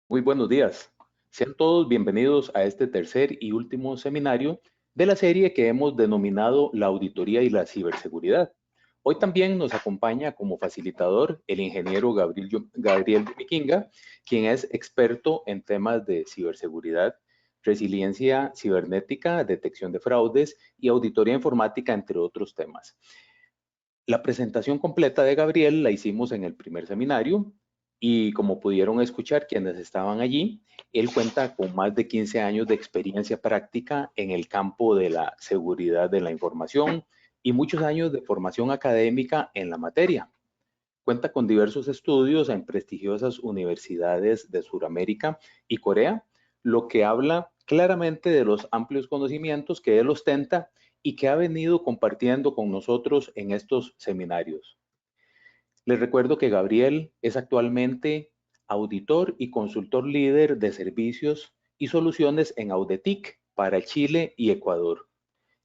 Muy buenos días. Sean todos bienvenidos a este tercer y último seminario de la serie que hemos denominado la auditoría y la ciberseguridad. Hoy también nos acompaña como facilitador el ingeniero Gabriel Miquinga, quien es experto en temas de ciberseguridad, resiliencia cibernética, detección de fraudes y auditoría informática, entre otros temas. La presentación completa de Gabriel la hicimos en el primer seminario y como pudieron escuchar quienes estaban allí, él cuenta con más de 15 años de experiencia práctica en el campo de la seguridad de la información y muchos años de formación académica en la materia. Cuenta con diversos estudios en prestigiosas universidades de Sudamérica y Corea, lo que habla claramente de los amplios conocimientos que él ostenta y que ha venido compartiendo con nosotros en estos seminarios. Les recuerdo que Gabriel es actualmente auditor y consultor líder de servicios y soluciones en Audetic para Chile y Ecuador.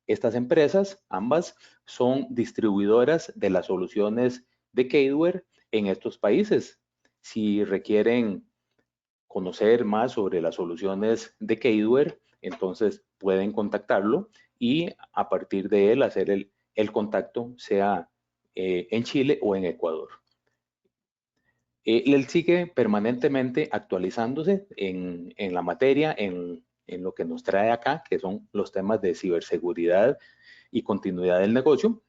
Estas empresas, ambas, son distribuidoras de las soluciones de Cadeware en estos países. Si requieren conocer más sobre las soluciones de Cadeware, entonces pueden contactarlo y a partir de él hacer el contacto, sea en Chile o en Ecuador. Él sigue permanentemente actualizándose en la materia, en lo que nos trae acá, que son los temas de ciberseguridad y continuidad del negocio,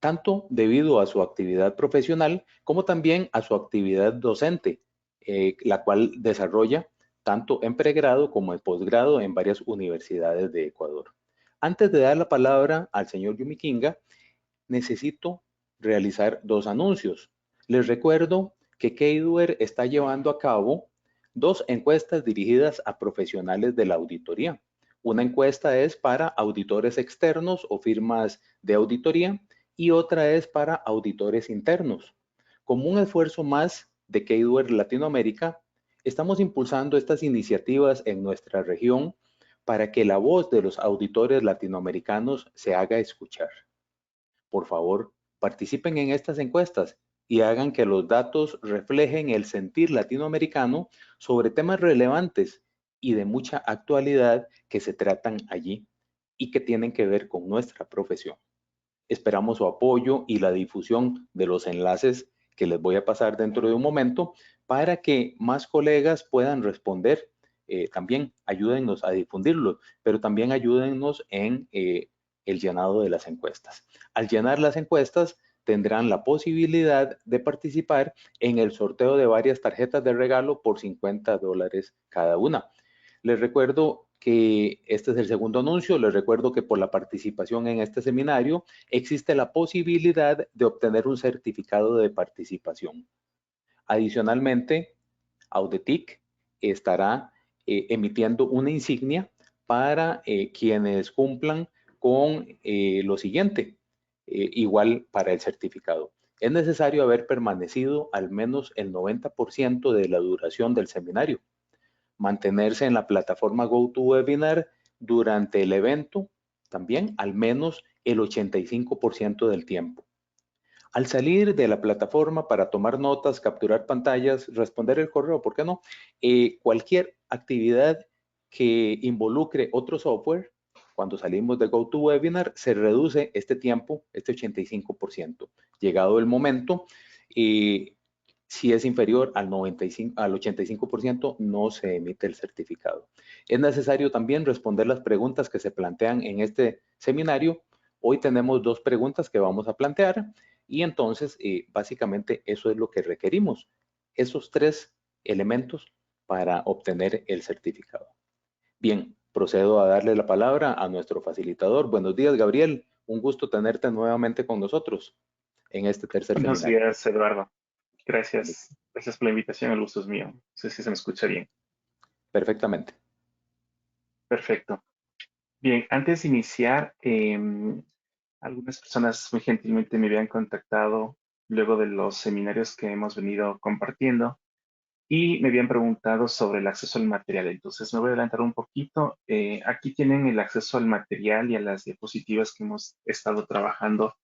tanto debido a su actividad profesional como también a su actividad docente, la cual desarrolla tanto en pregrado como en posgrado en varias universidades de Ecuador. Antes de dar la palabra al señor Yumikinga, necesito realizar dos anuncios. Les recuerdo que Cadeware está llevando a cabo dos encuestas dirigidas a profesionales de la auditoría. Una encuesta es para auditores externos o firmas de auditoría y otra es para auditores internos. Como un esfuerzo más de Cadeware Latinoamérica, estamos impulsando estas iniciativas en nuestra región para que la voz de los auditores latinoamericanos se haga escuchar. Por favor, participen en estas encuestas y hagan que los datos reflejen el sentir latinoamericano sobre temas relevantes y de mucha actualidad que se tratan allí y que tienen que ver con nuestra profesión. Esperamos su apoyo y la difusión de los enlaces que les voy a pasar dentro de un momento para que más colegas puedan responder. También ayúdennos a difundirlo, pero también ayúdennos en el llenado de las encuestas. Al llenar las encuestas, tendrán la posibilidad de participar en el sorteo de varias tarjetas de regalo por $50 cada una. Les recuerdo que este es el segundo anuncio. Les recuerdo que por la participación en este seminario existe la posibilidad de obtener un certificado de participación. Adicionalmente, Audetic estará emitiendo una insignia para quienes cumplan con lo siguiente, igual para el certificado. Es necesario haber permanecido al menos el 90% de la duración del seminario, mantenerse en la plataforma GoToWebinar durante el evento, también al menos el 85% del tiempo. Al salir de la plataforma para tomar notas, capturar pantallas, responder el correo, ¿por qué no? Cualquier actividad que involucre otro software, cuando salimos de GoToWebinar, se reduce este tiempo, este 85%. Llegado el momento, si es inferior al 95, al 85%, no se emite el certificado. Es necesario también responder las preguntas que se plantean en este seminario. Hoy tenemos dos preguntas que vamos a plantear y entonces básicamente eso es lo que requerimos, esos tres elementos para obtener el certificado. Bien, procedo a darle la palabra a nuestro facilitador. Buenos días, Gabriel. Un gusto tenerte nuevamente con nosotros en este tercer Buenos seminario. días, Eduardo. Gracias. Gracias por la invitación. El gusto es mío. No sé si se me escucha bien. Perfectamente. Perfecto. Bien, antes de iniciar, algunas personas muy gentilmente me habían contactado luego de los seminarios que hemos venido compartiendo y me habían preguntado sobre el acceso al material. Entonces, me voy a adelantar un poquito. Aquí tienen el acceso al material y a las diapositivas que hemos estado trabajando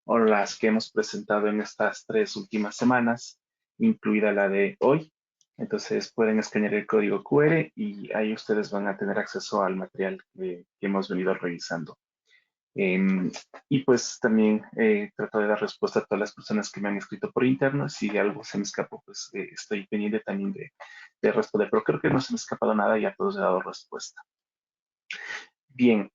o las que hemos presentado en estas 3 últimas semanas, incluida la de hoy. Entonces pueden escanear el código QR y ahí ustedes van a tener acceso al material que hemos venido revisando. Em, y pues también trato de dar respuesta a todas las personas que me han escrito por interno. Si de algo se me escapó, pues estoy pendiente también de responder. Pero creo que no se me ha escapado nada y a todos he dado respuesta. Bien,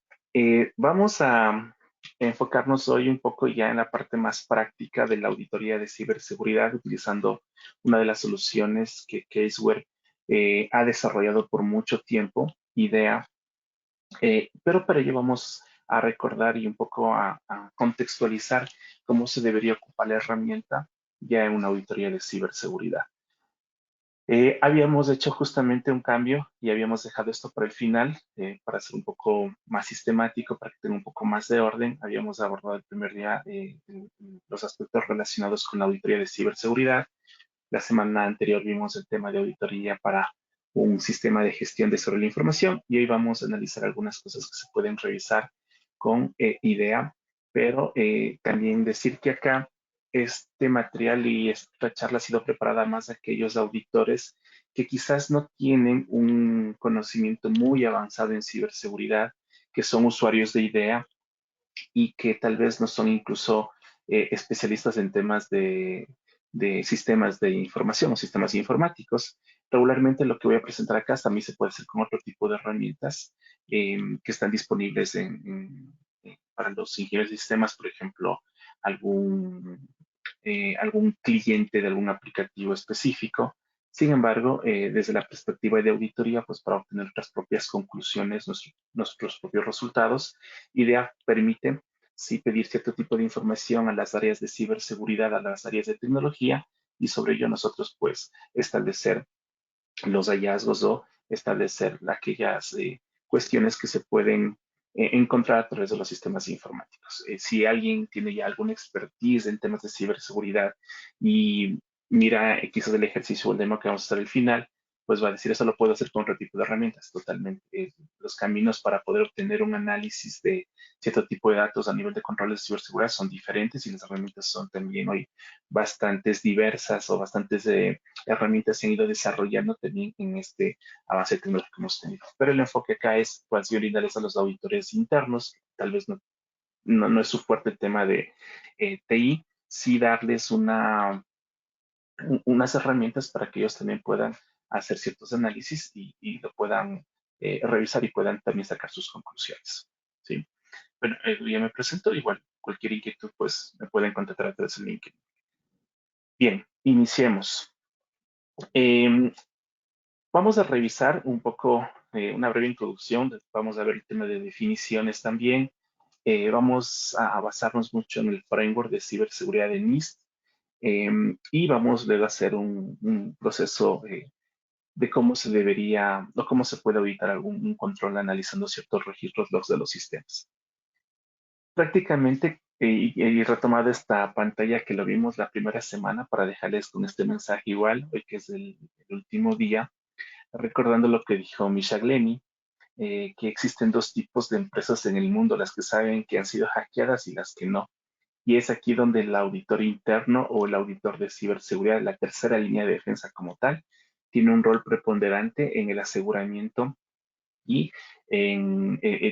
vamos a enfocarnos hoy un poco ya en la parte más práctica de la auditoría de ciberseguridad, utilizando una de las soluciones que Caseware ha desarrollado por mucho tiempo, IDEA, pero para ello vamos a recordar y un poco a contextualizar cómo se debería ocupar la herramienta ya en una auditoría de ciberseguridad. Habíamos hecho justamente un cambio y habíamos dejado esto para el final, para ser un poco más sistemático, para que tenga un poco más de orden. Habíamos abordado el primer día los aspectos relacionados con la auditoría de ciberseguridad. La semana anterior vimos el tema de auditoría para un sistema de gestión de sobre la información y hoy vamos a analizar algunas cosas que se pueden revisar con IDEA, pero también decir que acá este material y esta charla ha sido preparada más a aquellos auditores que quizás no tienen un conocimiento muy avanzado en ciberseguridad, que son usuarios de IDEA y que tal vez no son incluso especialistas en temas de sistemas de información o sistemas informáticos. Regularmente lo que voy a presentar acá también se puede hacer con otro tipo de herramientas que están disponibles para los ingenieros de sistemas, por ejemplo, algún cliente de algún aplicativo específico. Sin embargo, desde la perspectiva de auditoría, pues para obtener nuestras propias conclusiones, nuestros propios resultados, IDEA permite sí pedir cierto tipo de información a las áreas de ciberseguridad, a las áreas de tecnología, y sobre ello nosotros pues establecer los hallazgos o establecer aquellas cuestiones que se pueden encontrar a través de los sistemas informáticos. Si alguien tiene ya alguna expertise en temas de ciberseguridad y mira quizás el ejercicio o el demo que vamos a hacer al final, pues va a decir, eso lo puedo hacer con otro tipo de herramientas, totalmente. Los caminos para poder obtener un análisis de cierto tipo de datos a nivel de controles de ciberseguridad son diferentes y las herramientas son también hoy bastantes diversas o bastantes herramientas se han ido desarrollando también en este avance tecnológico que hemos tenido. Pero el enfoque acá es, pues, brindarles a los auditores internos, tal vez no es su fuerte el tema de TI, sí darles unas herramientas para que ellos también puedan hacer ciertos análisis y lo puedan revisar y puedan también sacar sus conclusiones. ¿Sí? Bueno, ya me presento, igual cualquier inquietud pues me pueden contactar a través del link. Bien, iniciemos. Eh, Vamos a revisar un poco una breve introducción, vamos a ver el tema de definiciones también. Vamos a basarnos mucho en el framework de ciberseguridad de NIST y vamos luego a hacer un proceso de cómo se debería o cómo se puede evitar algún control analizando ciertos registros logs de los sistemas. Prácticamente, y retomado esta pantalla que lo vimos la primera semana para dejarles con este mensaje igual, hoy que es el último día, recordando lo que dijo Misha Glenny, que existen dos tipos de empresas en el mundo, las que saben que han sido hackeadas y las que no. Y es aquí donde el auditor interno o el auditor de ciberseguridad, la tercera línea de defensa como tal, tiene un rol preponderante en el aseguramiento y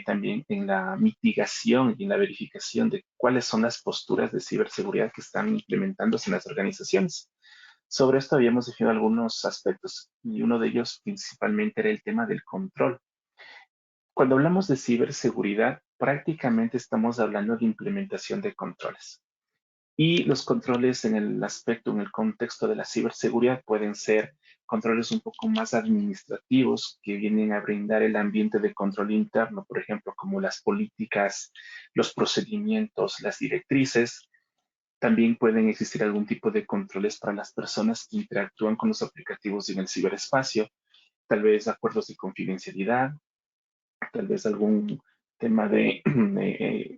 también en la mitigación y en la verificación de cuáles son las posturas de ciberseguridad que están implementándose en las organizaciones. Sobre esto habíamos definido algunos aspectos y uno de ellos principalmente era el tema del control. Cuando hablamos de ciberseguridad, prácticamente estamos hablando de implementación de controles. Y los controles en el aspecto, en el contexto de la ciberseguridad pueden ser controles un poco más administrativos que vienen a brindar el ambiente de control interno, por ejemplo, como las políticas, los procedimientos, las directrices. También pueden existir algún tipo de controles para las personas que interactúan con los aplicativos en el ciberespacio, tal vez acuerdos de confidencialidad, tal vez algún tema de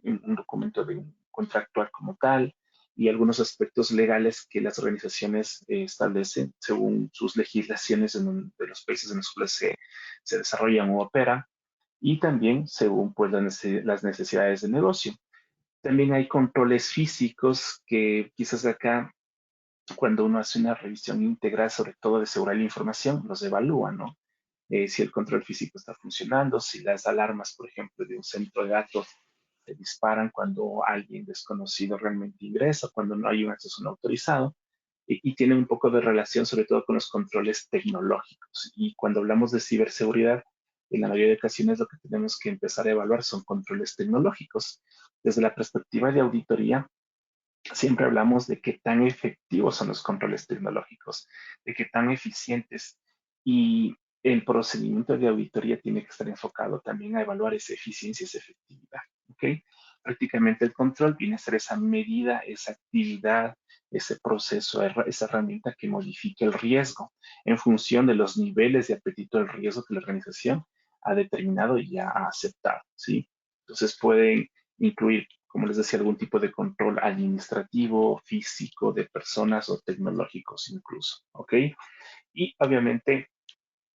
un documento de un contractual como tal y algunos aspectos legales que las organizaciones establecen según sus legislaciones de los países en los cuales se desarrollan o operan y también según pues, las necesidades de negocio. También hay controles físicos que quizás acá cuando uno hace una revisión integral, sobre todo de seguridad de la información, los evalúa, ¿no? Si el control físico está funcionando, si las alarmas, por ejemplo, de un centro de datos se disparan cuando alguien desconocido realmente ingresa, cuando no hay un acceso no autorizado, y tiene un poco de relación sobre todo con los controles tecnológicos. Y cuando hablamos de ciberseguridad, en la mayoría de ocasiones lo que tenemos que empezar a evaluar son controles tecnológicos. Desde la perspectiva de auditoría, siempre hablamos de qué tan efectivos son los controles tecnológicos, de qué tan eficientes. Y el procedimiento de auditoría tiene que estar enfocado también a evaluar esa eficiencia y esa efectividad. ¿Ok? Prácticamente el control viene a ser esa medida, esa actividad, ese proceso, esa herramienta que modifique el riesgo en función de los niveles de apetito del riesgo que la organización ha determinado y ya ha aceptado. ¿Sí? Entonces pueden incluir, como les decía, algún tipo de control administrativo, físico, de personas o tecnológicos incluso, ¿ok? Y obviamente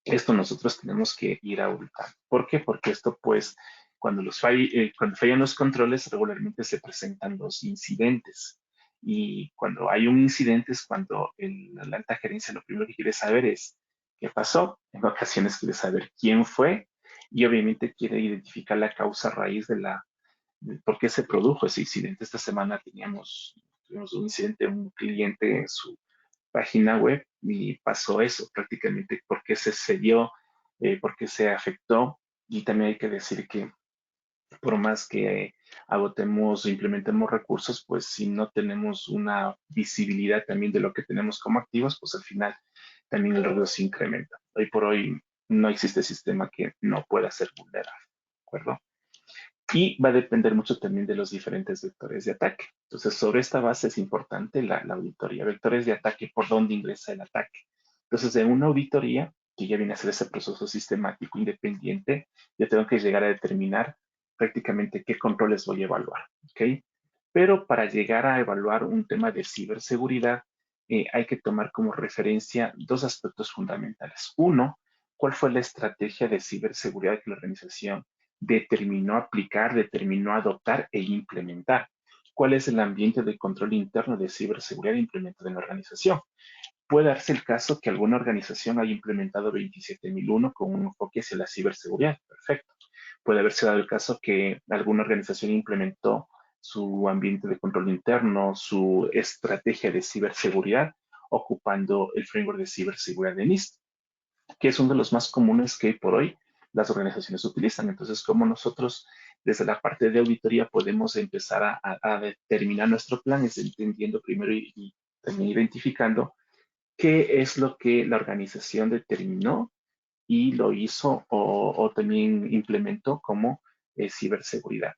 esto nosotros tenemos que ir a auditar. ¿Por qué? Porque esto pues cuando fallan los controles regularmente se presentan los incidentes. Y cuando hay un incidente es cuando la alta gerencia lo primero que quiere saber es qué pasó. En ocasiones quiere saber quién fue y obviamente quiere identificar la causa raíz de por qué se produjo ese incidente. Esta semana tuvimos un incidente, un cliente en su página web y pasó eso prácticamente, por qué se cedió, por qué se afectó. Y también hay que decir que por más que agotemos o implementemos recursos, pues si no tenemos una visibilidad también de lo que tenemos como activos, pues al final también el riesgo se incrementa. Hoy por hoy no existe sistema que no pueda ser vulnerable, ¿de acuerdo? Y va a depender mucho también de los diferentes vectores de ataque. Entonces, sobre esta base es importante la auditoría. Vectores de ataque, por dónde ingresa el ataque. Entonces, de una auditoría, que ya viene a ser ese proceso sistemático independiente, yo tengo que llegar a determinar prácticamente qué controles voy a evaluar. ¿Ok? Pero para llegar a evaluar un tema de ciberseguridad, hay que tomar como referencia dos aspectos fundamentales. Uno, ¿cuál fue la estrategia de ciberseguridad que la organización determinó aplicar, determinó adoptar e implementar? ¿Cuál es el ambiente de control interno de ciberseguridad implementado en la organización? Puede darse el caso que alguna organización haya implementado 27001 con un enfoque hacia la ciberseguridad. Perfecto. Puede haberse dado el caso que alguna organización implementó su ambiente de control interno, su estrategia de ciberseguridad, ocupando el framework de ciberseguridad de NIST, que es uno de los más comunes que hoy por hoy las organizaciones utilizan. Entonces, ¿cómo nosotros desde la parte de auditoría podemos empezar a determinar nuestro plan? Es entendiendo primero y también identificando qué es lo que la organización determinó y lo hizo o también implementó como ciberseguridad.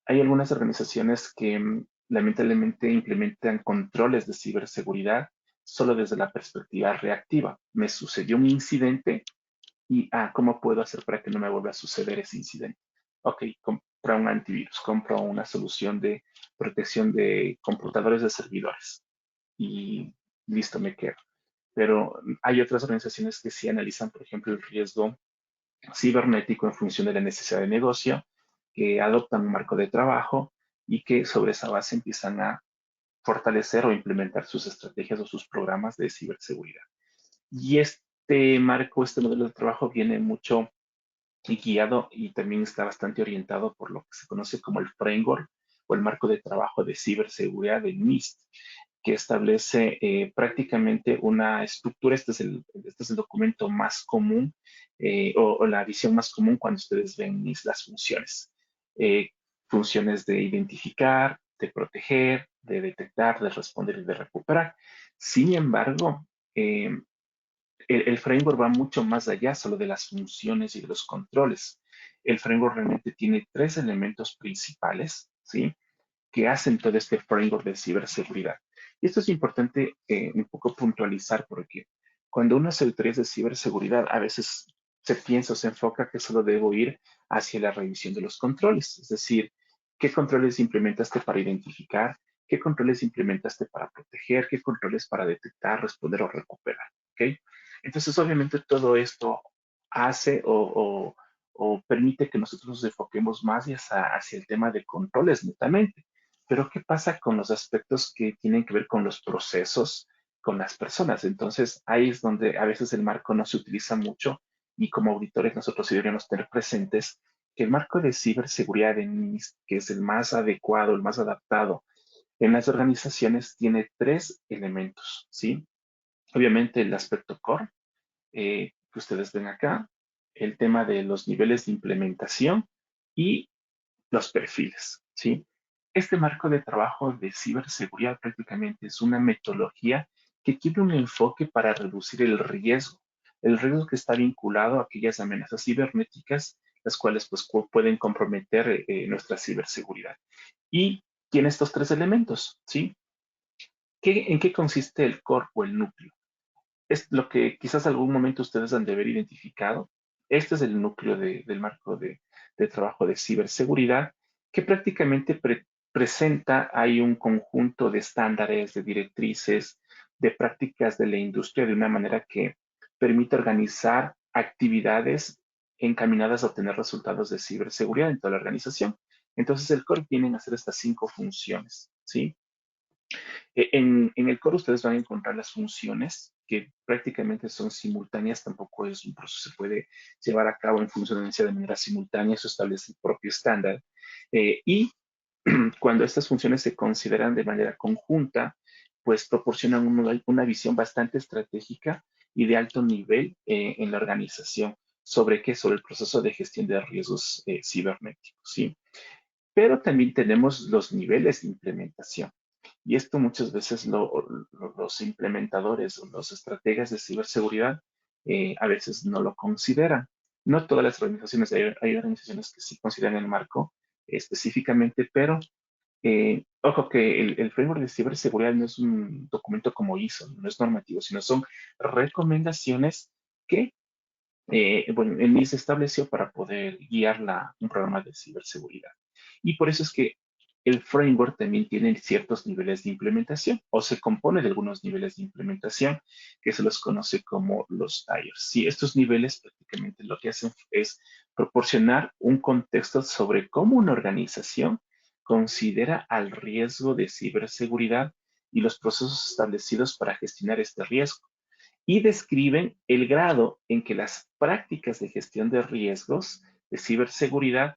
Hay algunas organizaciones que lamentablemente implementan controles de ciberseguridad solo desde la perspectiva reactiva. Me sucedió un incidente y, ¿cómo puedo hacer para que no me vuelva a suceder ese incidente? Ok, compra un antivirus, compra una solución de protección de computadores de servidores y listo, me quedo. Pero hay otras organizaciones que sí analizan, por ejemplo, el riesgo cibernético en función de la necesidad de negocio, que adoptan un marco de trabajo y que sobre esa base empiezan a fortalecer o implementar sus estrategias o sus programas de ciberseguridad. Y este marco, este modelo de trabajo viene mucho guiado y también está bastante orientado por lo que se conoce como el framework o el marco de trabajo de ciberseguridad del NIST, que establece prácticamente una estructura. Este es el documento más común o la visión más común cuando ustedes ven las funciones. Eh, Funciones de identificar, de proteger, de detectar, de responder y de recuperar. Sin embargo, el framework va mucho más allá solo de las funciones y de los controles. El framework realmente tiene tres elementos principales, ¿sí?, que hacen todo este framework de ciberseguridad. Y esto es importante un poco puntualizar porque cuando uno hace auditorías de ciberseguridad, a veces se piensa o se enfoca que solo debo ir hacia la revisión de los controles, es decir, qué controles implementaste para identificar, qué controles implementaste para proteger, qué controles para detectar, responder o recuperar. ¿Ok? Entonces, obviamente, todo esto hace o permite que nosotros nos enfoquemos más hacia el tema de controles netamente. Pero ¿qué pasa con los aspectos que tienen que ver con los procesos, con las personas. Entonces, ahí es donde a veces el marco no se utiliza mucho y como auditores nosotros sí deberíamos tener presentes que el marco de ciberseguridad en NIST, que es el más adecuado, el más adaptado en las organizaciones, tiene tres elementos, ¿sí? Obviamente el aspecto core, que ustedes ven acá, el tema de los niveles de implementación y los perfiles, ¿sí? Este marco de trabajo de ciberseguridad prácticamente es una metodología que tiene un enfoque para reducir el riesgo que está vinculado a aquellas amenazas cibernéticas, las cuales pues, pueden comprometer nuestra ciberseguridad. Y tiene estos tres elementos, ¿sí? ¿En qué consiste el core o el núcleo? Es lo que quizás algún momento ustedes han de haber identificado. Este es el núcleo del marco de trabajo de ciberseguridad que prácticamente presenta ahí un conjunto de estándares, de directrices, de prácticas de la industria de una manera que permite organizar actividades encaminadas a obtener resultados de ciberseguridad en toda la organización. Entonces, el core viene a hacer estas cinco funciones, ¿sí? En el core ustedes van a encontrar las funciones que prácticamente son simultáneas, tampoco es un proceso que se puede llevar a cabo en funcionalidad de manera simultánea, eso establece el propio estándar. Y cuando estas funciones se consideran de manera conjunta, pues proporcionan una visión bastante estratégica y de alto nivel en la organización. ¿Sobre qué? Sobre el proceso de gestión de riesgos cibernéticos, ¿sí? Pero también tenemos los niveles de implementación. Y esto muchas veces los implementadores o los estrategas de ciberseguridad a veces no lo consideran. No todas las organizaciones, hay organizaciones que sí consideran el marco específicamente, pero ojo que el framework de ciberseguridad no es un documento como ISO, no es normativo, sino son recomendaciones que bueno, el NIST estableció para poder guiar un programa de ciberseguridad. Y por eso es que el framework también tiene ciertos niveles de implementación o se compone de algunos niveles de implementación que se los conoce como los tiers. Sí, estos niveles prácticamente lo que hacen es proporcionar un contexto sobre cómo una organización considera al riesgo de ciberseguridad y los procesos establecidos para gestionar este riesgo y describen el grado en que las prácticas de gestión de riesgos de ciberseguridad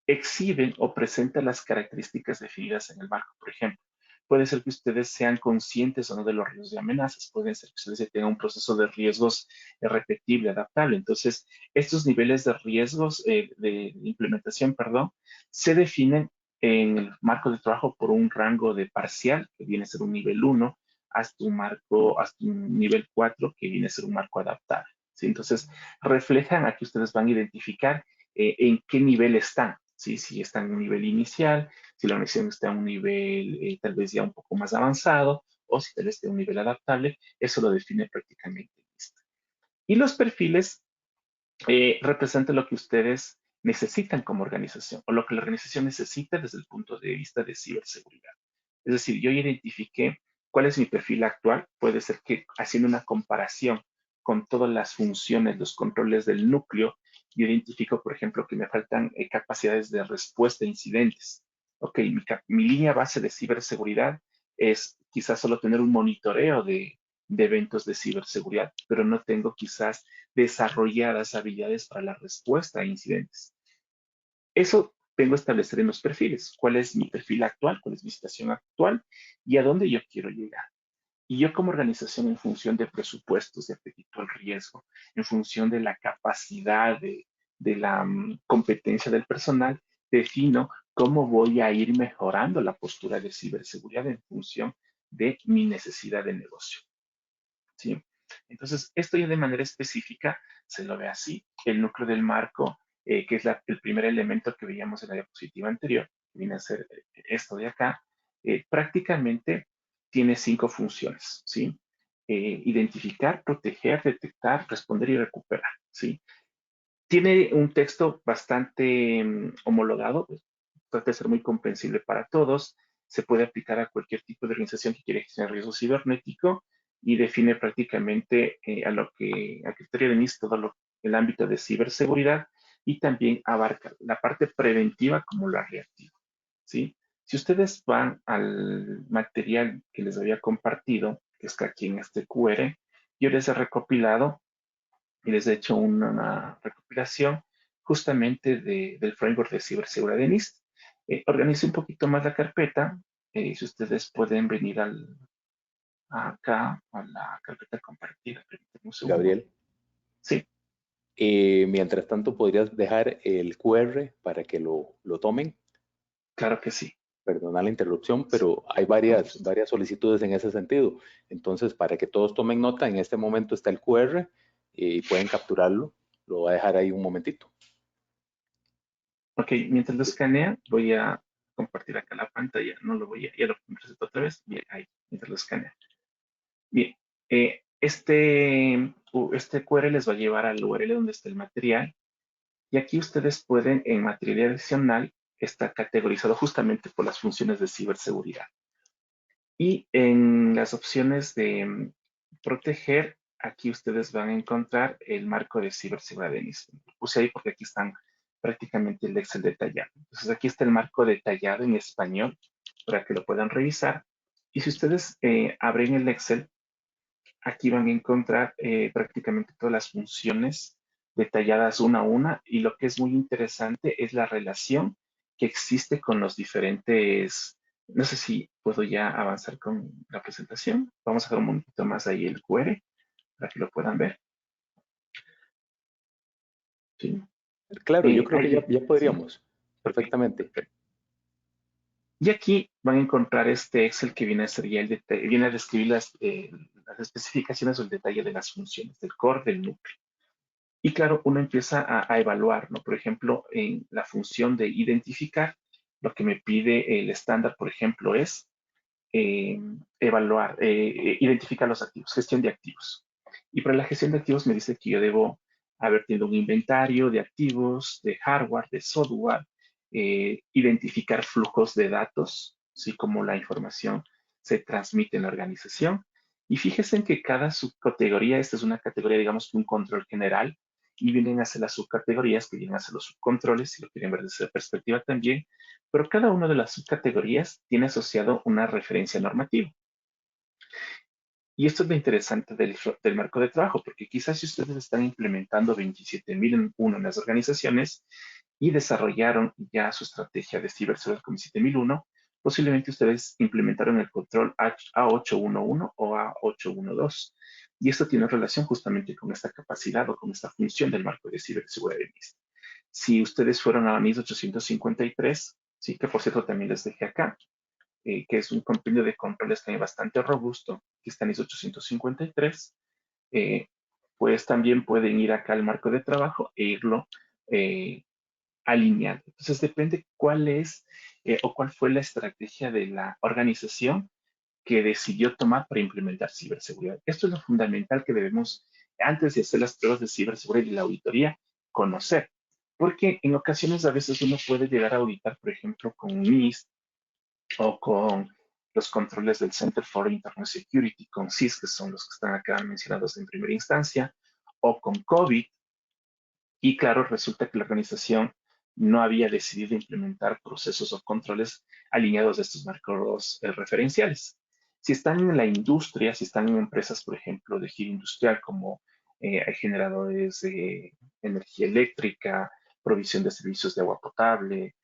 exhiben o presentan las características definidas en el marco. Por ejemplo, puede ser que ustedes sean conscientes o no de los riesgos de amenazas, puede ser que ustedes tengan un proceso de riesgos repetible, adaptable. Entonces, estos niveles de riesgos de implementación, perdón, se definen en el marco de trabajo por un rango de parcial, que viene a ser un nivel 1, hasta un nivel 4, que viene a ser un marco adaptable. ¿Sí? Entonces, reflejan, aquí ustedes van a identificar en qué nivel están. ¿Sí? Si están en un nivel inicial, si la organización está en un nivel tal vez ya un poco más avanzado, o si tal vez está en un nivel adaptable, eso lo define prácticamente listo. Y los perfiles representan lo que ustedes necesitan como organización o lo que la organización necesita desde el punto de vista de ciberseguridad. Es decir, yo identifiqué cuál es mi perfil actual. Puede ser que haciendo una comparación con todas las funciones, los controles del núcleo, yo identifico, por ejemplo, que me faltan capacidades de respuesta a incidentes. Ok, mi línea base de ciberseguridad es quizás solo tener un monitoreo de eventos de ciberseguridad, pero no tengo quizás desarrolladas habilidades para la respuesta a incidentes. Eso tengo que establecer en los perfiles. ¿Cuál es mi perfil actual? ¿Cuál es mi situación actual? ¿Y a dónde yo quiero llegar? Y yo como organización, en función de presupuestos, de apetito al riesgo, en función de la capacidad de la competencia del personal, defino cómo voy a ir mejorando la postura de ciberseguridad en función de mi necesidad de negocio. ¿Sí? Entonces, esto ya de manera específica se lo ve así. El núcleo del marco, que es el primer elemento que veíamos en la diapositiva anterior, que viene a ser esto de acá, prácticamente tiene 5 funciones, ¿sí? Identificar, proteger, detectar, responder y recuperar, ¿sí? Tiene un texto bastante homologado, pues, trata de ser muy comprensible para todos, se puede aplicar a cualquier tipo de organización que quiera gestionar riesgo cibernético y define prácticamente a criterio de NIST el ámbito de ciberseguridad y también abarca la parte preventiva como la reactiva, ¿sí? Si ustedes van al material que les había compartido, que está aquí en este QR, yo les he recopilado y les he hecho una recopilación justamente del framework de ciberseguridad de NIST. Organicé un poquito más la carpeta. Si ustedes pueden venir acá a la carpeta compartida, permítanme un segundo. Gabriel, Sí, mientras tanto, podrías dejar el QR para que lo tomen. claro que sí. Perdona la interrupción, pero hay Con varias, gusto. varias solicitudes en ese sentido. Entonces, para que todos tomen nota, en este momento está el QR y pueden capturarlo. Lo voy a dejar ahí un momentito. Ok, mientras lo escanean, voy a compartir acá la pantalla. No lo voy a, ya lo presento otra vez. Bien, ahí, mientras lo escanean. Bien, este QR les va a llevar al URL donde está el material. Y aquí ustedes pueden, en material adicional, está categorizado justamente por las funciones de ciberseguridad. Y en las opciones de proteger, aquí ustedes van a encontrar el marco de ciberseguridad de NIST. Lo puse ahí porque aquí están prácticamente el Excel detallado. Entonces aquí está el marco detallado en español para que lo puedan revisar. Y si ustedes abren el Excel, aquí van a encontrar prácticamente todas las funciones detalladas una a una y lo que es muy interesante es la relación que existe con los diferentes, no sé si puedo ya avanzar con la presentación. Vamos a hacer un momentito más ahí el QR para que lo puedan ver. ¿Sí? Claro, yo creo que ya, Ahí, ya ¿sí? podríamos. Ok, Perfectamente. perfecto. Y aquí van a encontrar este Excel que viene a ser ya el detalle, viene a describir las especificaciones o el detalle de las funciones del core, del núcleo. Y claro, uno empieza a evaluar, ¿no? Por ejemplo, en la función de identificar, lo que me pide el estándar, por ejemplo, es evaluar, identificar los activos, gestión de activos. Y para la gestión de activos me dice que yo debo haber tenido un inventario de activos, de hardware, de software, identificar flujos de datos, así como la información se transmite en la organización. Y fíjense en que cada subcategoría, esta es una categoría, digamos que un control general, y vienen a ser las subcategorías que vienen a ser los subcontroles, si lo quieren ver desde esa perspectiva también, pero cada una de las subcategorías tiene asociado una referencia normativa. Y esto es lo interesante del marco de trabajo, porque quizás si ustedes están implementando 27001 en las organizaciones y desarrollaron ya su estrategia de ciberseguridad con 27001, posiblemente ustedes implementaron el control A811 o A812. Y esto tiene relación justamente con esta capacidad o con esta función del marco de ciberseguridad de NIST. Si ustedes fueron a NIST 853, sí, que por cierto también les dejé acá, que es un compendio de controles también bastante robusto, que está en ISO 853, eh, pues también pueden ir acá al marco de trabajo e irlo eh, alineando. Entonces depende cuál es o cuál fue la estrategia de la organización que decidió tomar para implementar ciberseguridad. Esto es lo fundamental que debemos, antes de hacer las pruebas de ciberseguridad y la auditoría, conocer. Porque en ocasiones a veces uno puede llegar a auditar, por ejemplo, con NIST o con los controles del Center for Internet Security, con CIS, que son los que están acá mencionados en primera instancia, o con COVID, y claro, resulta que la organización no había decidido implementar procesos o controles alineados de estos marcos referenciales. Si están en la industria, si están en empresas, por ejemplo, de giro industrial como generadores de energía eléctrica, provisión de servicios de agua potable,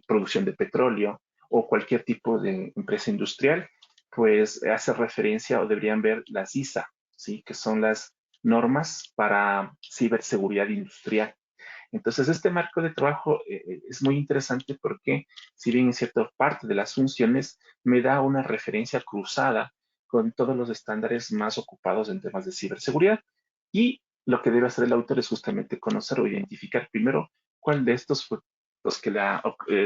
producción de petróleo o cualquier tipo de empresa industrial, pues hace referencia o deberían ver las ISA, ¿sí? Que son las normas para ciberseguridad industrial. Entonces, este marco de trabajo es muy interesante porque, si bien en cierta parte de las funciones, me da una referencia cruzada con todos los estándares más ocupados en temas de ciberseguridad. Y lo que debe hacer el autor es justamente conocer o identificar primero cuál de estos fue los que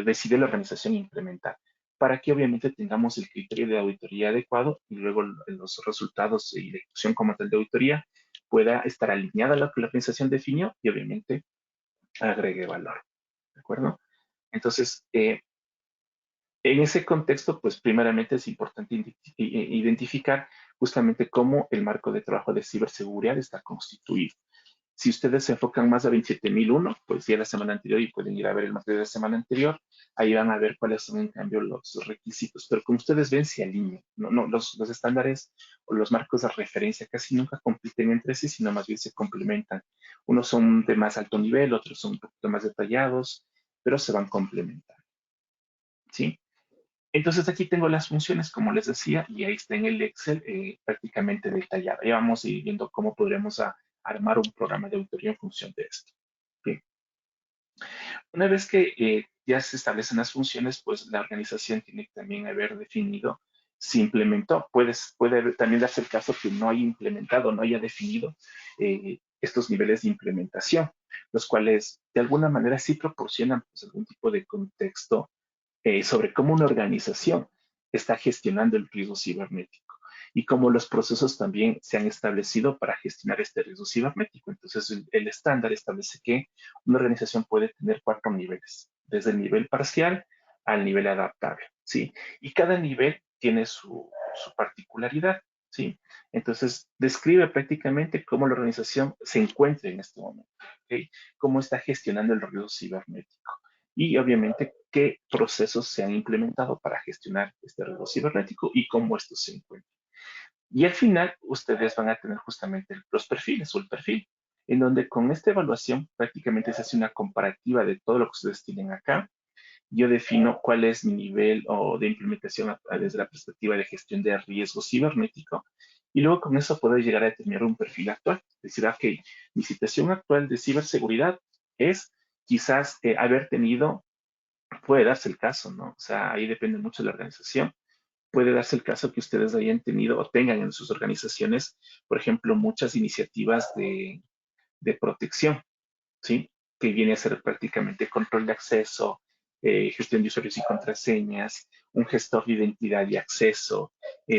decidió la organización implementar, para que obviamente tengamos el criterio de auditoría adecuado y luego los resultados y la ejecución como tal de auditoría pueda estar alineada a lo que la organización definió y obviamente agregue valor. ¿De acuerdo? Entonces, en ese contexto, pues primeramente es importante identificar justamente cómo el marco de trabajo de ciberseguridad está constituido. Si ustedes se enfocan más a 27001, pues ya la semana anterior y pueden ir a ver el material de la semana anterior, ahí van a ver cuáles son en cambio los requisitos. Pero como ustedes ven, se alinean. Los estándares o los marcos de referencia casi nunca compiten entre sí, sino más bien se complementan. Unos son de más alto nivel, otros son un poquito más detallados, pero se van complementando. ¿Sí? Entonces aquí tengo las funciones, como les decía, y ahí está en el Excel prácticamente detallada. Ya vamos a ir viendo cómo podremos armar un programa de auditoría en función de esto. Bien. Una vez que ya se establecen las funciones, pues la organización tiene que también haber definido si implementó. Puede también darse el caso que no haya implementado, no haya definido estos niveles de implementación, los cuales de alguna manera sí proporcionan pues, algún tipo de contexto sobre cómo una organización está gestionando el riesgo cibernético y cómo los procesos también se han establecido para gestionar este riesgo cibernético. Entonces, el estándar establece que una organización puede tener 4 niveles, desde el nivel parcial al nivel adaptable, ¿sí? Y cada nivel tiene su particularidad, ¿sí? Entonces, describe prácticamente cómo la organización se encuentra en este momento, ¿ok? Cómo está gestionando el riesgo cibernético y obviamente qué procesos se han implementado para gestionar este riesgo cibernético y cómo esto se encuentra. Y al final ustedes van a tener justamente los perfiles o el perfil, en donde con esta evaluación prácticamente se hace una comparativa de todo lo que ustedes tienen acá. Yo defino cuál es mi nivel o de implementación desde la perspectiva de gestión de riesgo cibernético y luego con eso puedo llegar a determinar un perfil actual. Decir, ok, mi situación actual de ciberseguridad es quizás haber tenido, puede darse el caso, ¿no? O sea, ahí depende mucho de la organización. Puede darse el caso que ustedes hayan tenido o tengan en sus organizaciones, por ejemplo, muchas iniciativas de protección, ¿sí? Que viene a ser prácticamente control de acceso, gestión de usuarios y contraseñas, un gestor de identidad y acceso,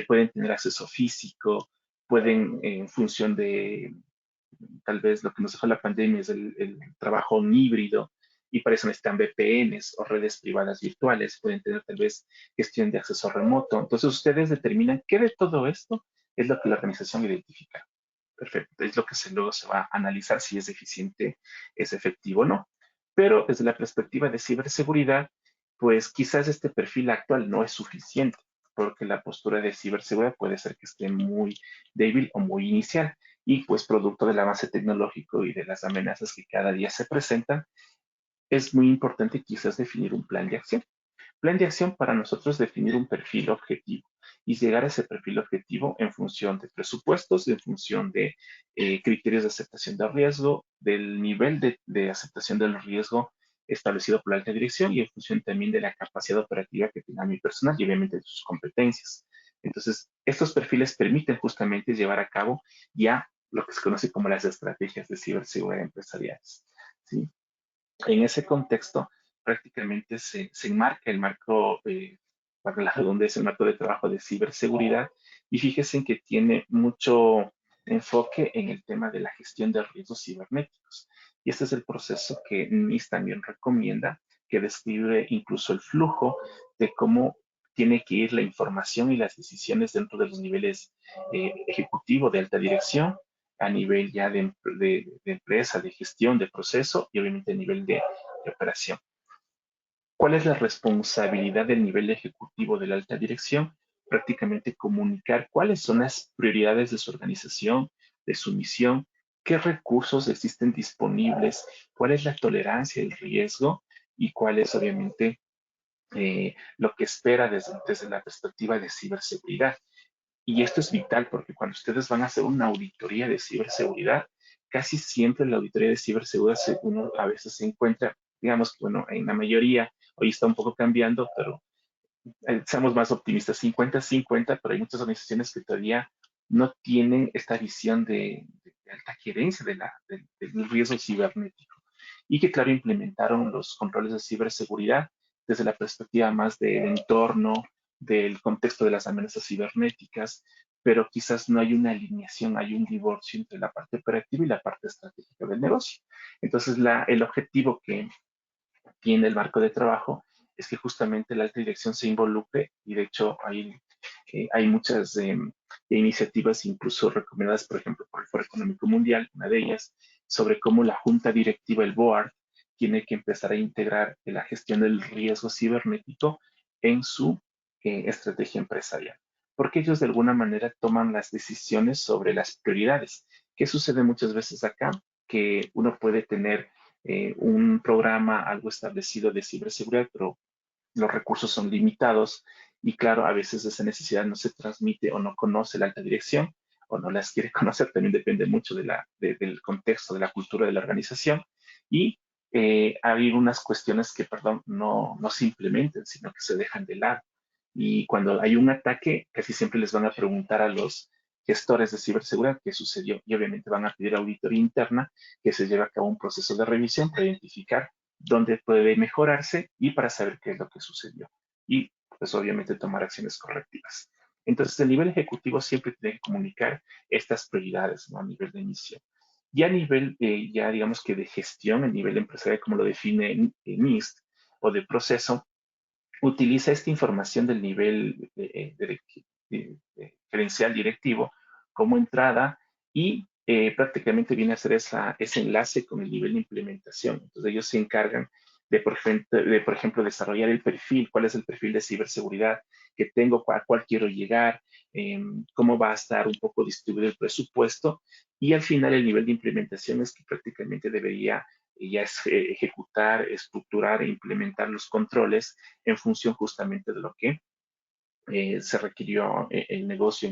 pueden tener acceso físico, pueden, en función de tal vez lo que nos dejó la pandemia es el trabajo híbrido y para eso necesitan VPNs o redes privadas virtuales, pueden tener tal vez gestión de acceso remoto. Entonces ustedes determinan qué de todo esto es lo que la organización identifica. Perfecto, es lo que luego se va a analizar si es eficiente, es efectivo o no. Pero desde la perspectiva de ciberseguridad, pues quizás este perfil actual no es suficiente, porque la postura de ciberseguridad puede ser que esté muy débil o muy inicial y pues producto del avance tecnológico y de las amenazas que cada día se presentan, es muy importante quizás definir un plan de acción. Plan de acción para nosotros definir un perfil objetivo y llegar a ese perfil objetivo en función de presupuestos, en función de criterios de aceptación del riesgo, del nivel de aceptación del riesgo establecido por la alta dirección y en función también de la capacidad operativa que tenga mi personal y obviamente de sus competencias. Entonces, estos perfiles permiten justamente llevar a cabo ya lo que se conoce como las estrategias de ciberseguridad empresariales. ¿Sí? En ese contexto, prácticamente se enmarca el marco, para la redundancia, el marco de trabajo de ciberseguridad, y fíjense en que tiene mucho enfoque en el tema de la gestión de riesgos cibernéticos. Y este es el proceso que NIST también recomienda, que describe incluso el flujo de cómo tiene que ir la información y las decisiones dentro de los niveles ejecutivo de alta dirección, a nivel ya de empresa, de gestión, de proceso y obviamente a nivel de operación. ¿Cuál es la responsabilidad del nivel ejecutivo de la alta dirección? Prácticamente comunicar cuáles son las prioridades de su organización, de su misión, qué recursos existen disponibles, cuál es la tolerancia al riesgo y cuál es obviamente lo que espera desde la perspectiva de ciberseguridad. Y esto es vital porque cuando ustedes van a hacer una auditoría de ciberseguridad, casi siempre la auditoría de ciberseguridad uno a veces se encuentra, digamos que bueno, en la mayoría, hoy está un poco cambiando, pero seamos más optimistas, 50-50, pero hay muchas organizaciones que todavía no tienen esta visión de alta gerencia del riesgo cibernético y que, claro, implementaron los controles de ciberseguridad desde la perspectiva más del entorno, del contexto de las amenazas cibernéticas, pero quizás no hay una alineación, hay un divorcio entre la parte operativa y la parte estratégica del negocio. Entonces, el objetivo que tiene el marco de trabajo es que justamente la alta dirección se involucre y de hecho hay muchas iniciativas incluso recomendadas, por ejemplo, por el Foro Económico Mundial, una de ellas, sobre cómo la junta directiva, el board, tiene que empezar a integrar la gestión del riesgo cibernético en su estrategia empresarial, porque ellos de alguna manera toman las decisiones sobre las prioridades. ¿Qué sucede muchas veces acá? Que uno puede tener un programa, algo establecido de ciberseguridad, pero los recursos son limitados y claro, a veces esa necesidad no se transmite o no conoce la alta dirección o no las quiere conocer, también depende mucho del contexto, de la cultura de la organización y hay unas cuestiones que, perdón, no se implementen, sino que se dejan de lado. Y cuando hay un ataque, casi siempre les van a preguntar a los gestores de ciberseguridad qué sucedió y obviamente van a pedir auditoría interna que se lleve a cabo un proceso de revisión para identificar dónde puede mejorarse y para saber qué es lo que sucedió. Y pues obviamente tomar acciones correctivas. Entonces, el nivel ejecutivo siempre tiene que comunicar estas prioridades, ¿no? A nivel de inicio. Y a nivel, ya digamos que de gestión, a nivel empresarial, como lo define NIST, o de proceso, utiliza esta información del nivel de gerencial directivo como entrada y prácticamente viene a ser ese enlace con el nivel de implementación. Entonces ellos se encargan por ejemplo, desarrollar el perfil, cuál es el perfil de ciberseguridad que tengo, a cuál quiero llegar, cómo va a estar un poco distribuido el presupuesto y al final el nivel de implementación es que prácticamente debería ya es ejecutar, estructurar e implementar los controles en función justamente de lo que se requirió el negocio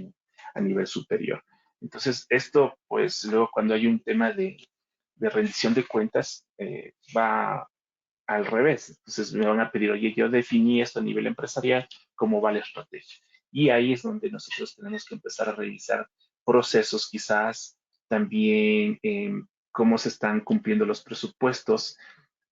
a nivel superior. Entonces, esto, pues luego cuando hay un tema de rendición de cuentas, va al revés. Entonces me van a pedir, oye, yo definí esto a nivel empresarial, ¿cómo va la estrategia? Y ahí es donde nosotros tenemos que empezar a revisar procesos, quizás también cómo se están cumpliendo los presupuestos,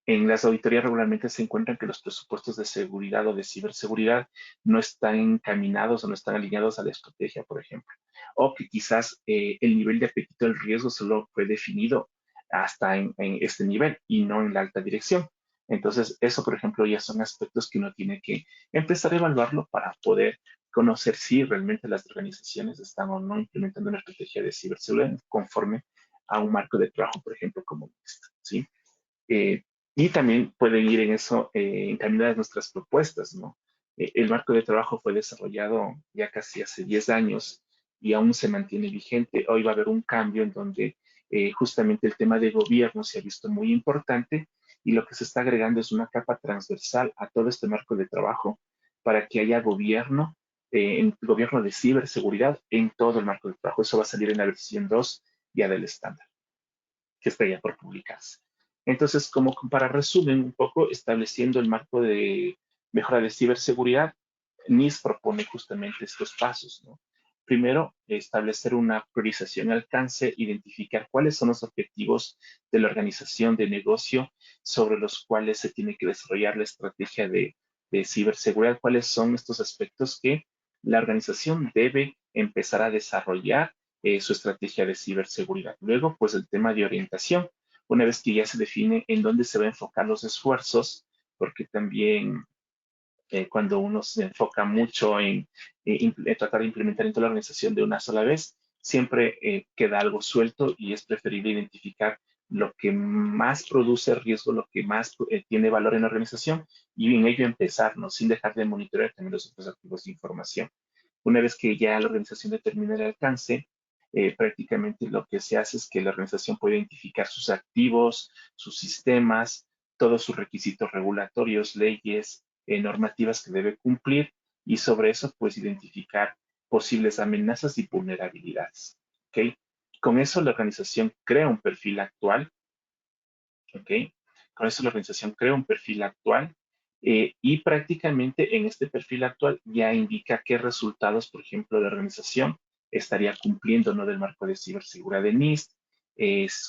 en las auditorías regularmente se encuentran que los presupuestos de seguridad o de ciberseguridad no están encaminados o no están alineados a la estrategia, por ejemplo. O que quizás el nivel de apetito del riesgo solo fue definido hasta en este nivel y no en la alta dirección. Entonces, eso, por ejemplo, ya son aspectos que uno tiene que empezar a evaluarlo para poder conocer si realmente las organizaciones están o no implementando una estrategia de ciberseguridad conforme a un marco de trabajo, por ejemplo, como este, ¿sí? Eh, y también pueden ir en eso encaminadas nuestras propuestas, ¿no? El marco de trabajo fue desarrollado ya casi hace 10 años y aún se mantiene vigente. Hoy va a haber un cambio en donde justamente el tema de gobierno se ha visto muy importante y lo que se está agregando es una capa transversal a todo este marco de trabajo para que haya gobierno, gobierno de ciberseguridad en todo el marco de trabajo. Eso va a salir en la versión 2 ya del estándar que está ya por publicarse. Entonces, como para resumen un poco, estableciendo el marco de mejora de ciberseguridad, NIST propone justamente estos pasos, ¿no? Primero, establecer una priorización y alcance, identificar cuáles son los objetivos de la organización de negocio sobre los cuales se tiene que desarrollar la estrategia de ciberseguridad, cuáles son estos aspectos que la organización debe empezar a desarrollar su estrategia de ciberseguridad. Luego, pues el tema de orientación. Una vez que ya se define en dónde se va a enfocar los esfuerzos, porque también cuando uno se enfoca mucho en tratar de implementar en toda la organización de una sola vez, siempre queda algo suelto y es preferible identificar lo que más produce riesgo, lo que más tiene valor en la organización y en ello empezar, ¿no? Sin dejar de monitorear también los otros activos de información. Una vez que ya la organización determina el alcance, prácticamente lo que se hace es que la organización puede identificar sus activos, sus sistemas, todos sus requisitos regulatorios, leyes, normativas que debe cumplir y sobre eso pues identificar posibles amenazas y vulnerabilidades. ¿Ok? Con eso la organización crea un perfil actual. ¿Ok? Con eso la organización crea un perfil actual y prácticamente en este perfil actual ya indica qué resultados, por ejemplo, la organización estaría cumpliendo, ¿no? Del marco de ciberseguridad de NIST,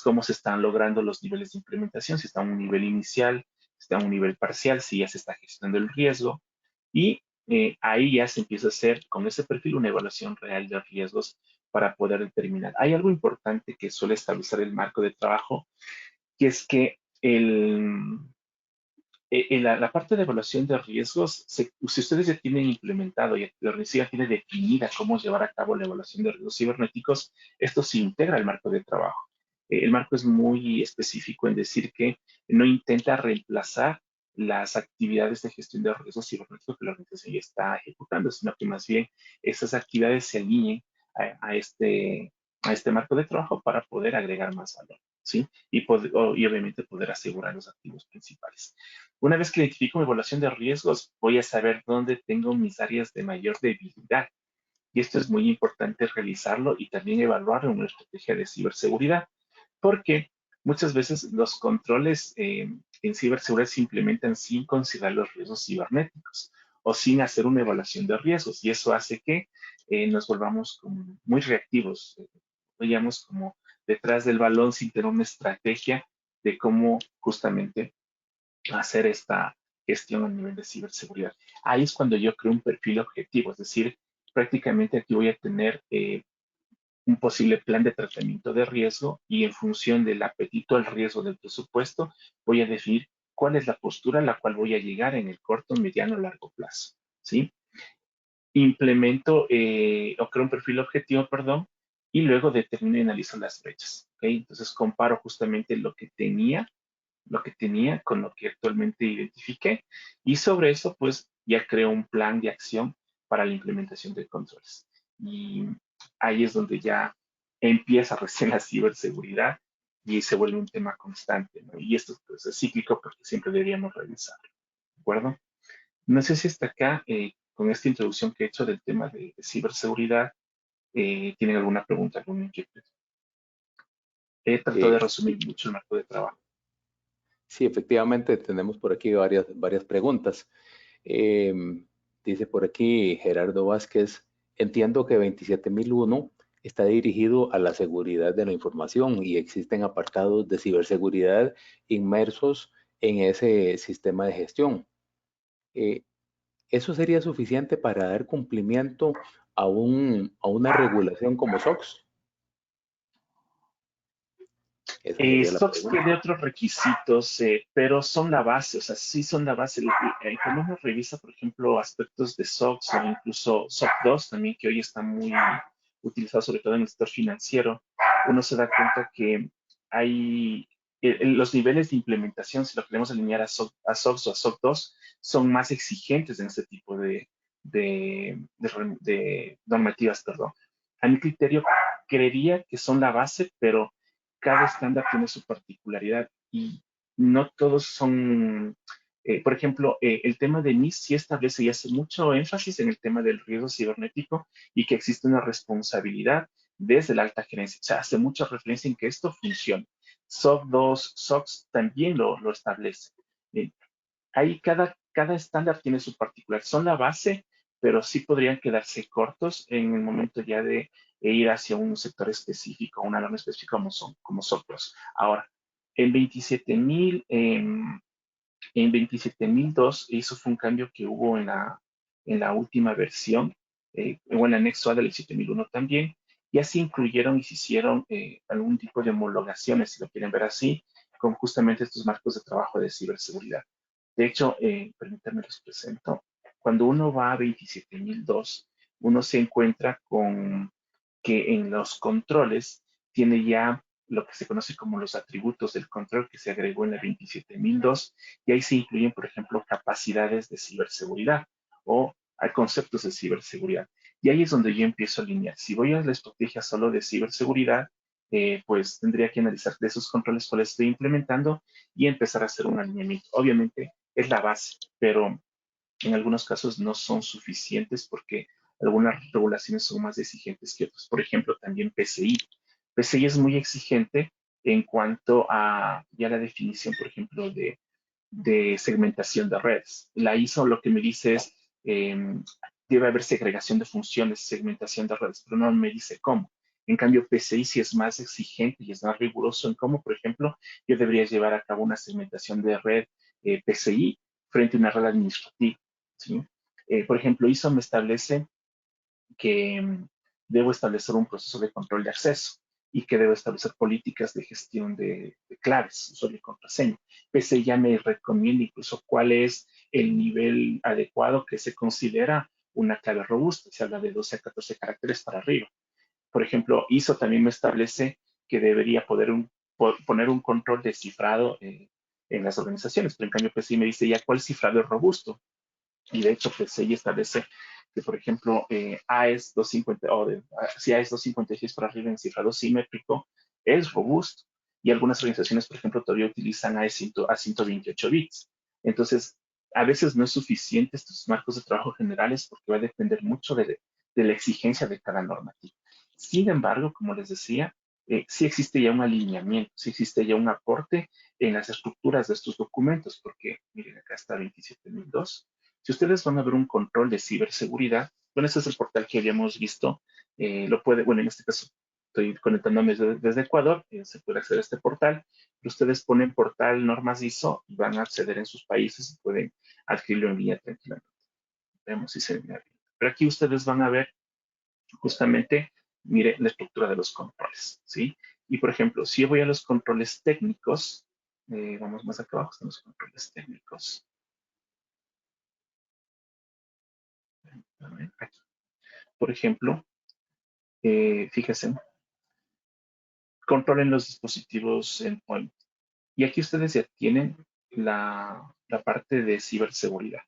cómo se están logrando los niveles de implementación, si está a un nivel inicial, si está a un nivel parcial, si ya se está gestionando el riesgo y ahí ya se empieza a hacer con ese perfil una evaluación real de riesgos para poder determinar. Hay algo importante que suele establecer el marco de trabajo, que es que la parte de evaluación de riesgos, si ustedes ya tienen implementado y la organización ya tiene definida cómo llevar a cabo la evaluación de riesgos cibernéticos, esto se integra al marco de trabajo. El marco es muy específico en decir que no intenta reemplazar las actividades de gestión de riesgos cibernéticos que la organización ya está ejecutando, sino que más bien esas actividades se alineen a este marco de trabajo para poder agregar más valor, ¿sí? Y obviamente poder asegurar los activos principales. Una vez que identifico mi evaluación de riesgos, voy a saber dónde tengo mis áreas de mayor debilidad. Y esto es muy importante realizarlo y también evaluarlo en una estrategia de ciberseguridad, porque muchas veces los controles en ciberseguridad se implementan sin considerar los riesgos cibernéticos o sin hacer una evaluación de riesgos. Y eso hace que nos volvamos como muy reactivos, vayamos como detrás del balón sin tener una estrategia de cómo justamente hacer esta gestión a nivel de ciberseguridad. Ahí es cuando yo creo un perfil objetivo, es decir, prácticamente aquí voy a tener un posible plan de tratamiento de riesgo y en función del apetito al riesgo del presupuesto, voy a definir cuál es la postura a la cual voy a llegar en el corto, mediano o largo plazo. ¿Sí? Implemento o creo un perfil objetivo, perdón, y luego determino y analizo las brechas. ¿Okay? Entonces comparo justamente lo que tenía con lo que actualmente identifiqué y sobre eso pues ya creo un plan de acción para la implementación de controles. Y ahí es donde ya empieza recién la ciberseguridad y se vuelve un tema constante, ¿no? Y esto pues, es cíclico porque siempre deberíamos revisarlo, ¿de acuerdo? No sé si hasta acá, con esta introducción que he hecho del tema de ciberseguridad, tienen alguna pregunta, alguna inquietud. He tratado de Eh, resumir mucho el marco de trabajo. sí, efectivamente, tenemos por aquí varias preguntas. Eh, Dice por aquí Gerardo Vázquez, entiendo que 27001 está dirigido a la seguridad de la información y existen apartados de ciberseguridad inmersos en ese sistema de gestión. Eh, ¿Eso sería suficiente para dar cumplimiento a una regulación como SOX? Esa sería la Stocks pregunta. tiene otros requisitos, pero son la base, o sea, sí son la base. Cuando uno revisa, por ejemplo, aspectos de SOX o incluso SOC 2 también, que hoy está muy utilizado sobre todo en el sector financiero, uno se da cuenta que hay los niveles de implementación, si lo queremos alinear a SOX o a SOC 2, son más exigentes en este tipo de normativas, perdón. A mi criterio, creería que son la base, pero cada estándar tiene su particularidad y no todos son, por ejemplo, el tema de NIST sí establece y hace mucho énfasis en el tema del riesgo cibernético y que existe una responsabilidad desde la alta gerencia. O sea, hace mucha referencia en que esto funcione. SOC 2, SOX también lo establece. Eh, Ahí cada estándar tiene su particular. Son la base, pero sí podrían quedarse cortos en el momento ya de ir hacia un sector específico, una norma específica como softwares. Ahora, en 27.000, en 27.002, eso fue un cambio que hubo en la última versión, o en el anexo A del 7001 también, y así incluyeron y se hicieron algún tipo de homologaciones, si lo quieren ver así, con justamente estos marcos de trabajo de ciberseguridad. De hecho, permítanme les presento. Cuando uno va a 27.002, uno se encuentra con que en los controles tiene ya lo que se conoce como los atributos del control que se agregó en la 27.002 y ahí se incluyen, por ejemplo, capacidades de ciberseguridad o hay conceptos de ciberseguridad. Y ahí es donde yo empiezo a alinear. Si voy a la estrategia solo de ciberseguridad, pues tendría que analizar de esos controles cuáles estoy implementando y empezar a hacer un alineamiento. Obviamente es la base, pero en algunos casos no son suficientes porque algunas regulaciones son más exigentes que otras. Por ejemplo, también PCI. PCI es muy exigente en cuanto a ya la definición, por ejemplo, de segmentación de redes. La ISO lo que me dice es, debe haber segregación de funciones, segmentación de redes, pero no me dice cómo. En cambio, PCI sí es más exigente y es más riguroso en cómo, por ejemplo, yo debería llevar a cabo una segmentación de red PCI frente a una red administrativa. ¿Sí? Por ejemplo, ISO me establece que debo establecer un proceso de control de acceso y que debo establecer políticas de gestión de claves, usuario y contraseña. PC ya me recomienda incluso cuál es el nivel adecuado que se considera una clave robusta. Se habla de 12 a 14 caracteres para arriba. Por ejemplo, ISO también me establece que debería poder poner un control de cifrado en las organizaciones, pero en cambio PCI me dice ya cuál cifrado es robusto. Y de hecho PCI establece que, por ejemplo, AES 250 o si AES 256 para arriba en cifrado simétrico es robusto. Y algunas organizaciones, por ejemplo, todavía utilizan a 128 bits. Entonces, a veces no es suficiente estos marcos de trabajo generales porque va a depender mucho de la exigencia de cada normativa. Sin embargo, como les decía, sí existe ya un alineamiento, sí existe ya un aporte en las estructuras de estos documentos, porque miren, acá está 27002. Si ustedes van a ver un control de ciberseguridad, bueno, ese es el portal que habíamos visto, lo puede, bueno, en este caso estoy conectándome desde Ecuador, se puede acceder a este portal, pero ustedes ponen portal normas ISO y van a acceder en sus países y pueden adquirirlo en línea tranquilamente. Veamos si se ve bien. Pero aquí ustedes van a ver justamente, mire, la estructura de los controles, ¿sí? Y por ejemplo, si yo voy a los controles técnicos, vamos más acá abajo, están los controles técnicos. Aquí. Por ejemplo, fíjense, controlen los dispositivos endpoint. Y aquí ustedes ya tienen la parte de ciberseguridad.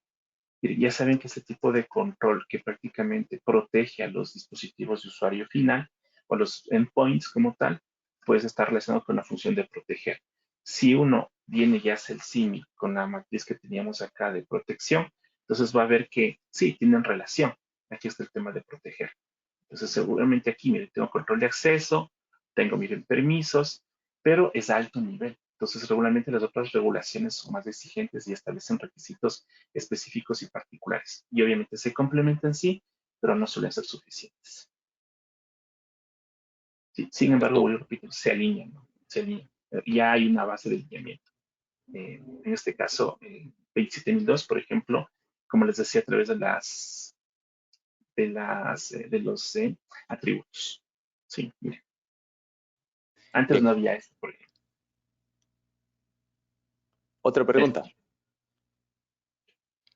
Ya saben que este tipo de control que prácticamente protege a los dispositivos de usuario final o los endpoints como tal, pues está relacionado con la función de proteger. Si uno viene y hace el SIMI con la matriz que teníamos acá de protección, entonces va a ver que sí, tienen relación. Aquí está el tema de proteger. Entonces, seguramente aquí, miren, tengo control de acceso, tengo, miren, permisos, pero es alto nivel. Entonces, regularmente las otras regulaciones son más exigentes y establecen requisitos específicos y particulares. Y obviamente se complementan sí, pero no suelen ser suficientes. Sí, sin embargo, Perfecto. vuelvo a repetir, se alinean, ¿no? Se alinean. Ya hay una base de alineamiento. En este caso, 27002, por ejemplo, como les decía, a través de los atributos. Sí, miren. Antes no Bien, había esto, por ejemplo. otra pregunta.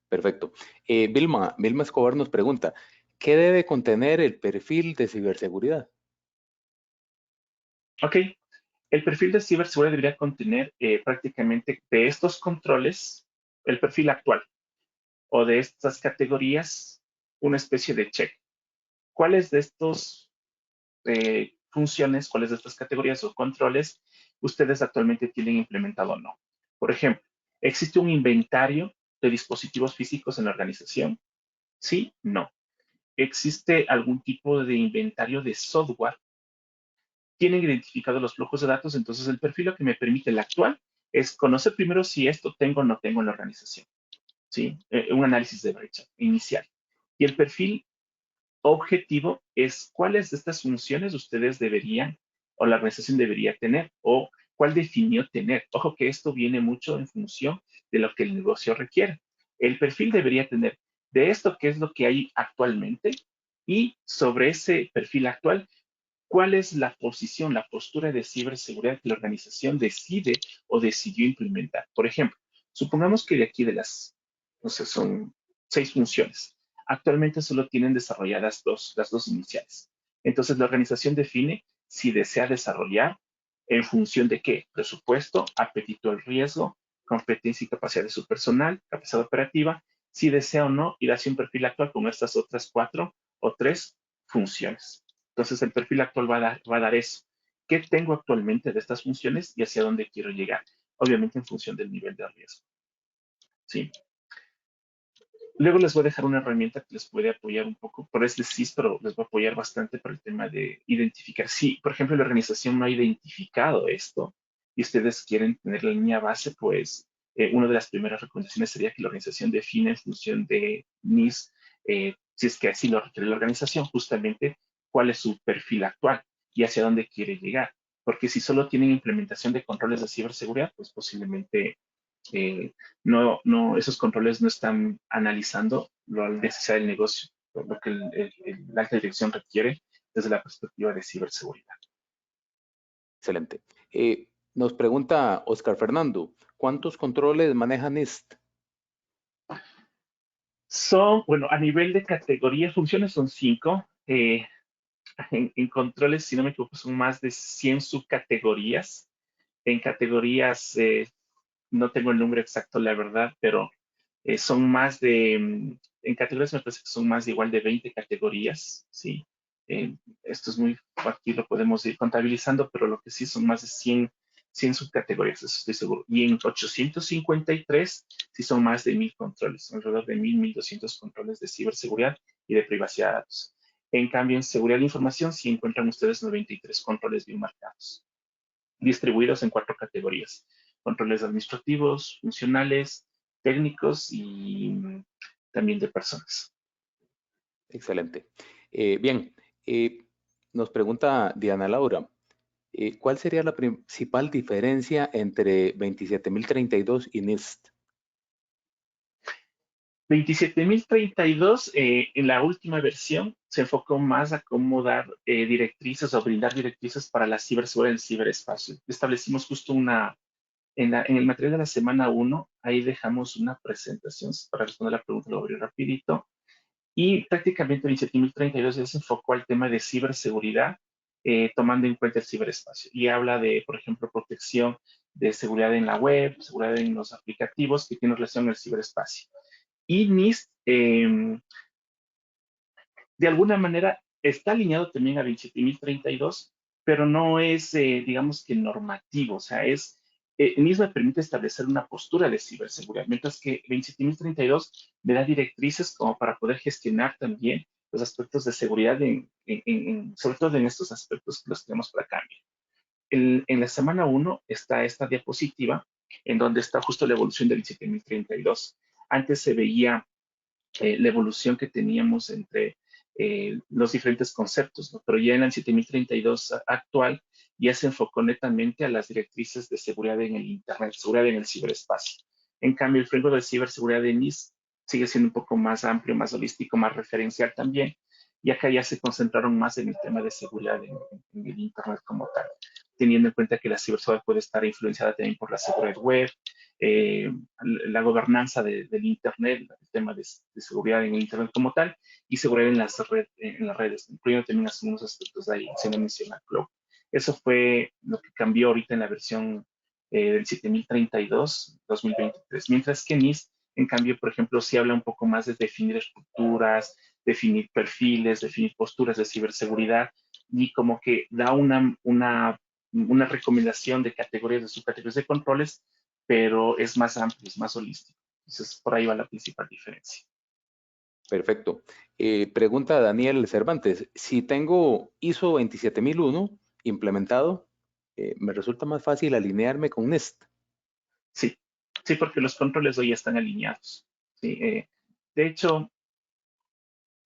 Perfecto. Vilma Escobar nos pregunta, ¿qué debe contener el perfil de ciberseguridad? Ok, el perfil de ciberseguridad debería contener prácticamente de estos controles el perfil actual o de estas categorías una especie de check. ¿Cuáles de estos funciones, cuáles de estas categorías o controles ustedes actualmente tienen implementado o no? Por ejemplo, ¿existe un inventario de dispositivos físicos en la organización? Sí, no. ¿Existe algún tipo de inventario de software? ¿Tienen identificados los flujos de datos? Entonces, el perfil lo que me permite el actual es conocer primero si esto tengo o no tengo en la organización. ¿Sí? Un análisis de brecha inicial. Y el perfil objetivo es cuáles de estas funciones ustedes deberían o la organización debería tener o cuál definió tener. Ojo que esto viene mucho en función de lo que el negocio requiere. El perfil debería tener de esto qué es lo que hay actualmente y sobre ese perfil actual, cuál es la posición, la postura de ciberseguridad que la organización decide o decidió implementar. Por ejemplo, supongamos que de aquí de no sé, son 6 funciones. Actualmente solo tienen desarrolladas las dos iniciales. Entonces, la organización define si desea desarrollar en función de qué: presupuesto, apetito al riesgo, competencia y capacidad de su personal, capacidad operativa, si desea o no ir hacia un perfil actual con estas otras 4 o 3 funciones. Entonces, el perfil actual va a dar eso. ¿Qué tengo actualmente de estas funciones y hacia dónde quiero llegar? Obviamente en función del nivel de riesgo. ¿Sí? Luego les voy a dejar una herramienta que les puede apoyar un poco, por este CIS, pero les va a apoyar bastante para el tema de identificar. Si, por ejemplo, la organización no ha identificado esto y ustedes quieren tener la línea base, pues una de las primeras recomendaciones sería que la organización define en función de NIS, si es que así lo requiere la organización, justamente cuál es su perfil actual y hacia dónde quiere llegar. Porque si solo tienen implementación de controles de ciberseguridad, pues posiblemente eh, esos controles no están analizando lo necesario del negocio, lo que la alta dirección requiere desde la perspectiva de ciberseguridad. Excelente. Nos pregunta Oscar Fernando, ¿cuántos controles maneja NIST? Bueno, a nivel de categoría, funciones son 5. En controles, si no me equivoco, son más de 100 subcategorías. En categorías, no tengo el número exacto, la verdad, pero son más de, en categorías me parece que son más de igual de 20 categorías, ¿sí? Esto es muy, aquí lo podemos ir contabilizando, pero lo que sí son más de 100 subcategorías, eso estoy seguro. Y en 853 sí son más de 1000 controles, son alrededor de 1200 controles de ciberseguridad y de privacidad de datos. En cambio, en seguridad de información sí encuentran ustedes 93 controles bien marcados, distribuidos en 4 categorías: controles administrativos, funcionales, técnicos y también de personas. Excelente. Bien, nos pregunta Diana Laura, ¿cuál sería la principal diferencia entre 27032 y NIST? 27032, en la última versión, se enfocó más a cómo dar directrices o brindar directrices para la ciberseguridad en el ciberespacio. Establecimos justo en el material de la semana 1, ahí dejamos una presentación para responder la pregunta, lo abrí rapidito. Y prácticamente 27032 ya se enfocó al tema de ciberseguridad, tomando en cuenta el ciberespacio. Y habla de, por ejemplo, protección de seguridad en la web, seguridad en los aplicativos que tienen relación al ciberespacio. Y NIST, de alguna manera, está alineado también a 27032, pero no es, digamos que normativo, o sea, NIST me permite establecer una postura de ciberseguridad, mientras que 27032 me da directrices como para poder gestionar también los aspectos de seguridad, sobre todo en estos aspectos que los tenemos para cambio. En la semana 1 está esta diapositiva en donde está justo la evolución del 27032. Antes se veía la evolución que teníamos entre los diferentes conceptos, ¿no? Pero ya en el 7032 actual ya se enfocó netamente a las directrices de seguridad en el Internet, seguridad en el ciberespacio. En cambio, el framework de ciberseguridad de NIST sigue siendo un poco más amplio, más holístico, más referencial también, y acá ya se concentraron más en el tema de seguridad en el Internet como tal, teniendo en cuenta que la ciberseguridad puede estar influenciada también por la seguridad web, eh, la gobernanza del Internet, el tema de seguridad en el Internet como tal, y seguridad en las redes, incluyendo también algunos aspectos de ahí, haciendo mención a Cloud. Eso fue lo que cambió ahorita en la versión del 7032 2023, mientras que NIST, en cambio, por ejemplo, sí habla un poco más de definir estructuras, definir perfiles, definir posturas de ciberseguridad, y como que da una recomendación de categorías, de subcategorías de controles, pero es más amplio, es más holístico. Entonces, por ahí va la principal diferencia. Perfecto. Pregunta Daniel Cervantes, si tengo ISO 27001 implementado, ¿me resulta más fácil alinearme con NIST? Sí, sí, porque los controles hoy están alineados. Sí, de hecho,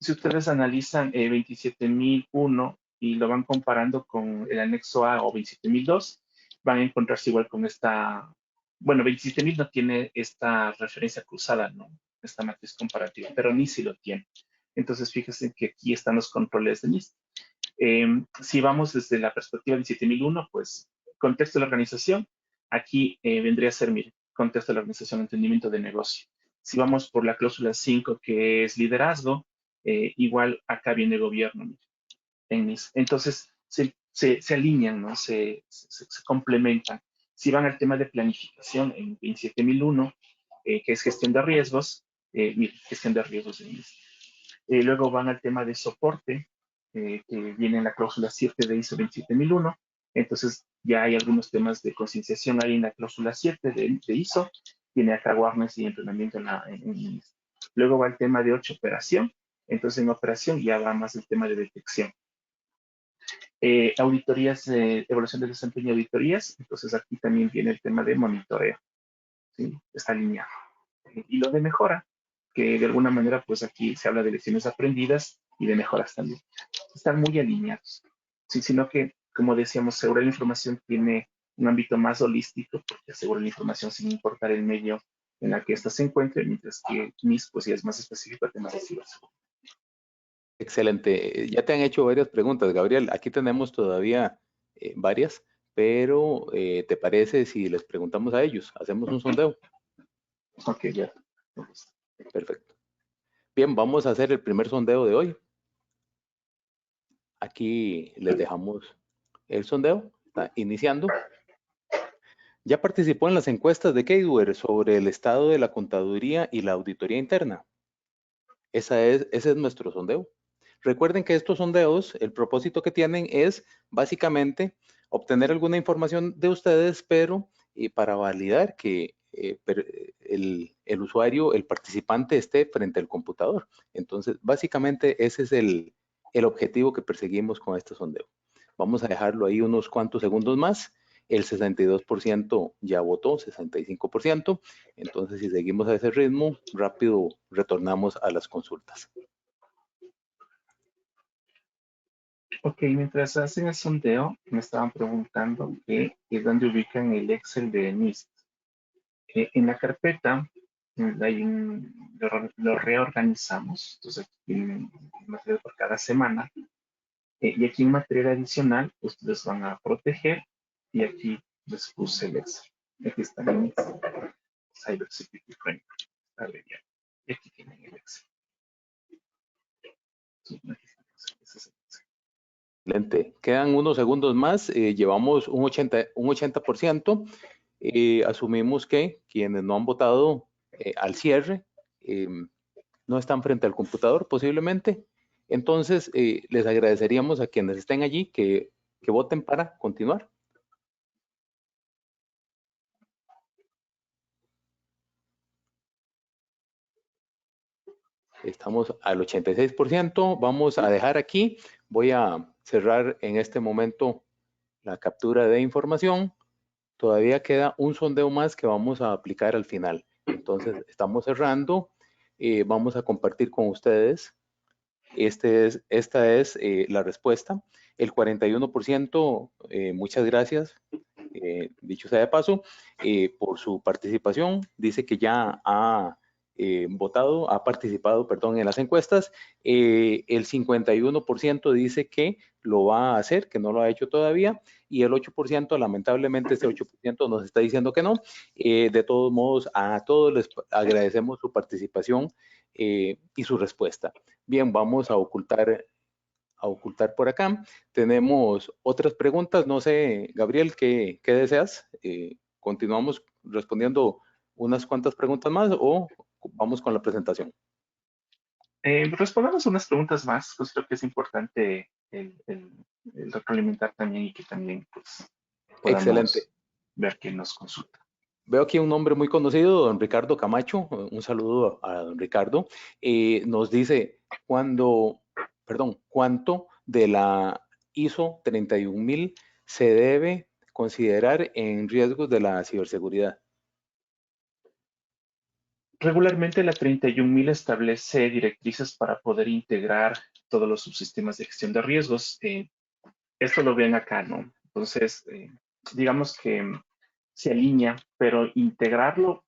si ustedes analizan 27001 y lo van comparando con el anexo A o 27002, van a encontrarse igual con esta, bueno, 27000 no tiene esta referencia cruzada, ¿no? Esta matriz comparativa, pero NIST sí lo tiene. Entonces, fíjense que aquí están los controles de NIST. Si vamos desde la perspectiva de 27001, pues contexto de la organización, aquí vendría a ser, mire, contexto de la organización, entendimiento de negocio. Si vamos por la cláusula 5, que es liderazgo, igual acá viene gobierno, mire, en NIST. Entonces, se alinean, ¿no? Se complementan. Si van al tema de planificación en 27001, que es gestión de riesgos, mire, gestión de riesgos en NIST. Luego van al tema de soporte, que viene en la cláusula 7 de ISO 27001. Entonces, ya hay algunos temas de concienciación ahí en la cláusula 7 de ISO. Tiene acá awareness y entrenamiento en Luego va el tema de 8, operación. Entonces, en operación ya va más el tema de detección. Auditorías, evaluación de desempeño y auditorías. Entonces, aquí también viene el tema de monitoreo. ¿Sí? Está alineado. Y lo de mejora, que de alguna manera, pues aquí se habla de lecciones aprendidas y de mejoras también. Están muy alineados, sí, sino que, como decíamos, seguridad de la información tiene un ámbito más holístico, porque asegura la información sin importar el medio en el que ésta se encuentre, mientras que NIST pues ya es más específico a temas de ciberseguridad. Excelente. Ya te han hecho varias preguntas, Gabriel. Aquí tenemos todavía varias, pero ¿te parece si les preguntamos a ellos? Hacemos un sondeo. Ok, ya. Perfecto. Bien, vamos a hacer el primer sondeo de hoy. Aquí les dejamos el sondeo. Está iniciando. ¿Ya participó en las encuestas de Keyword sobre el estado de la contaduría y la auditoría interna? Ese es nuestro sondeo. Recuerden que estos sondeos, el propósito que tienen es básicamente obtener alguna información de ustedes, pero para validar que el usuario, el participante esté frente al computador. Entonces, básicamente ese es el objetivo que perseguimos con este sondeo. Vamos a dejarlo ahí unos cuantos segundos más. El 62% ya votó, 65%. Entonces, si seguimos a ese ritmo, rápido retornamos a las consultas. Ok, mientras hacen el sondeo, me estaban preguntando dónde ubican el Excel de NIST. En la carpeta, lo reorganizamos, entonces aquí tienen material por cada semana. Y aquí en material adicional, ustedes van a proteger y aquí les puse el Excel. Aquí está el NIST, Cyber Security Framework. Está abreviado. Y aquí tienen el Excel. Excelente. Quedan unos segundos más. Llevamos un 80%. Asumimos que quienes no han votado al cierre no están frente al computador posiblemente. Entonces, les agradeceríamos a quienes estén allí que voten para continuar. Estamos al 86%. Vamos a dejar aquí. Voy a cerrar en este momento la captura de información. Todavía queda un sondeo más que vamos a aplicar al final. Entonces, estamos cerrando. Vamos a compartir con ustedes. Esta es la respuesta. El 41%, muchas gracias, dicho sea de paso, por su participación. Dice que ya ha ha participado, perdón, en las encuestas. El 51% dice que lo va a hacer, que no lo ha hecho todavía, y el 8%, lamentablemente, este 8% nos está diciendo que no. De todos modos, a todos les agradecemos su participación y su respuesta. Bien, vamos a ocultar por acá. Tenemos otras preguntas. No sé, Gabriel, ¿qué deseas? ¿Continuamos respondiendo unas cuantas preguntas más o vamos con la presentación? Respondamos unas preguntas más, pues creo que es importante el retroalimentar también y que también pues, Excelente. podamos ver quién nos consulta. Veo aquí un nombre muy conocido, don Ricardo Camacho. Un saludo a don Ricardo. Nos dice, ¿cuánto de la ISO 31000 se debe considerar en riesgos de la ciberseguridad? Regularmente la 31000 establece directrices para poder integrar todos los subsistemas de gestión de riesgos. Esto lo ven acá, ¿no? Entonces, digamos que se alinea, pero integrarlo,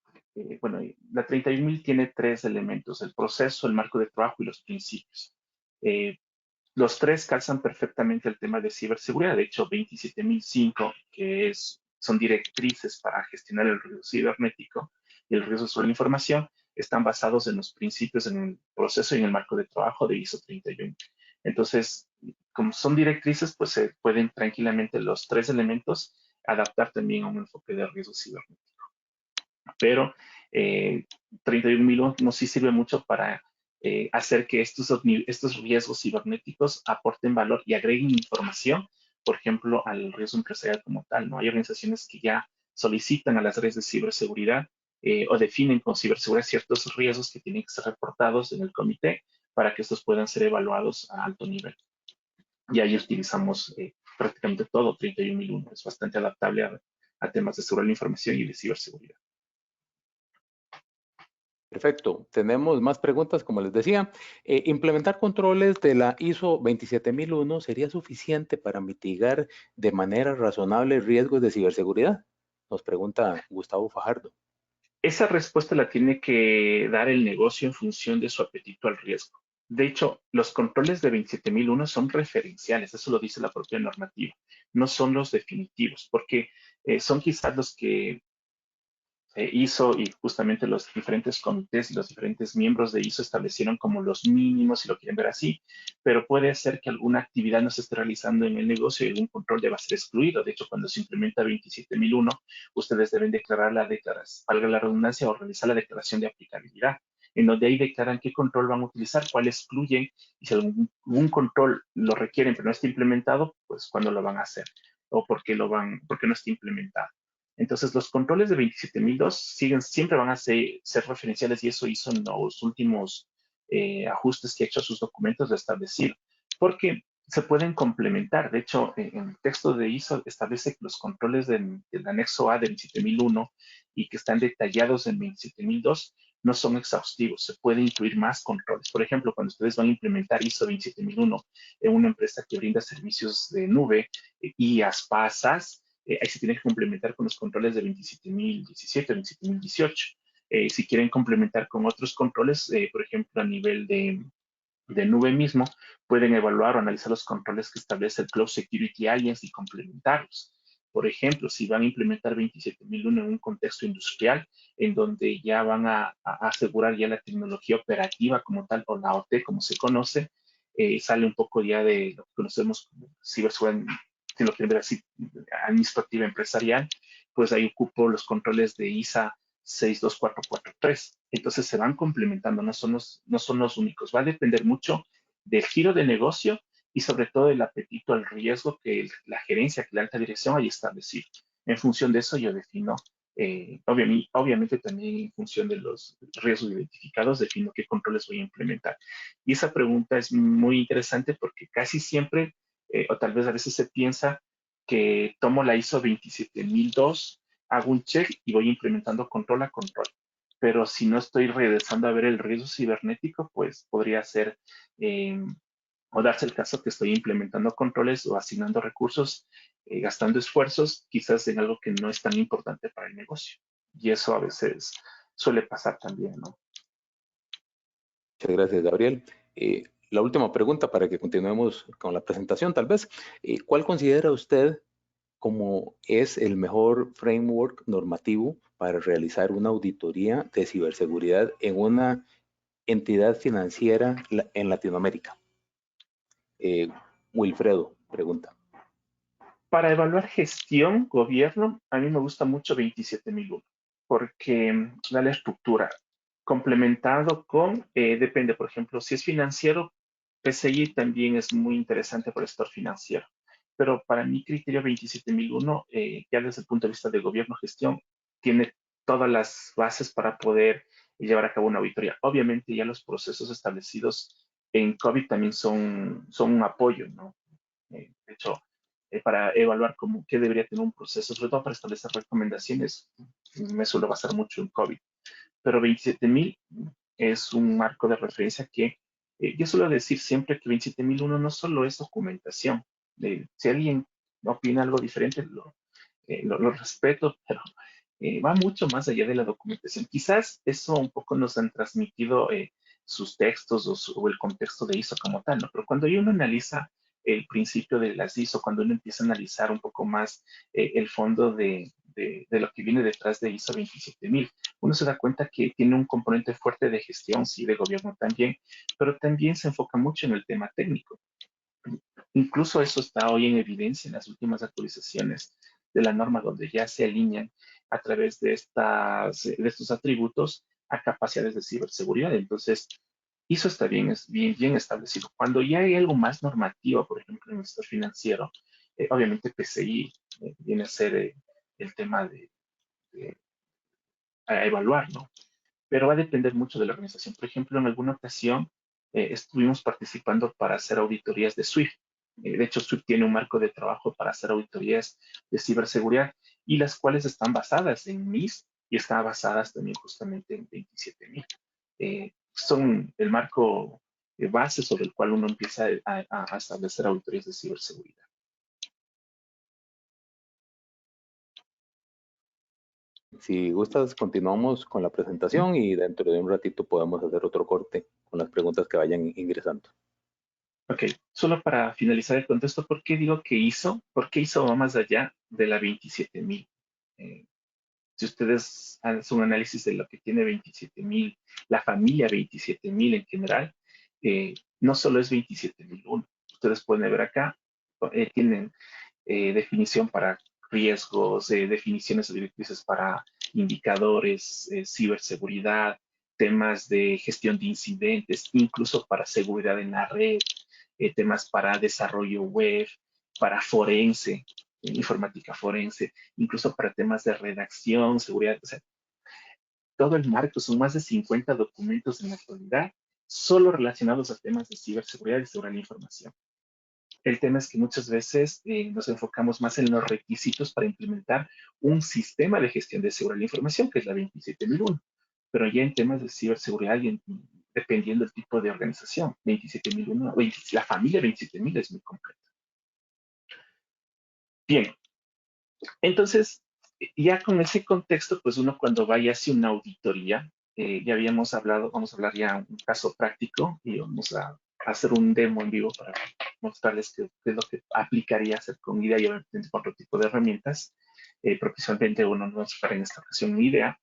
bueno, la 31000 tiene tres elementos: el proceso, el marco de trabajo y los principios. Los tres calzan perfectamente el tema de ciberseguridad. De hecho, 27005, son directrices para gestionar el riesgo cibernético y el riesgo sobre la información, están basados en los principios, en el proceso y en el marco de trabajo de ISO 31. Entonces, como son directrices, pues se pueden tranquilamente los tres elementos adaptar también a un enfoque de riesgo cibernético. Pero 31001 no sí sirve mucho para hacer que estos riesgos cibernéticos aporten valor y agreguen información, por ejemplo, al riesgo empresarial como tal, ¿no? Hay organizaciones que ya solicitan a las redes de ciberseguridad o definen con ciberseguridad ciertos riesgos que tienen que ser reportados en el comité para que estos puedan ser evaluados a alto nivel. Y ahí utilizamos prácticamente todo 31001. Es bastante adaptable a temas de seguridad de la información y de ciberseguridad. Perfecto. Tenemos más preguntas, como les decía. ¿Implementar controles de la ISO 27001 sería suficiente para mitigar de manera razonable riesgos de ciberseguridad? Nos pregunta Gustavo Fajardo. Esa respuesta la tiene que dar el negocio en función de su apetito al riesgo. De hecho, los controles de 27001 son referenciales, eso lo dice la propia normativa, no son los definitivos, porque son quizás los que ISO y justamente los diferentes comités y los diferentes miembros de ISO establecieron como los mínimos, si lo quieren ver así, pero puede ser que alguna actividad no se esté realizando en el negocio y algún control deba ser excluido. De hecho, cuando se implementa 27001, ustedes deben declarar la declaración, valga la redundancia, o realizar la declaración de aplicabilidad, en donde ahí declaran qué control van a utilizar, cuál excluyen, y si algún control lo requieren pero no está implementado, pues cuándo lo van a hacer o por qué no está implementado. Entonces, los controles de 27002 siempre van a ser referenciales y eso hizo en los últimos ajustes que ha hecho a sus documentos de establecer, porque se pueden complementar. De hecho, en el texto de ISO establece que los controles del anexo A de 27001 y que están detallados en 27002 no son exhaustivos. Se puede incluir más controles. Por ejemplo, cuando ustedes van a implementar ISO 27001 en una empresa que brinda servicios de nube, IaaS, PaaS, ahí se tiene que complementar con los controles de 27017, 27018. Si quieren complementar con otros controles, por ejemplo, a nivel de nube mismo, pueden evaluar o analizar los controles que establece el Cloud Security Alliance y complementarlos. Por ejemplo, si van a implementar 27001 en un contexto industrial, en donde ya van a asegurar ya la tecnología operativa como tal, o la OT como se conoce, sale un poco ya de lo que conocemos como ciberseguridad, si lo quieren ver así, administrativa empresarial, pues ahí ocupo los controles de ISA 62443. Entonces se van complementando, no son los únicos. Va a depender mucho del giro de negocio y sobre todo del apetito al riesgo que la gerencia, que la alta dirección haya establecido. En función de eso yo defino, obviamente también en función de los riesgos identificados, defino qué controles voy a implementar. Y esa pregunta es muy interesante porque casi siempre, o tal vez a veces se piensa que tomo la ISO 27002, hago un check y voy implementando control a control. Pero si no estoy regresando a ver el riesgo cibernético, pues podría ser o darse el caso que estoy implementando controles o asignando recursos, gastando esfuerzos, quizás en algo que no es tan importante para el negocio. Y eso a veces suele pasar también, ¿no? Muchas gracias, Gabriel. La última pregunta para que continuemos con la presentación, tal vez. ¿Cuál considera usted como es el mejor framework normativo para realizar una auditoría de ciberseguridad en una entidad financiera en Latinoamérica? Wilfredo pregunta. Para evaluar gestión, gobierno, a mí me gusta mucho 27001 porque da la estructura complementado con, depende, por ejemplo, si es financiero, PCI también es muy interesante para el sector financiero. Pero para mi criterio 27001, ya desde el punto de vista de gobierno, gestión, tiene todas las bases para poder llevar a cabo una auditoría. Obviamente ya los procesos establecidos en COVID también son un apoyo, ¿no? De hecho, para evaluar qué debería tener un proceso, sobre todo para establecer recomendaciones, me suelo basar mucho en COVID. Pero 27000 es un marco de referencia que yo suelo decir siempre que 27001 no solo es documentación. Si alguien opina algo diferente, lo respeto, pero va mucho más allá de la documentación. Quizás eso un poco nos han transmitido sus textos o el contexto de ISO como tal, ¿no? Pero cuando uno analiza el principio de las ISO, cuando uno empieza a analizar un poco más el fondo de lo que viene detrás de ISO 27000, uno se da cuenta que tiene un componente fuerte de gestión, sí, de gobierno también, pero también se enfoca mucho en el tema técnico. Incluso eso está hoy en evidencia en las últimas actualizaciones de la norma, donde ya se alinean a través de estos atributos a capacidades de ciberseguridad. Entonces, eso está bien, es bien establecido. Cuando ya hay algo más normativo, por ejemplo, en el sector financiero, obviamente PCI viene a ser el tema a evaluar, ¿no? Pero va a depender mucho de la organización. Por ejemplo, en alguna ocasión estuvimos participando para hacer auditorías de SWIFT. De hecho, SWIFT tiene un marco de trabajo para hacer auditorías de ciberseguridad y las cuales están basadas en MIS y están basadas también justamente en 27000. Son el marco base sobre el cual uno empieza a establecer auditorías de ciberseguridad. Si gustas, continuamos con la presentación y dentro de un ratito podemos hacer otro corte con las preguntas que vayan ingresando. Ok, solo para finalizar el contexto, ¿por qué digo que hizo? ¿Por qué hizo va más allá de la 27000? Si ustedes hacen un análisis de lo que tiene 27,000, la familia 27,000 en general, no solo es 27,001. Ustedes pueden ver acá, tienen definición para riesgos, definiciones de directrices para indicadores, ciberseguridad, temas de gestión de incidentes, incluso para seguridad en la red, temas para desarrollo web, para forense, informática forense, incluso para temas de redacción, seguridad, o sea, todo el marco, son más de 50 documentos en la actualidad, solo relacionados a temas de ciberseguridad y seguridad de la información. El tema es que muchas veces nos enfocamos más en los requisitos para implementar un sistema de gestión de seguridad de la información, que es la 27001. Pero ya en temas de ciberseguridad, dependiendo del tipo de organización, 27001, la familia 27000 es muy completa. Bien, entonces, ya con ese contexto, pues uno cuando vaya hacia una auditoría, ya habíamos hablado, vamos a hablar ya un caso práctico y vamos a hacer un demo en vivo para mostrarles qué es lo que aplicaría hacer con IDEA y obviamente con otro tipo de herramientas. Principalmente uno nos para en esta ocasión IDEA.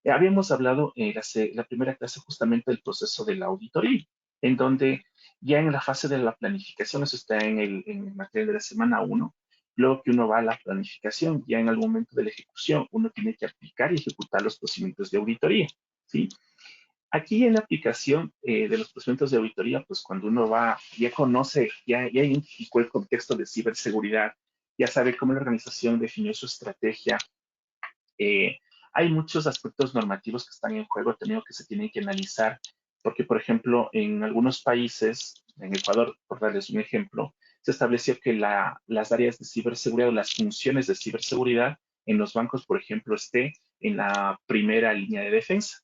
Habíamos hablado en la primera clase justamente del proceso de la auditoría, en donde ya en la fase de la planificación, eso está en el material de la semana 1, luego que uno va a la planificación, ya en algún momento de la ejecución, uno tiene que aplicar y ejecutar los procedimientos de auditoría, ¿sí? Aquí en la aplicación de los procedimientos de auditoría, pues cuando uno va, ya conoce, ya identificó el contexto de ciberseguridad, ya sabe cómo la organización definió su estrategia, eh, hay muchos aspectos normativos que están en juego, tenido que se tienen que analizar, porque, por ejemplo, en algunos países, en Ecuador, por darles un ejemplo, se estableció que las áreas de ciberseguridad o las funciones de ciberseguridad en los bancos, por ejemplo, esté en la primera línea de defensa.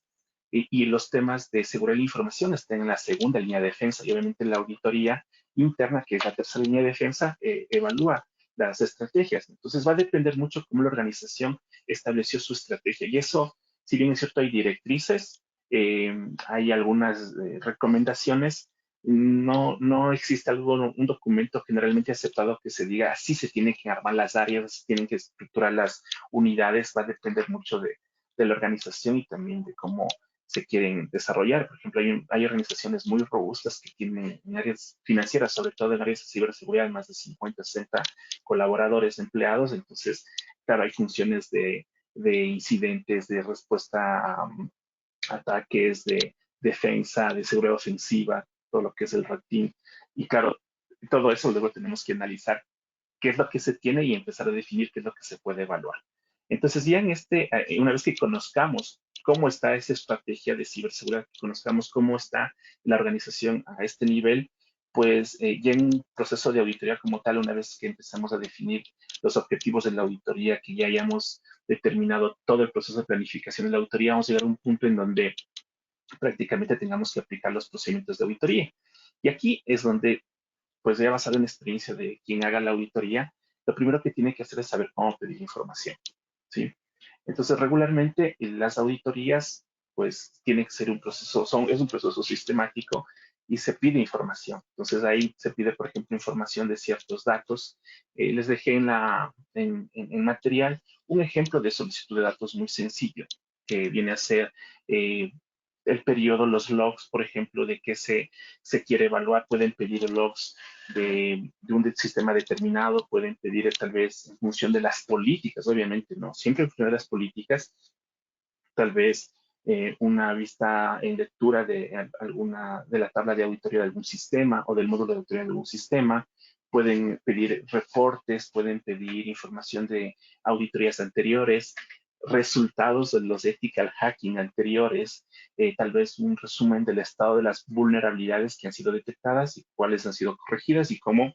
Y los temas de seguridad de la información estén en la segunda línea de defensa. Y obviamente la auditoría interna, que es la tercera línea de defensa, evalúa las estrategias. Entonces va a depender mucho cómo la organización estableció su estrategia. Y eso, si bien es cierto, hay directrices, hay algunas recomendaciones, no existe un documento generalmente aceptado que se diga así se tienen que armar las áreas, se tienen que estructurar las unidades, va a depender mucho de la organización y también de cómo se quieren desarrollar. Por ejemplo, hay organizaciones muy robustas que tienen en áreas financieras, sobre todo en áreas de ciberseguridad, más de 50, 60 colaboradores, empleados. Entonces, claro, hay funciones de incidentes, de respuesta a ataques, de defensa, de seguridad ofensiva, todo lo que es el red team. Y claro, todo eso luego tenemos que analizar qué es lo que se tiene y empezar a definir qué es lo que se puede evaluar. Entonces, ya una vez que conozcamos cómo está esa estrategia de ciberseguridad, que conozcamos cómo está la organización a este nivel, pues ya en un proceso de auditoría como tal, una vez que empezamos a definir los objetivos de la auditoría, que ya hayamos determinado todo el proceso de planificación de la auditoría, vamos a llegar a un punto en donde prácticamente tengamos que aplicar los procedimientos de auditoría. Y aquí es donde pues ya basado en la experiencia de quien haga la auditoría, lo primero que tiene que hacer es saber cómo pedir información, ¿sí? Entonces, regularmente las auditorías, pues, tiene que ser un proceso, es un proceso sistemático y se pide información. Entonces, ahí se pide, por ejemplo, información de ciertos datos. Les dejé en material un ejemplo de solicitud de datos muy sencillo, que viene a ser eh, el periodo, los logs, por ejemplo, de qué se quiere evaluar. Pueden pedir logs de un sistema determinado, pueden pedir tal vez en función de las políticas, obviamente, ¿no? Siempre en función de las políticas, tal vez una vista en lectura de alguna, de la tabla de auditoría de algún sistema o del módulo de auditoría de algún sistema, pueden pedir reportes, pueden pedir información de auditorías anteriores, resultados de los ethical hacking anteriores, tal vez un resumen del estado de las vulnerabilidades que han sido detectadas y cuáles han sido corregidas y cómo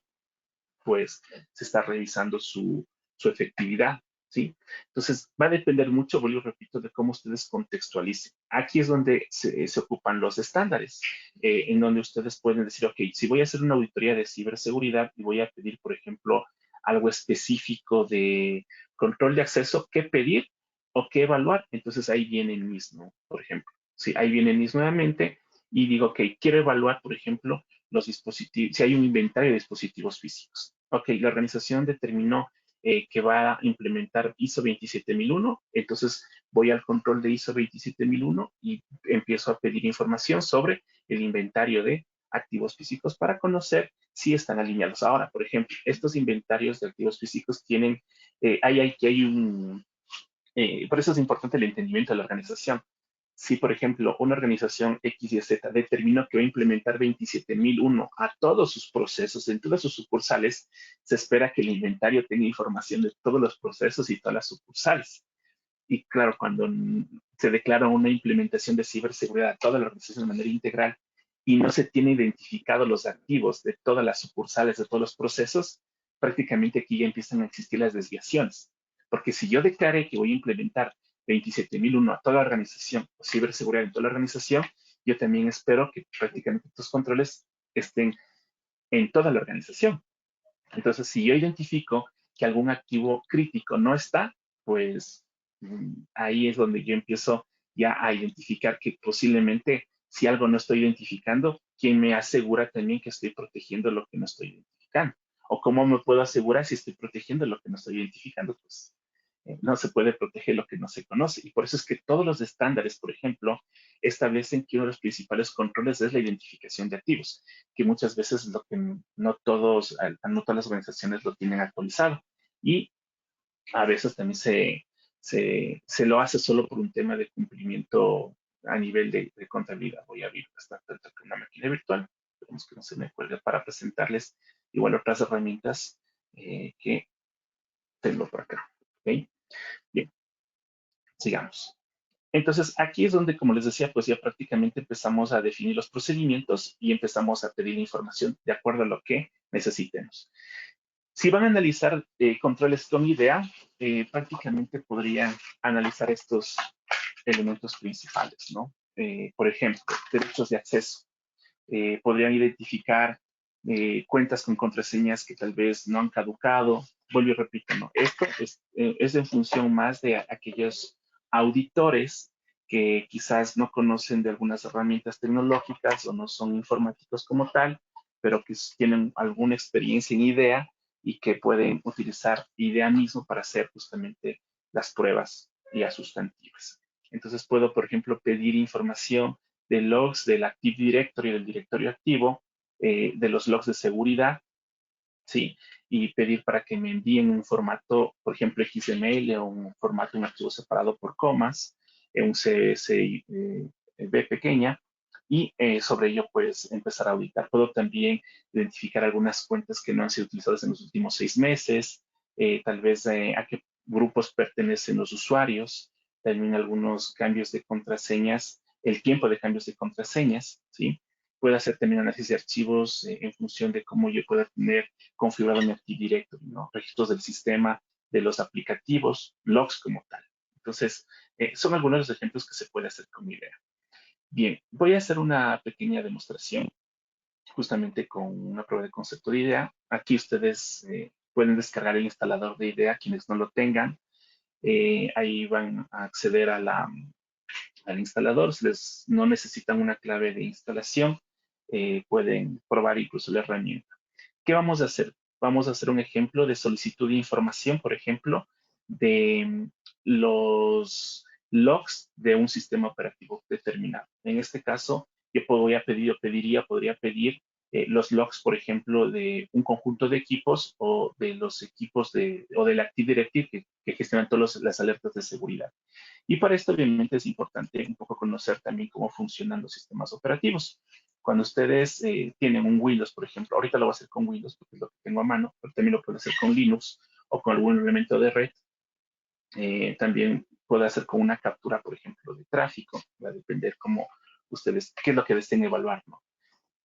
pues se está revisando su efectividad, ¿sí? Entonces, va a depender mucho, vuelvo y repito, de cómo ustedes contextualicen. Aquí es donde se ocupan los estándares, en donde ustedes pueden decir, ok, si voy a hacer una auditoría de ciberseguridad y voy a pedir, por ejemplo, algo específico de control de acceso, ¿qué pedir o qué evaluar? Entonces, ahí viene el mismo, por ejemplo. Sí, ahí viene el mismo nuevamente y digo, ok, quiero evaluar, por ejemplo, los dispositivos, si hay un inventario de dispositivos físicos. Ok, la organización determinó que va a implementar ISO 27001. Entonces voy al control de ISO 27001 y empiezo a pedir información sobre el inventario de activos físicos para conocer si están alineados. Ahora, por ejemplo, estos inventarios de activos físicos tienen, hay un, por eso es importante el entendimiento de la organización. Si, por ejemplo, una organización X y Z determinó que va a implementar 27001 a todos sus procesos, en todas sus sucursales, se espera que el inventario tenga información de todos los procesos y todas las sucursales. Y claro, cuando se declara una implementación de ciberseguridad a toda la organización de manera integral y no se tiene identificados los activos de todas las sucursales, de todos los procesos, prácticamente aquí ya empiezan a existir las desviaciones. Porque si yo declaré que voy a implementar 27001 a toda la organización, o ciberseguridad en toda la organización, yo también espero que prácticamente estos controles estén en toda la organización. Entonces, si yo identifico que algún activo crítico no está, pues ahí es donde yo empiezo ya a identificar que posiblemente si algo no estoy identificando, ¿quién me asegura también que estoy protegiendo lo que no estoy identificando? ¿O cómo me puedo asegurar si estoy protegiendo lo que no estoy identificando? Pues no se puede proteger lo que no se conoce. Y por eso es que todos los estándares, por ejemplo, establecen que uno de los principales controles es la identificación de activos, que muchas veces lo que no no todas las organizaciones lo tienen actualizado. Y a veces también se lo hace solo por un tema de cumplimiento a nivel de contabilidad. Voy a abrir una máquina virtual, esperemos que no se me cuelgue para presentarles igual otras herramientas que tengo por acá. ¿Okay? Bien, sigamos. Entonces, aquí es donde, como les decía, pues ya prácticamente empezamos a definir los procedimientos y empezamos a pedir información de acuerdo a lo que necesitemos. Si van a analizar controles con IDEA, prácticamente podrían analizar estos elementos principales, ¿no? Por ejemplo, derechos de acceso. Podrían identificar cuentas con contraseñas que tal vez no han caducado. Vuelvo y repito, ¿no? Esto es en función más de aquellos auditores que quizás no conocen de algunas herramientas tecnológicas o no son informáticos como tal, pero que tienen alguna experiencia en IDEA y que pueden utilizar IDEA mismo para hacer justamente las pruebas ya sustantivas. Entonces puedo, por ejemplo, pedir información de logs del Active Directory, del directorio activo, de los logs de seguridad, ¿sí? Y pedir para que me envíen un formato, por ejemplo, XML o un formato, un archivo separado por comas, un CSV pequeña, y sobre ello, pues, empezar a auditar. Puedo también identificar algunas cuentas que no han sido utilizadas en los últimos 6 meses, tal vez a qué grupos pertenecen los usuarios, también algunos cambios de contraseñas, el tiempo de cambios de contraseñas, ¿sí? Puedo hacer también análisis de archivos en función de cómo yo pueda tener configurado mi Active Directory, ¿no? Registros del sistema, de los aplicativos, logs como tal. Entonces, son algunos de los ejemplos que se puede hacer con mi idea. Bien, voy a hacer una pequeña demostración justamente con una prueba de concepto de idea. Aquí ustedes pueden descargar el instalador de idea, quienes no lo tengan. Ahí van a acceder al instalador. No necesitan una clave de instalación. Pueden probar incluso la herramienta. ¿Qué vamos a hacer? Vamos a hacer un ejemplo de solicitud de información, por ejemplo, de los logs de un sistema operativo determinado. En este caso, yo podría pedir los logs, por ejemplo, de un conjunto de equipos o de los equipos o del Active Directory que gestionan todas las alertas de seguridad. Y para esto, obviamente, es importante un poco conocer también cómo funcionan los sistemas operativos. Cuando ustedes tienen un Windows, por ejemplo, ahorita lo voy a hacer con Windows porque es lo que tengo a mano, pero también lo puedo hacer con Linux o con algún elemento de red. También puedo hacer con una captura, por ejemplo, de tráfico. Va a depender cómo ustedes, qué es lo que deseen evaluar, ¿no?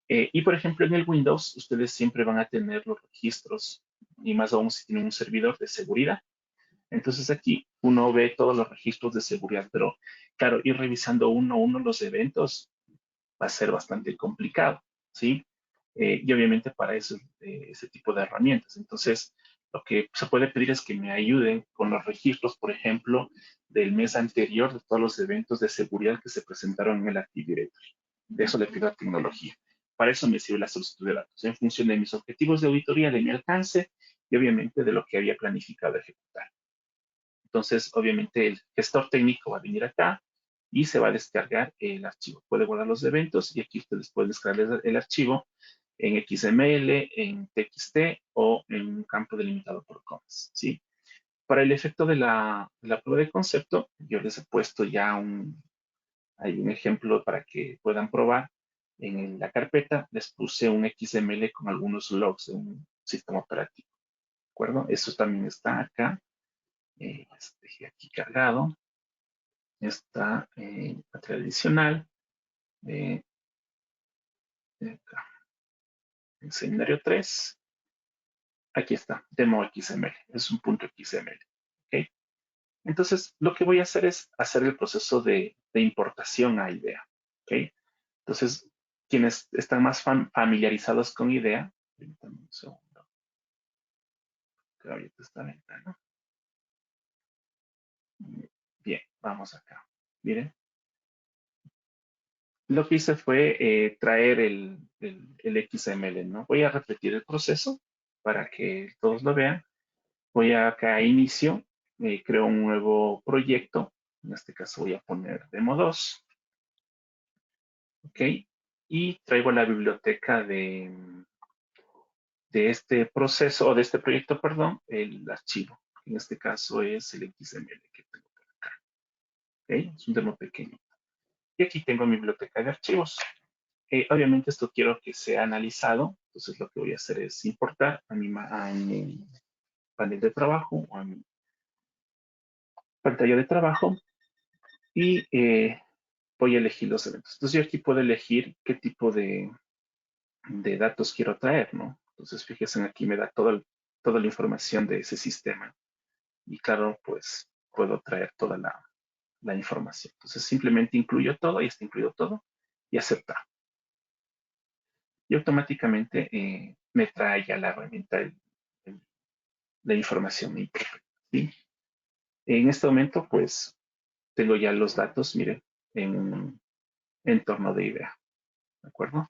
Y por ejemplo, en el Windows, ustedes siempre van a tener los registros, y más aún si tienen un servidor de seguridad. Entonces aquí uno ve todos los registros de seguridad, pero claro, ir revisando uno a uno los eventos va a ser bastante complicado, ¿sí? Y obviamente para eso ese tipo de herramientas. Entonces, lo que se puede pedir es que me ayuden con los registros, por ejemplo, del mes anterior de todos los eventos de seguridad que se presentaron en el Active Directory. De eso le pido a tecnología. Para eso me sirve la solicitud de datos. En función de mis objetivos de auditoría, de mi alcance, y obviamente de lo que había planificado ejecutar. Entonces, obviamente el gestor técnico va a venir acá y se va a descargar el archivo. Puede guardar los eventos y aquí ustedes pueden descargar el archivo en XML, en TXT o en un campo delimitado por comas, ¿sí? Para el efecto de la prueba de concepto, yo les he puesto ya hay un ejemplo para que puedan probar. En la carpeta les puse un XML con algunos logs de un sistema operativo, ¿de acuerdo? Eso también está acá. Dejé aquí cargado. Está material adicional. eh, acá, en seminario 3. Aquí está, demo XML. Es un punto XML. ¿Ok? Entonces, lo que voy a hacer es hacer el proceso de importación a IDEA. ¿Ok? Entonces, quienes están más familiarizados con IDEA, permítanme un segundo, que ahorita está la ventana. Bien, vamos acá. Miren, lo que hice fue traer el XML, ¿no? Voy a repetir el proceso para que todos lo vean. Voy acá a inicio, creo un nuevo proyecto. En este caso voy a poner demo 2. ¿Ok? Y traigo la biblioteca de este proceso, o de este proyecto, perdón, el archivo. En este caso es el XML que tengo por acá. ¿Ok? Es un demo pequeño. Y aquí tengo mi biblioteca de archivos. Obviamente esto quiero que sea analizado, entonces lo que voy a hacer es importar a mi panel de trabajo o a mi pantalla de trabajo y voy a elegir los eventos. Entonces yo aquí puedo elegir qué tipo de datos quiero traer, ¿no? Entonces fíjense, aquí me da toda la información de ese sistema. Y claro, pues puedo traer toda la información. Entonces simplemente incluyo todo, y está incluido todo, y aceptar. Y automáticamente me trae ya la herramienta, la información imperfecta, ¿sí? En este momento, pues tengo ya los datos, miren, en un entorno de IDEA, ¿de acuerdo?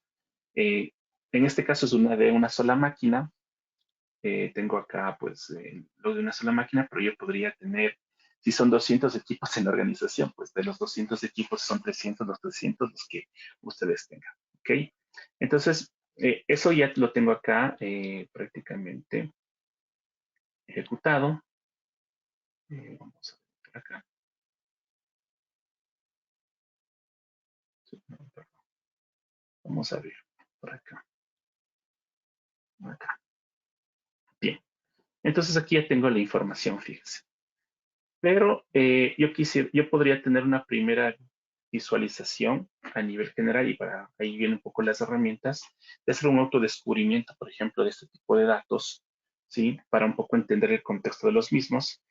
En este caso es de una sola máquina. Tengo acá, pues, lo de una sola máquina, pero yo podría tener, si son 200 equipos en la organización, pues de los 200 equipos son 300, los 300 los que ustedes tengan, ¿ok? Entonces, eso ya lo tengo acá prácticamente ejecutado. Vamos a ver por acá. Vamos a ver por acá. Acá. Bien. Entonces aquí ya tengo la información, fíjense. Pero yo podría tener una primera visualización a nivel general, y para ahí vienen un poco las herramientas de hacer un autodescubrimiento, por ejemplo, de este tipo de datos, ¿sí? Para un poco entender el contexto de los mismos.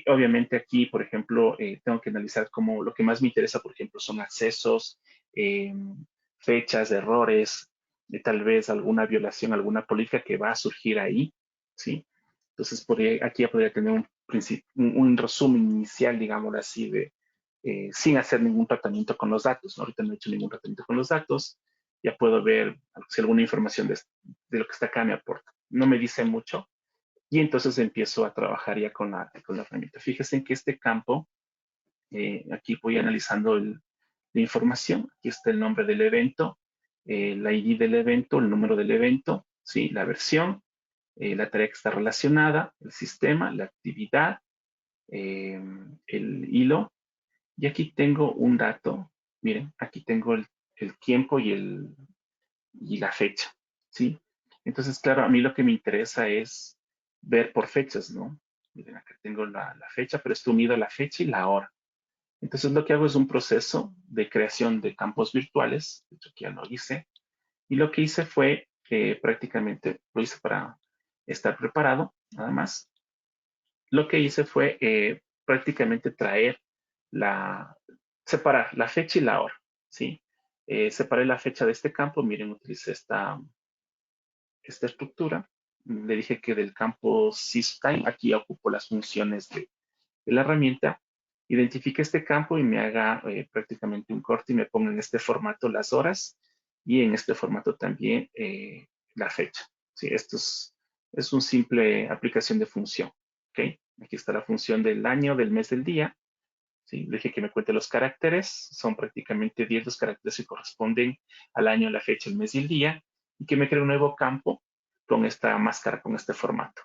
Obviamente aquí, por ejemplo, tengo que analizar como lo que más me interesa, por ejemplo, son accesos, eh, fechas, errores, tal vez alguna violación, alguna política que va a surgir ahí, ¿sí? Entonces, aquí ya podría tener un resumen inicial, digamos así, sin hacer ningún tratamiento con los datos, ¿no? Ahorita no he hecho ningún tratamiento con los datos. Ya puedo ver si alguna información de lo que está acá me aporta. No me dice mucho. Y entonces empiezo a trabajar ya con la herramienta. Fíjense que este campo, aquí voy analizando la información. Aquí está el nombre del evento, el ID del evento, el número del evento, ¿sí? La versión, la tarea que está relacionada, el sistema, la actividad, el hilo. Y aquí tengo un dato. Miren, aquí tengo el tiempo y la fecha, ¿sí? Entonces, claro, a mí lo que me interesa es ver por fechas, ¿no? Miren, acá tengo la fecha, pero está unido a la fecha y la hora. Entonces, lo que hago es un proceso de creación de campos virtuales. De hecho, aquí ya lo hice. Y lo que hice fue, prácticamente, lo hice para estar preparado, nada más. Lo que hice fue prácticamente separar la fecha y la hora, ¿sí? Separé la fecha de este campo. Miren, utilicé esta estructura. Le dije que del campo systime, aquí ocupo las funciones de la herramienta. Identifique este campo y me haga prácticamente un corte y me ponga en este formato las horas y en este formato también la fecha. ¿Sí? Esto es Es una simple aplicación de función. ¿Ok? Aquí está la función del año, del mes, del día. ¿Sí? Dije que me cuente los caracteres. Son prácticamente 10 los caracteres que corresponden al año, la fecha, el mes y el día. Y que me cree un nuevo campo con esta máscara, con este formato.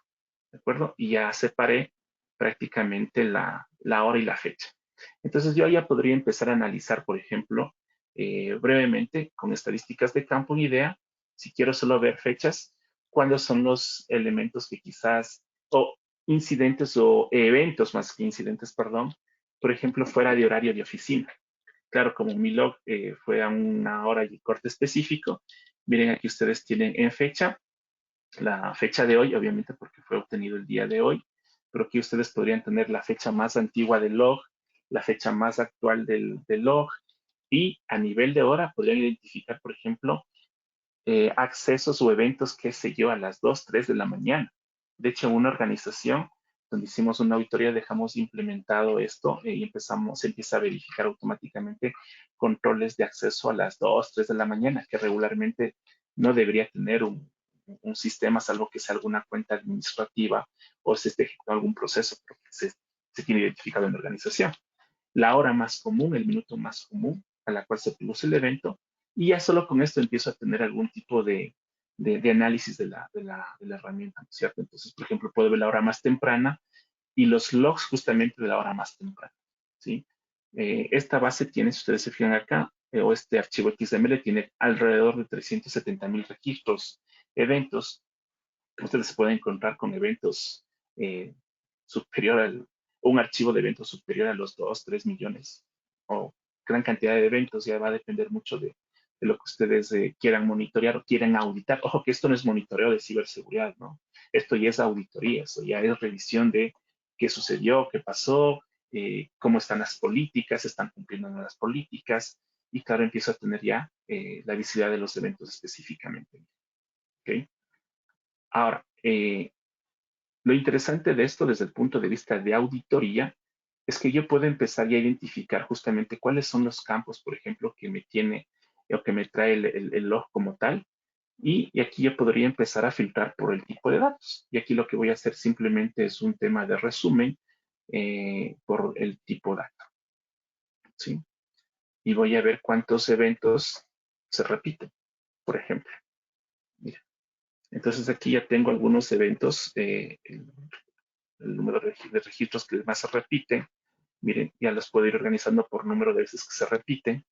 ¿De acuerdo? Y ya separé prácticamente la hora y la fecha. Entonces yo ya podría empezar a analizar, por ejemplo, brevemente con estadísticas de campo una idea, si quiero solo ver fechas, cuáles son los elementos que quizás, o incidentes o eventos más que incidentes, perdón, por ejemplo, fuera de horario de oficina. Claro, como mi log fue a una hora y corte específico, miren aquí ustedes tienen en fecha, la fecha de hoy, obviamente porque fue obtenido el día de hoy, pero aquí ustedes podrían tener la fecha más antigua del log, la fecha más actual del log, y a nivel de hora podrían identificar, por ejemplo, accesos o eventos, qué sé yo, a las 2, 3 de la mañana. De hecho, en una organización donde hicimos una auditoría, dejamos implementado esto y se empieza a verificar automáticamente controles de acceso a las 2, 3 de la mañana, que regularmente no debería tener un sistema, salvo que sea alguna cuenta administrativa o se esté ejecutando algún proceso, porque se tiene identificado en la organización. La hora más común, el minuto más común a la cual se produce el evento, y ya solo con esto empiezo a tener algún tipo de análisis de la herramienta, ¿no es cierto? Entonces, por ejemplo, puedo ver la hora más temprana y los logs justamente de la hora más temprana, ¿sí? Esta base tiene, si ustedes se fijan acá, o este archivo XML tiene alrededor de 370,000 registros, eventos. Ustedes se pueden encontrar con eventos eh, superior un archivo de eventos superior a los 2, 3 millones o gran cantidad de eventos. Ya va a depender mucho de lo que ustedes quieran monitorear o quieran auditar. Ojo que esto no es monitoreo de ciberseguridad, ¿no? Esto ya es auditoría, eso ya es revisión de qué sucedió, qué pasó, cómo están las políticas, se están cumpliendo las políticas y claro, empiezo a tener ya la visibilidad de los eventos específicamente. ¿Ok? Ahora, lo interesante de esto desde el punto de vista de auditoría es que yo puedo empezar ya a identificar justamente cuáles son los campos, por ejemplo, que me tiene o que me trae el log como tal. Y aquí yo podría empezar a filtrar por el tipo de datos. Y aquí lo que voy a hacer simplemente es un tema de resumen por el tipo de dato. ¿Sí? Y voy a ver cuántos eventos se repiten, por ejemplo. Mira. Entonces aquí ya tengo algunos eventos, el número de registros que más se repiten. Miren, ya los puedo ir organizando por número de veces que se repiten,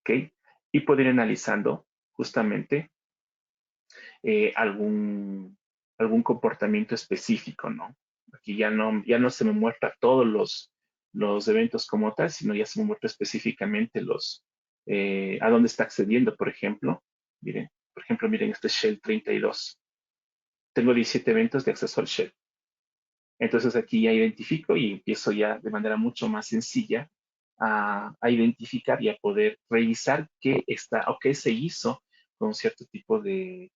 ¿ok? Y puedo ir analizando justamente algún comportamiento específico, ¿no? Aquí ya no se me muestra todos los eventos como tal, sino ya se me muestra específicamente a dónde está accediendo, por ejemplo. Miren, este Shell 32. Tengo 17 eventos de acceso al Shell. Entonces aquí ya identifico y empiezo ya de manera mucho más sencilla a identificar y a poder revisar qué está o qué se hizo con cierto tipo de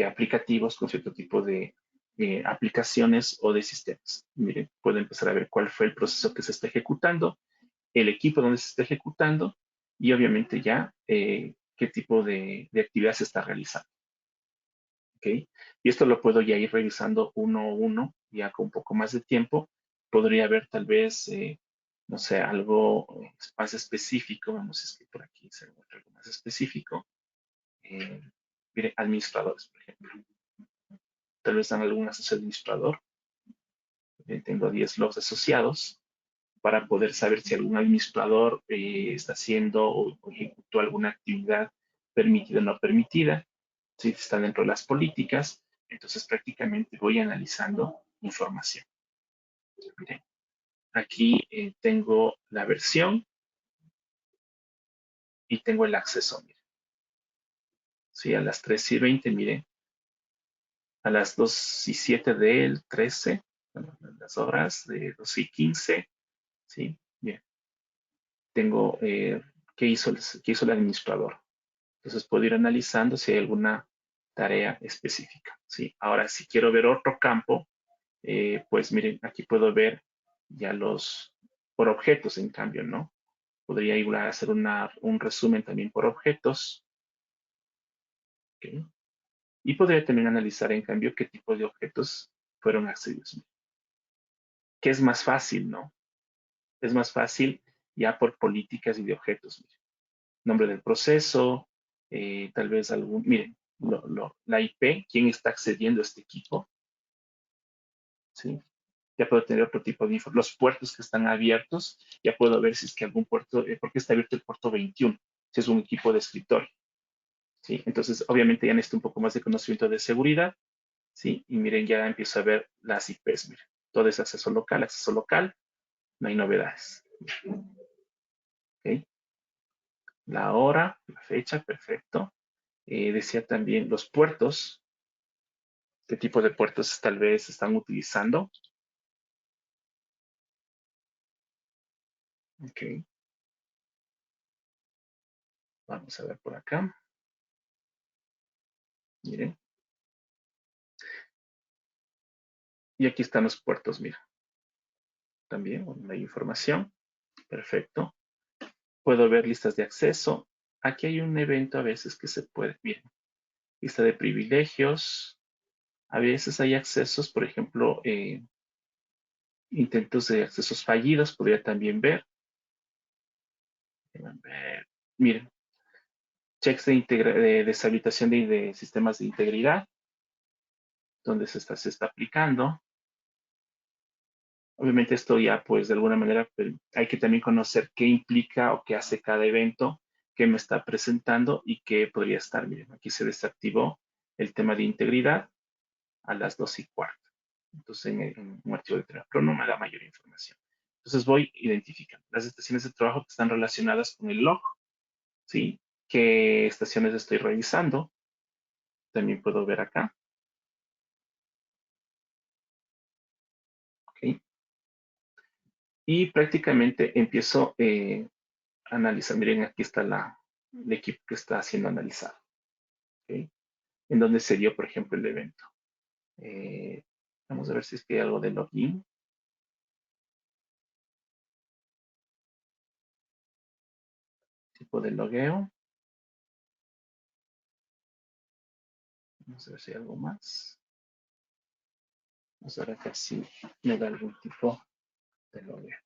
aplicativos, con cierto tipo de aplicaciones o de sistemas. Miren, puedo empezar a ver cuál fue el proceso que se está ejecutando, el equipo donde se está ejecutando y obviamente ya qué tipo de actividad se está realizando. ¿Ok? Y esto lo puedo ya ir revisando uno a uno, ya con un poco más de tiempo. Podría haber tal vez, no sé, algo más específico. Vamos a escribir por aquí, se encuentra algo más específico. Eh, Mire, administradores, por ejemplo. Tal vez dan algún acceso administrador. Tengo 10 logs asociados para poder saber si algún administrador está haciendo o ejecutó alguna actividad permitida o no permitida, si está dentro de las políticas. Entonces prácticamente voy analizando información. Miren, aquí tengo la versión y tengo el acceso. Miren. Sí, a las 3:20, miren, a las 2:07 del 13, bueno, las horas de 2:15, sí, bien, tengo qué hizo el administrador. Entonces puedo ir analizando si hay alguna tarea específica. ¿Sí? Ahora, si quiero ver otro campo, pues miren, aquí puedo ver ya por objetos, en cambio, ¿no? Podría igual hacer un resumen también por objetos. ¿Ok? Y podría también analizar, en cambio, qué tipo de objetos fueron accedidos. ¿Qué es más fácil, no? Es más fácil ya por políticas y de objetos. Miren. Nombre del proceso, tal vez algún, miren, la IP, quién está accediendo a este equipo, ¿sí? Ya puedo tener otro tipo de info. Los puertos que están abiertos, ya puedo ver si es que algún puerto, ¿por qué está abierto el puerto 21? Si es un equipo de escritorio, ¿sí? Entonces, obviamente ya necesito un poco más de conocimiento de seguridad, ¿sí? Y miren, ya empiezo a ver las IPs, miren. Todo es acceso local, no hay novedades. ¿Ok? La hora, la fecha, perfecto. Decía también los puertos, qué tipo de puertos tal vez están utilizando. Ok, vamos a ver por acá. Miren. Y aquí están los puertos, mira. También hay información. Perfecto. Puedo ver listas de acceso. Aquí hay un evento a veces que se puede, miren, lista de privilegios. A veces hay accesos, por ejemplo, intentos de accesos fallidos, podría también ver. Miren, checks de deshabilitación de sistemas de integridad, donde se está aplicando. Obviamente esto ya, pues, de alguna manera hay que también conocer qué implica o qué hace cada evento que me está presentando y qué podría estar. Miren, aquí se desactivó el tema de integridad a las 2:15. Entonces, en un archivo de trabajo, pero no me da mayor información. Entonces, voy identificando las estaciones de trabajo que están relacionadas con el log, ¿sí? ¿Qué estaciones estoy revisando? También puedo ver acá, ¿ok? Y prácticamente empiezo a analizar. Miren, aquí está el equipo que está siendo analizado, ¿ok? En donde se dio, por ejemplo, el evento. Eh, Vamos a ver si es que hay algo de login. Tipo de logueo. Vamos a ver si hay algo más. Vamos a ver acá si me da algún tipo de logueo.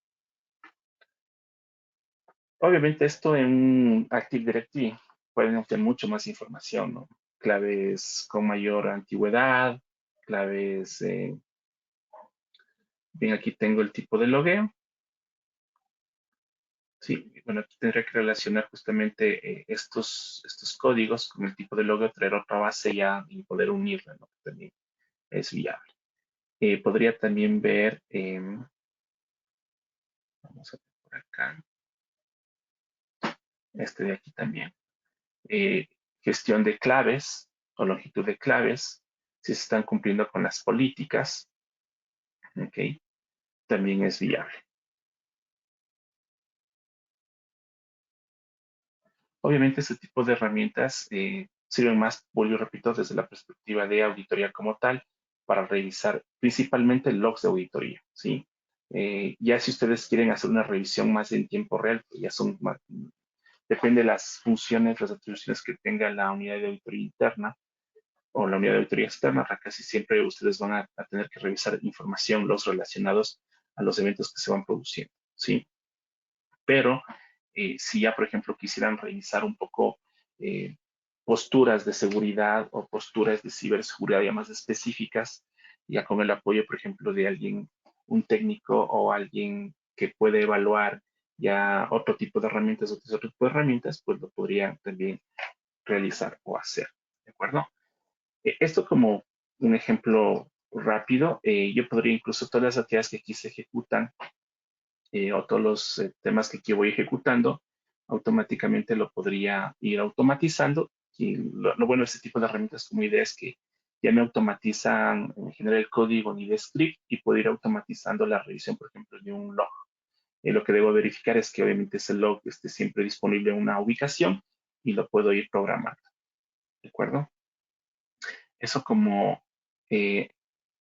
Obviamente esto en un Active Directory pueden obtener mucho más información, ¿no? Claves con mayor antigüedad, claves, bien, aquí tengo el tipo de logueo. Sí, bueno, aquí tendría que relacionar justamente estos códigos con el tipo de logueo, traer otra base ya y poder unirla, ¿no? También es viable. Podría también ver, vamos a ver por acá, este de aquí también. eh, Gestión de claves o longitud de claves, si se están cumpliendo con las políticas, ¿ok? También es viable. Obviamente este tipo de herramientas sirven más, vuelvo y repito, desde la perspectiva de auditoría como tal, para revisar principalmente logs de auditoría, ¿sí? Ya si ustedes quieren hacer una revisión más en tiempo real, pues ya son más, depende de las funciones, las atribuciones que tenga la unidad de auditoría interna o la unidad de auditoría externa, casi siempre ustedes van a tener que revisar información, los relacionados a los eventos que se van produciendo, ¿sí? Pero si ya, por ejemplo, quisieran revisar un poco eh, posturas de seguridad o posturas de ciberseguridad ya más específicas, ya con el apoyo, por ejemplo, de alguien, un técnico o alguien que puede evaluar ya otro tipo de herramientas, otro tipo de herramientas, pues lo podrían también realizar o hacer, ¿de acuerdo? Esto como un ejemplo rápido, yo podría incluso todas las actividades que aquí se ejecutan o todos los temas que aquí voy ejecutando, automáticamente lo podría ir automatizando. Y lo bueno de este tipo de herramientas como idea es que ya me automatizan en general el código ni de script y puedo ir automatizando la revisión, por ejemplo, de un log. Lo que debo verificar es que obviamente ese log esté siempre disponible en una ubicación y lo puedo ir programando. ¿De acuerdo? Eso como eh,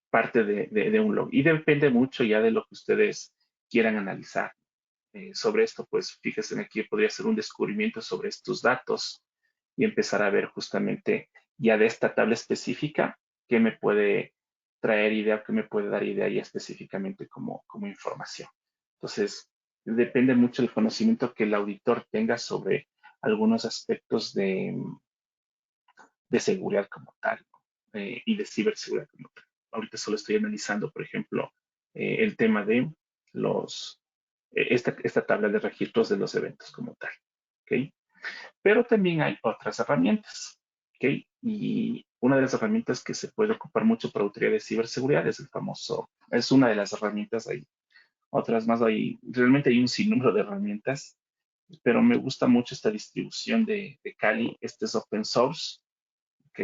parte de un log. Y depende mucho ya de lo que ustedes quieran analizar. Sobre esto, pues fíjense aquí podría ser un descubrimiento sobre estos datos y empezar a ver justamente ya de esta tabla específica, qué me puede traer idea, qué me puede dar idea ya específicamente como información. Entonces, depende mucho del conocimiento que el auditor tenga sobre algunos aspectos de seguridad como tal, ¿no? Y de ciberseguridad como tal. Ahorita solo estoy analizando, por ejemplo, el tema de esta tabla de registros de los eventos como tal. ¿Ok? Pero también hay otras herramientas. ¿Ok? Y una de las herramientas que se puede ocupar mucho para autoridad de ciberseguridad es el famoso, es una de las herramientas, hay otras más, realmente hay un sinnúmero de herramientas, pero me gusta mucho esta distribución de Kali. Este es open source. ¿Ok?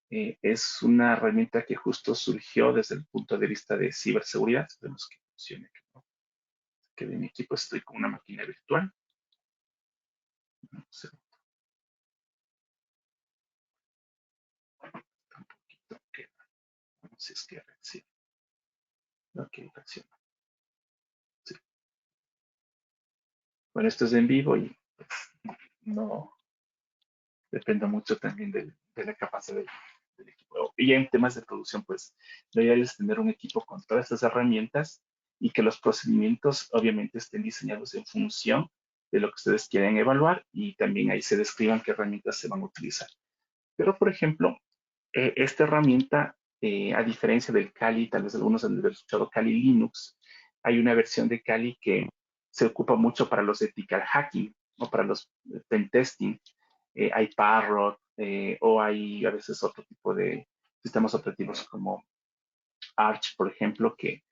Es una herramienta que justo surgió desde el punto de vista de ciberseguridad. Esperemos que funcione, que de mi equipo estoy con una máquina virtual. No sé, un poquito, que, no sé si es que reacciona. Ok, reacciona. Sí. Bueno, esto es en vivo y pues, no depende mucho también de la capacidad del equipo. Y en temas de producción, pues lo ideal es tener un equipo con todas estas herramientas y que los procedimientos obviamente estén diseñados en función de lo que ustedes quieren evaluar y también ahí se describan qué herramientas se van a utilizar. Pero, por ejemplo, esta herramienta, a diferencia del Kali, tal vez algunos han de haber escuchado Kali Linux, hay una versión de Kali que se ocupa mucho para los ethical hacking o para los pen testing. Hay Parrot o hay a veces otro tipo de sistemas operativos como Arch, por ejemplo, que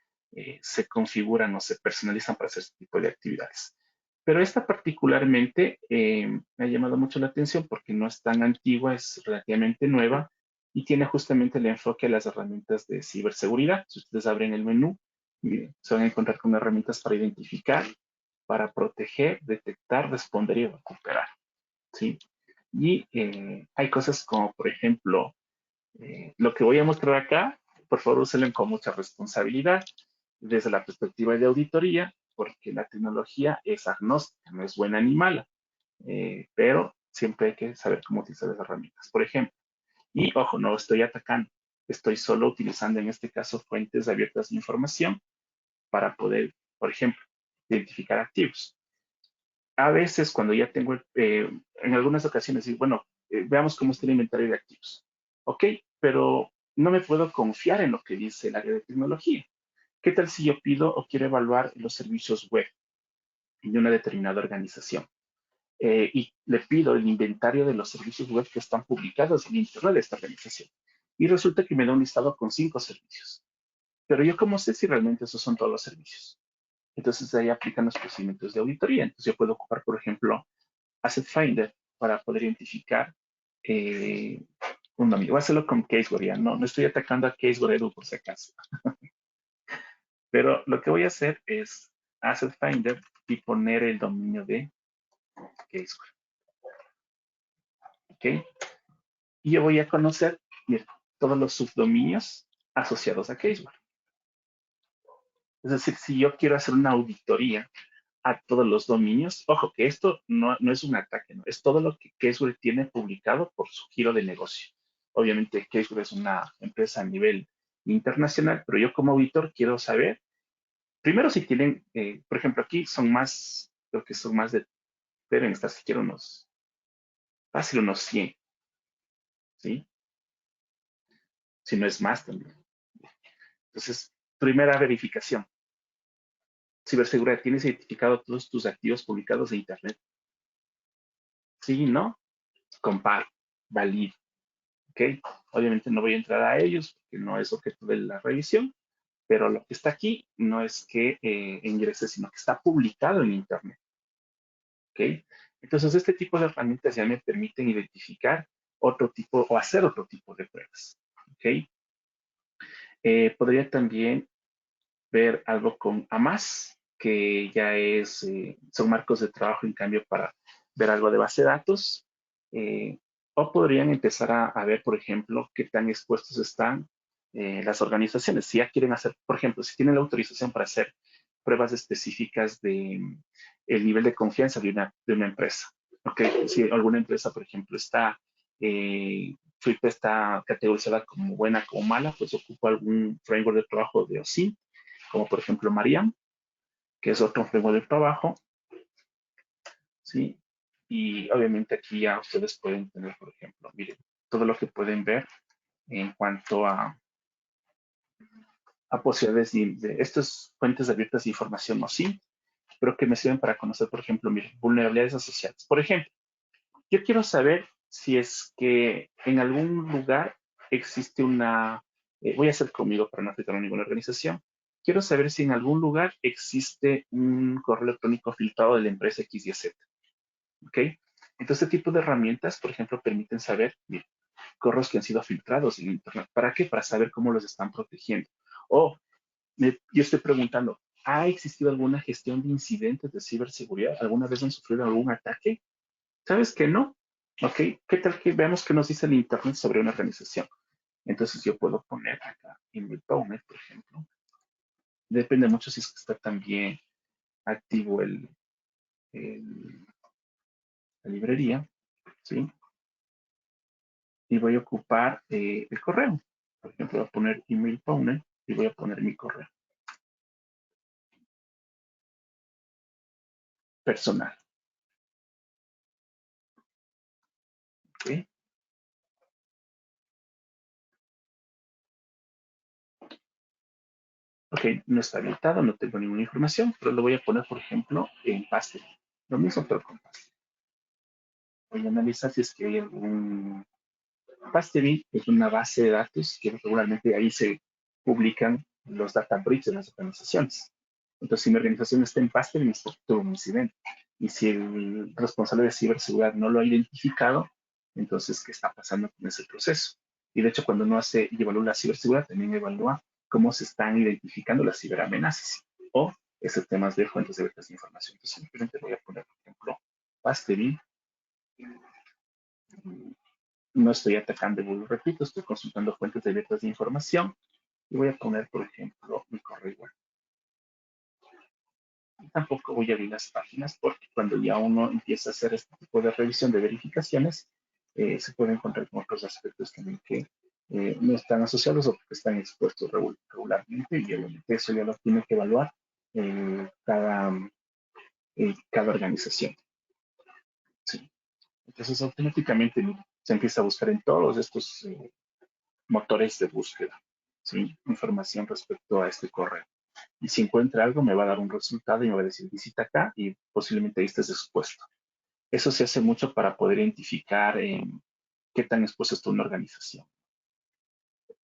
se configuran o se personalizan para hacer este tipo de actividades. Pero esta particularmente me ha llamado mucho la atención porque no es tan antigua, es relativamente nueva y tiene justamente el enfoque a las herramientas de ciberseguridad. Si ustedes abren el menú, se van a encontrar con herramientas para identificar, para proteger, detectar, responder y recuperar. ¿Sí? Y hay cosas como, por ejemplo, lo que voy a mostrar acá, por favor, úsenlo con mucha responsabilidad desde la perspectiva de auditoría, porque la tecnología es agnóstica, no es buena ni mala, pero siempre hay que saber cómo utilizar las herramientas. Por ejemplo, y ojo, no estoy atacando, estoy solo utilizando en este caso fuentes abiertas de información para poder, por ejemplo, identificar activos. A veces cuando ya tengo, en algunas ocasiones, digo, bueno, veamos cómo está el inventario de activos. Ok, pero no me puedo confiar en lo que dice el área de tecnología. ¿Qué tal si yo pido o quiero evaluar los servicios web de una determinada organización? Y le pido el inventario de los servicios web que están publicados en Internet de esta organización. Y resulta que me da un listado con 5 servicios. Pero yo, ¿cómo sé si realmente esos son todos los servicios? Entonces ahí aplican los procedimientos de auditoría. Entonces yo puedo ocupar, por ejemplo, Asset Finder para poder identificar un dominio. Voy a hacerlo con Caseware, ya no estoy atacando a Caseware Edu por si acaso. Pero lo que voy a hacer es Asset Finder y poner el dominio de Caseware. ¿Ok? Y yo voy a conocer mira, todos los subdominios asociados a Caseware. Es decir, si yo quiero hacer una auditoría a todos los dominios, ojo, que esto no es un ataque, ¿no? Es todo lo que Caseware tiene publicado por su giro de negocio. Obviamente, Caseware es una empresa a nivel internacional, pero yo como auditor quiero saber, primero si tienen, por ejemplo, aquí son más, creo que son más de, deben estar siquiera fácil unos 100, ¿sí? Si no es más también. Entonces, primera verificación. Ciberseguridad, ¿tienes identificado todos tus activos publicados en Internet? Sí, ¿no? Comparo, valido, ¿ok? Obviamente no voy a entrar a ellos porque no es objeto de la revisión, pero lo que está aquí no es que ingrese, sino que está publicado en Internet, ¿ok? Entonces, este tipo de herramientas ya me permiten identificar otro tipo o hacer otro tipo de pruebas, ¿ok? Podría también ver algo con AMAS, que ya son marcos de trabajo en cambio para ver algo de base de datos. eh, o podrían empezar a ver, por ejemplo, qué tan expuestos están las organizaciones. Si ya quieren hacer, por ejemplo, si tienen la autorización para hacer pruebas específicas de el nivel de confianza de una empresa. Okay. Si alguna empresa, por ejemplo, está suite está categorizada como buena, como mala, pues ocupo algún framework de trabajo de OSINT, como por ejemplo Mariam, que es otro framework de trabajo, ¿sí? Y obviamente aquí ya ustedes pueden tener, por ejemplo, miren, todo lo que pueden ver en cuanto a posibilidades de estas fuentes abiertas de información OSINT, pero que me sirven para conocer, por ejemplo, miren, vulnerabilidades asociadas. Por ejemplo, yo quiero saber si es que en algún lugar existe voy a hacer conmigo para no afectar a ninguna organización. Quiero saber si en algún lugar existe un correo electrónico filtrado de la empresa X, Y, Z. ¿Ok? Entonces, este tipo de herramientas, por ejemplo, permiten saber, mira, correos que han sido filtrados en Internet. ¿Para qué? Para saber cómo los están protegiendo. O yo estoy preguntando, ¿ha existido alguna gestión de incidentes de ciberseguridad? ¿Alguna vez han sufrido algún ataque? ¿Sabes que no? ¿Ok? ¿Qué tal que veamos qué nos dice el Internet sobre una organización? Entonces yo puedo poner acá en mi PubMed, por ejemplo. Depende mucho si es que está también activo la librería, ¿sí? Y voy a ocupar el correo. Por ejemplo, voy a poner email PubMed y voy a poner mi correo personal. ¿Ok? Ok, no está habilitado, no tengo ninguna información, pero lo voy a poner, por ejemplo, en Paste. Lo mismo, pero con Paste. Voy a analizar si es que hay algún Pastebin. Es una base de datos que regularmente ahí se publican los data breaches de las organizaciones. Entonces, si mi organización está en Pastebin, es porque tuvo un incidente. Y si el responsable de ciberseguridad no lo ha identificado, entonces, ¿qué está pasando con ese proceso? Y de hecho, cuando uno hace y evalúa la ciberseguridad, también evalúa cómo se están identificando las ciberamenazas o esos temas de fuentes de abiertas de información. Entonces, simplemente voy a poner, por ejemplo, Pastebin. No estoy atacando, repito, estoy consultando fuentes abiertas de información y voy a poner, por ejemplo, mi correo web. Y tampoco voy a abrir las páginas porque cuando ya uno empieza a hacer este tipo de revisión de verificaciones, se puede encontrar con otros aspectos también que no están asociados o que están expuestos regularmente y obviamente eso ya lo tiene que evaluar cada organización. ¿Sí? Entonces automáticamente se empieza a buscar en todos estos motores de búsqueda, ¿sí? Información respecto a este correo. Y si encuentra algo, me va a dar un resultado y me va a decir visita acá y posiblemente ahí estés expuesto. Eso se hace mucho para poder identificar qué tan expuesta está una organización.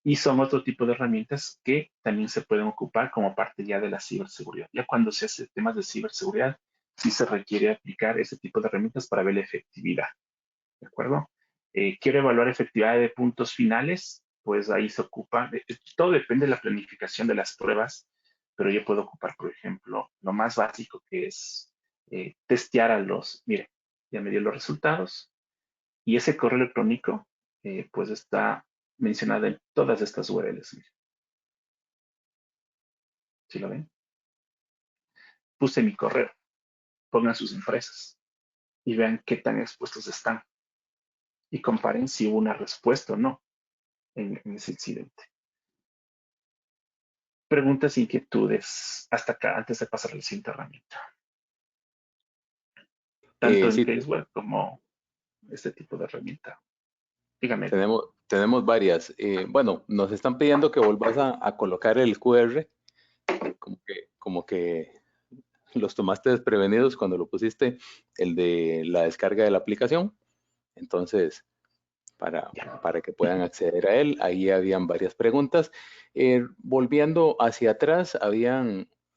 Y son otro tipo de herramientas que también se pueden ocupar como parte ya de la ciberseguridad. Ya cuando se hace temas de ciberseguridad, sí se requiere aplicar ese tipo de herramientas para ver la efectividad. ¿De acuerdo? Quiero evaluar efectividad de puntos finales, pues ahí se ocupa, todo depende de la planificación de las pruebas, pero yo puedo ocupar, por ejemplo, lo más básico que es testear mire, ya me dio los resultados y ese correo electrónico pues está mencionado en todas estas URLs. Mire. ¿Sí lo ven? Puse mi correo, pongan sus empresas y vean qué tan expuestos están y comparen si hubo una respuesta o no en ese incidente. Preguntas, inquietudes hasta acá antes de pasar a la siguiente herramienta. Tanto en Sí, Caseware como este tipo de herramienta. Dígame. tenemos varias. Bueno, nos están pidiendo que volvás a colocar el QR, como que los tomaste desprevenidos cuando lo pusiste, el de la descarga de la aplicación. Entonces, para que puedan acceder a él, ahí habían varias preguntas. Volviendo hacia atrás,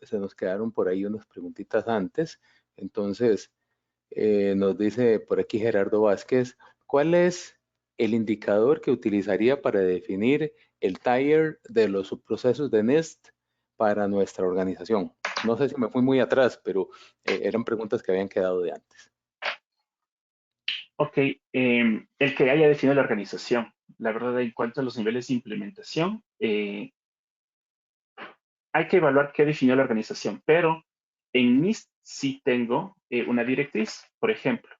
se nos quedaron por ahí unas preguntitas antes. Entonces, nos dice por aquí Gerardo Vázquez, ¿cuál es el indicador que utilizaría para definir el tier de los subprocesos de NIST para nuestra organización? No sé si me fui muy atrás, pero eran preguntas que habían quedado de antes. Ok, el que haya definido la organización. La verdad, en cuanto a los niveles de implementación, hay que evaluar qué definió la organización, pero en NIST sí tengo una directriz. Por ejemplo,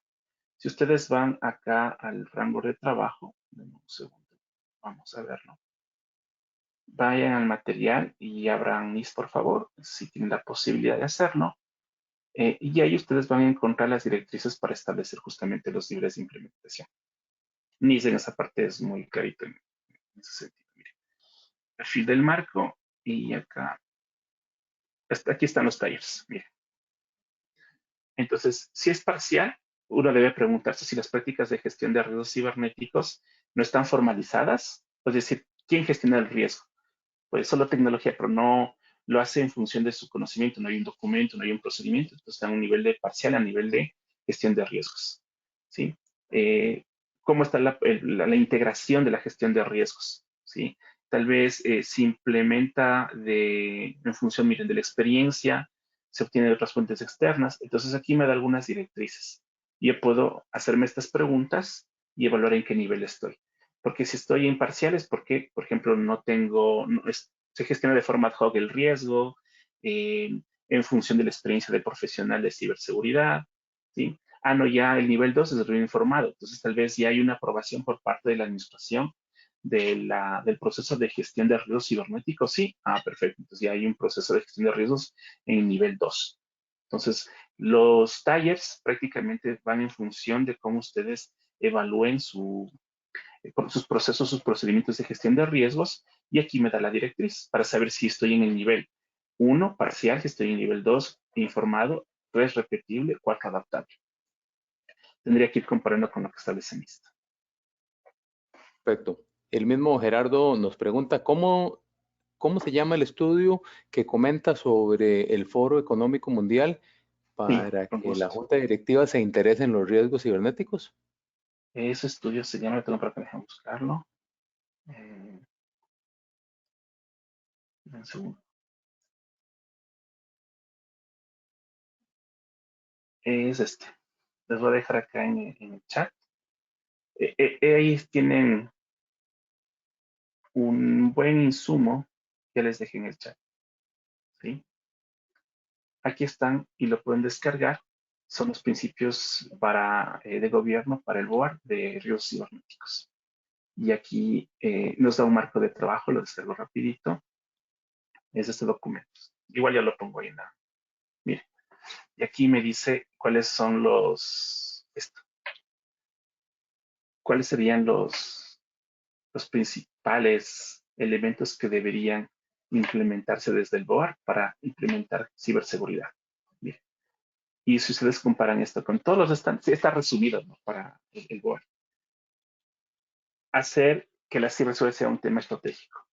si ustedes van acá al rango de trabajo, Dame un segundo. Vamos a verlo. Vayan al material y abran NIS, por favor, si tienen la posibilidad de hacerlo. Y ahí ustedes van a encontrar las directrices para establecer justamente los niveles de implementación. NIS en esa parte es muy clarito en ese sentido. Miren, perfil del marco y acá, aquí están los talleres. Miren. Entonces, si es parcial, uno debe preguntarse si las prácticas de gestión de riesgos cibernéticos no están formalizadas, es decir, ¿quién gestiona el riesgo? Pues solo tecnología, pero no lo hace en función de su conocimiento, no hay un documento, no hay un procedimiento, entonces está a un nivel de parcial, a nivel de gestión de riesgos, ¿sí? ¿Cómo está la integración de la gestión de riesgos? ¿Sí? Tal vez se implementa en función, miren, de la experiencia, se obtiene de otras fuentes externas, entonces aquí me da algunas directrices. Yo puedo hacerme estas preguntas y evaluar en qué nivel estoy. Porque si estoy en parciales, porque, por ejemplo, no tengo, se gestiona de forma ad hoc el riesgo, en función de la experiencia de profesional de ciberseguridad, ¿sí? Ah, no, ya el nivel 2 es bien informado, entonces tal vez ya hay una aprobación por parte de la administración del proceso de gestión de riesgos cibernéticos, sí, ah, perfecto, entonces ya hay un proceso de gestión de riesgos en nivel 2. Entonces, los talleres prácticamente van en función de cómo ustedes evalúen sus procesos, sus procedimientos de gestión de riesgos, y aquí me da la directriz para saber si estoy en el nivel 1, parcial, si estoy en nivel 2, informado, 3, repetible, 4, adaptable. Tendría que ir comparando con lo que establece NIST. Perfecto. El mismo Gerardo nos pregunta, ¿cómo se llama el estudio que comenta sobre el Foro Económico Mundial Sí, para con que la gusto. Junta Directiva se interese en los riesgos cibernéticos? Ese estudio se llama, tengo para que dejen buscarlo. Eh, un segundo. Es este. Les voy a dejar acá en el chat. Ahí tienen un buen insumo que les dejé en el chat. ¿Sí? Aquí están y lo pueden descargar. Son los principios de gobierno para el BOAR de riesgos cibernéticos. Y aquí nos da un marco de trabajo, lo descargo rapidito. Es este documento. Igual ya lo pongo ahí en la... Mire, y aquí me dice cuáles son cuáles serían los principales elementos que deberían implementarse desde el BOAR para implementar ciberseguridad. Bien. Y si ustedes comparan esto con todos los sí, está resumido, ¿no? Para el BOAR. Hacer que la ciberseguridad sea un tema estratégico.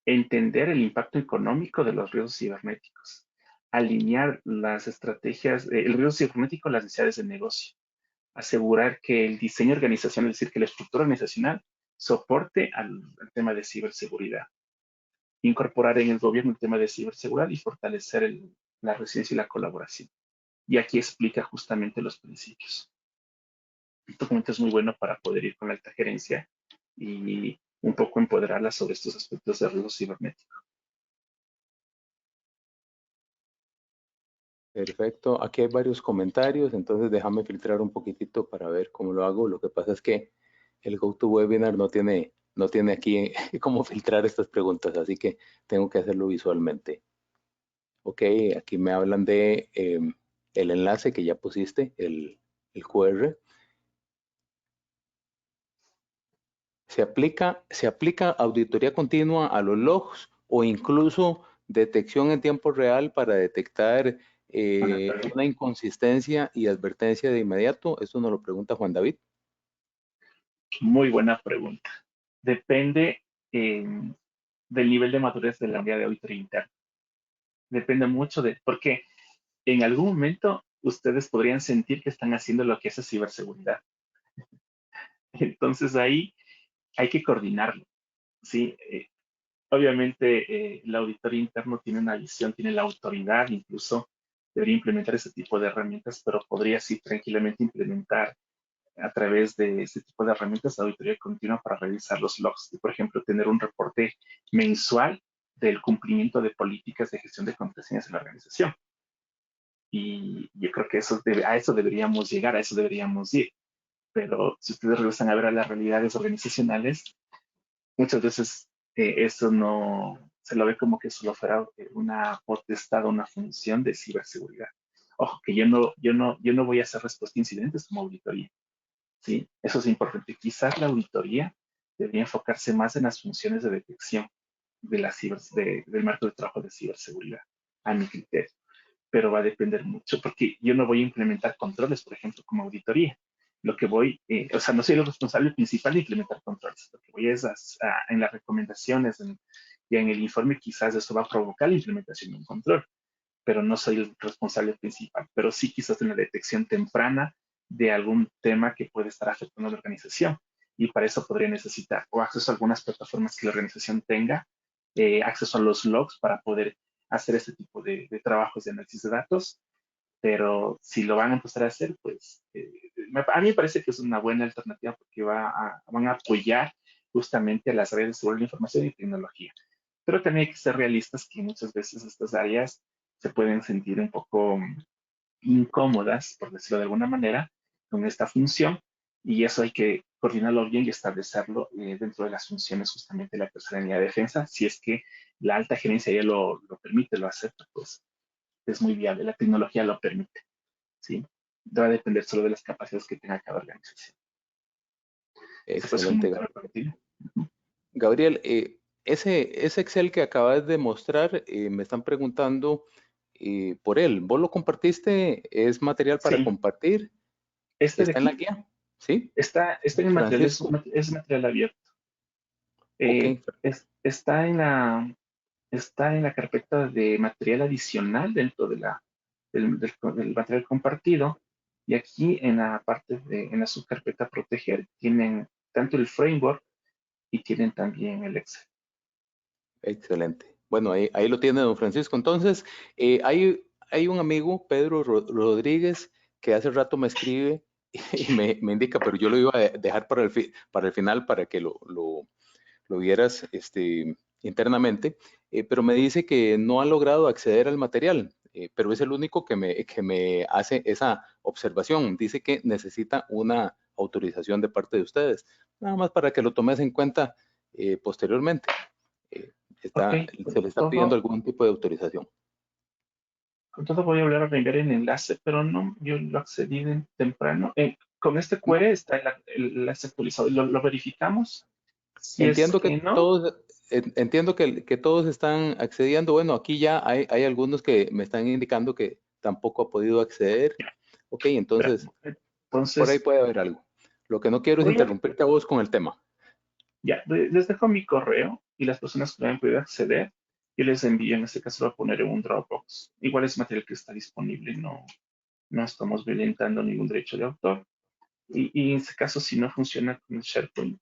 Entender el impacto económico de los riesgos cibernéticos. Alinear las estrategias, el riesgo cibernético a las necesidades de negocio. Asegurar que el diseño organizacional, es decir, que la estructura organizacional soporte al tema de ciberseguridad. Incorporar en el gobierno el tema de ciberseguridad y fortalecer la resiliencia y la colaboración. Y aquí explica justamente los principios. El documento es muy bueno para poder ir con la alta gerencia y un poco empoderarla sobre estos aspectos de riesgo cibernético. Perfecto. Aquí hay varios comentarios, entonces déjame filtrar un poquitito para ver cómo lo hago. Lo que pasa es que el GoToWebinar no tiene aquí cómo filtrar estas preguntas, así que tengo que hacerlo visualmente. Ok, aquí me hablan de el enlace que ya pusiste, el QR. ¿Se aplica auditoría continua a los logs o incluso detección en tiempo real para detectar una inconsistencia y advertencia de inmediato? Esto nos lo pregunta Juan David. Muy buena pregunta. Depende del nivel de madurez de la área de auditoría interna. Depende mucho porque en algún momento ustedes podrían sentir que están haciendo lo que es ciberseguridad. Entonces ahí hay que coordinarlo, ¿sí? Obviamente el auditor interno tiene una visión, tiene la autoridad, incluso debería implementar ese tipo de herramientas, pero podría sí tranquilamente implementar a través de este tipo de herramientas de auditoría continua para revisar los logs. Por ejemplo, tener un reporte mensual del cumplimiento de políticas de gestión de contraseñas en la organización. Y yo creo que a eso deberíamos llegar, a eso deberíamos ir. pero si ustedes regresan a ver a las realidades organizacionales, muchas veces eso no se lo ve como que solo fuera una potestad o una función de ciberseguridad. Ojo, que yo no voy a hacer respuesta a incidentes como auditoría, ¿sí? Eso es importante. Quizás la auditoría debería enfocarse más en las funciones de detección de del marco de trabajo de ciberseguridad, a mi criterio. Pero va a depender mucho, porque yo no voy a implementar controles, por ejemplo, como auditoría. Lo que voy, o sea, no soy el responsable principal de implementar controles. Lo que voy es en las recomendaciones y en el informe, quizás eso va a provocar la implementación de un control, pero no soy el responsable principal. Pero sí quizás en la detección temprana de algún tema que puede estar afectando a la organización. Y para eso podría necesitar o acceso a algunas plataformas que la organización tenga, acceso a los logs para poder hacer este tipo de trabajos de análisis de datos, pero si lo van a empezar a hacer, pues a mí me parece que es una buena alternativa porque van a apoyar justamente a las redes sobre la información y tecnología. Pero también hay que ser realistas que muchas veces estas áreas se pueden sentir un poco incómodas, por decirlo de alguna manera, con esta función, y eso hay que coordinarlo bien y establecerlo dentro de las funciones justamente de la tercera línea de defensa. Si es que la alta gerencia ya lo permite, lo acepta, pues es muy viable, la tecnología lo permite, ¿sí? Va a depender solo de las capacidades que tenga cada organización. Ese fue un Excelente, comentario para ti. Gabriel. Ese Excel que acabas de mostrar, me están preguntando por él. ¿Vos lo compartiste? ¿Es material para Sí, compartir? este de ¿Está en la aquí guía? ¿Sí? está en el material, Francisco. es material abierto. Ok, Está en la carpeta de material adicional dentro del material compartido. Y aquí en la en la subcarpeta proteger, tienen tanto el framework y tienen también el Excel. excelente. Bueno, ahí lo tiene don Francisco. Entonces, hay un amigo, Pedro Rodríguez, que hace rato me escribe y me indica, pero yo lo iba a dejar para el final para que lo vieras internamente, pero me dice que no ha logrado acceder al material, pero es el único que me hace esa observación. Dice que necesita una autorización de parte de ustedes, nada más para que lo tomes en cuenta posteriormente. Eh, Ok, Se le está pidiendo todo, algún tipo de autorización. con todo voy a volver a reenviar el enlace, pero no, yo lo accedí temprano. Con este No, QR está el enlace actualizado. Lo verificamos. Si es entiendo que que no, que todos están accediendo. Bueno, aquí ya hay algunos que me están indicando que tampoco ha podido acceder. Ok, pero, entonces por ahí entonces puede haber algo. Lo que no quiero es voy a, interrumpirte a vos con el tema. ya, les dejo mi correo y las personas que no han podido acceder, yo les envío, en este caso lo voy a poner en un Dropbox. Igual es material que está disponible, no estamos violentando ningún derecho de autor. Y en este caso, si no funciona con el SharePoint,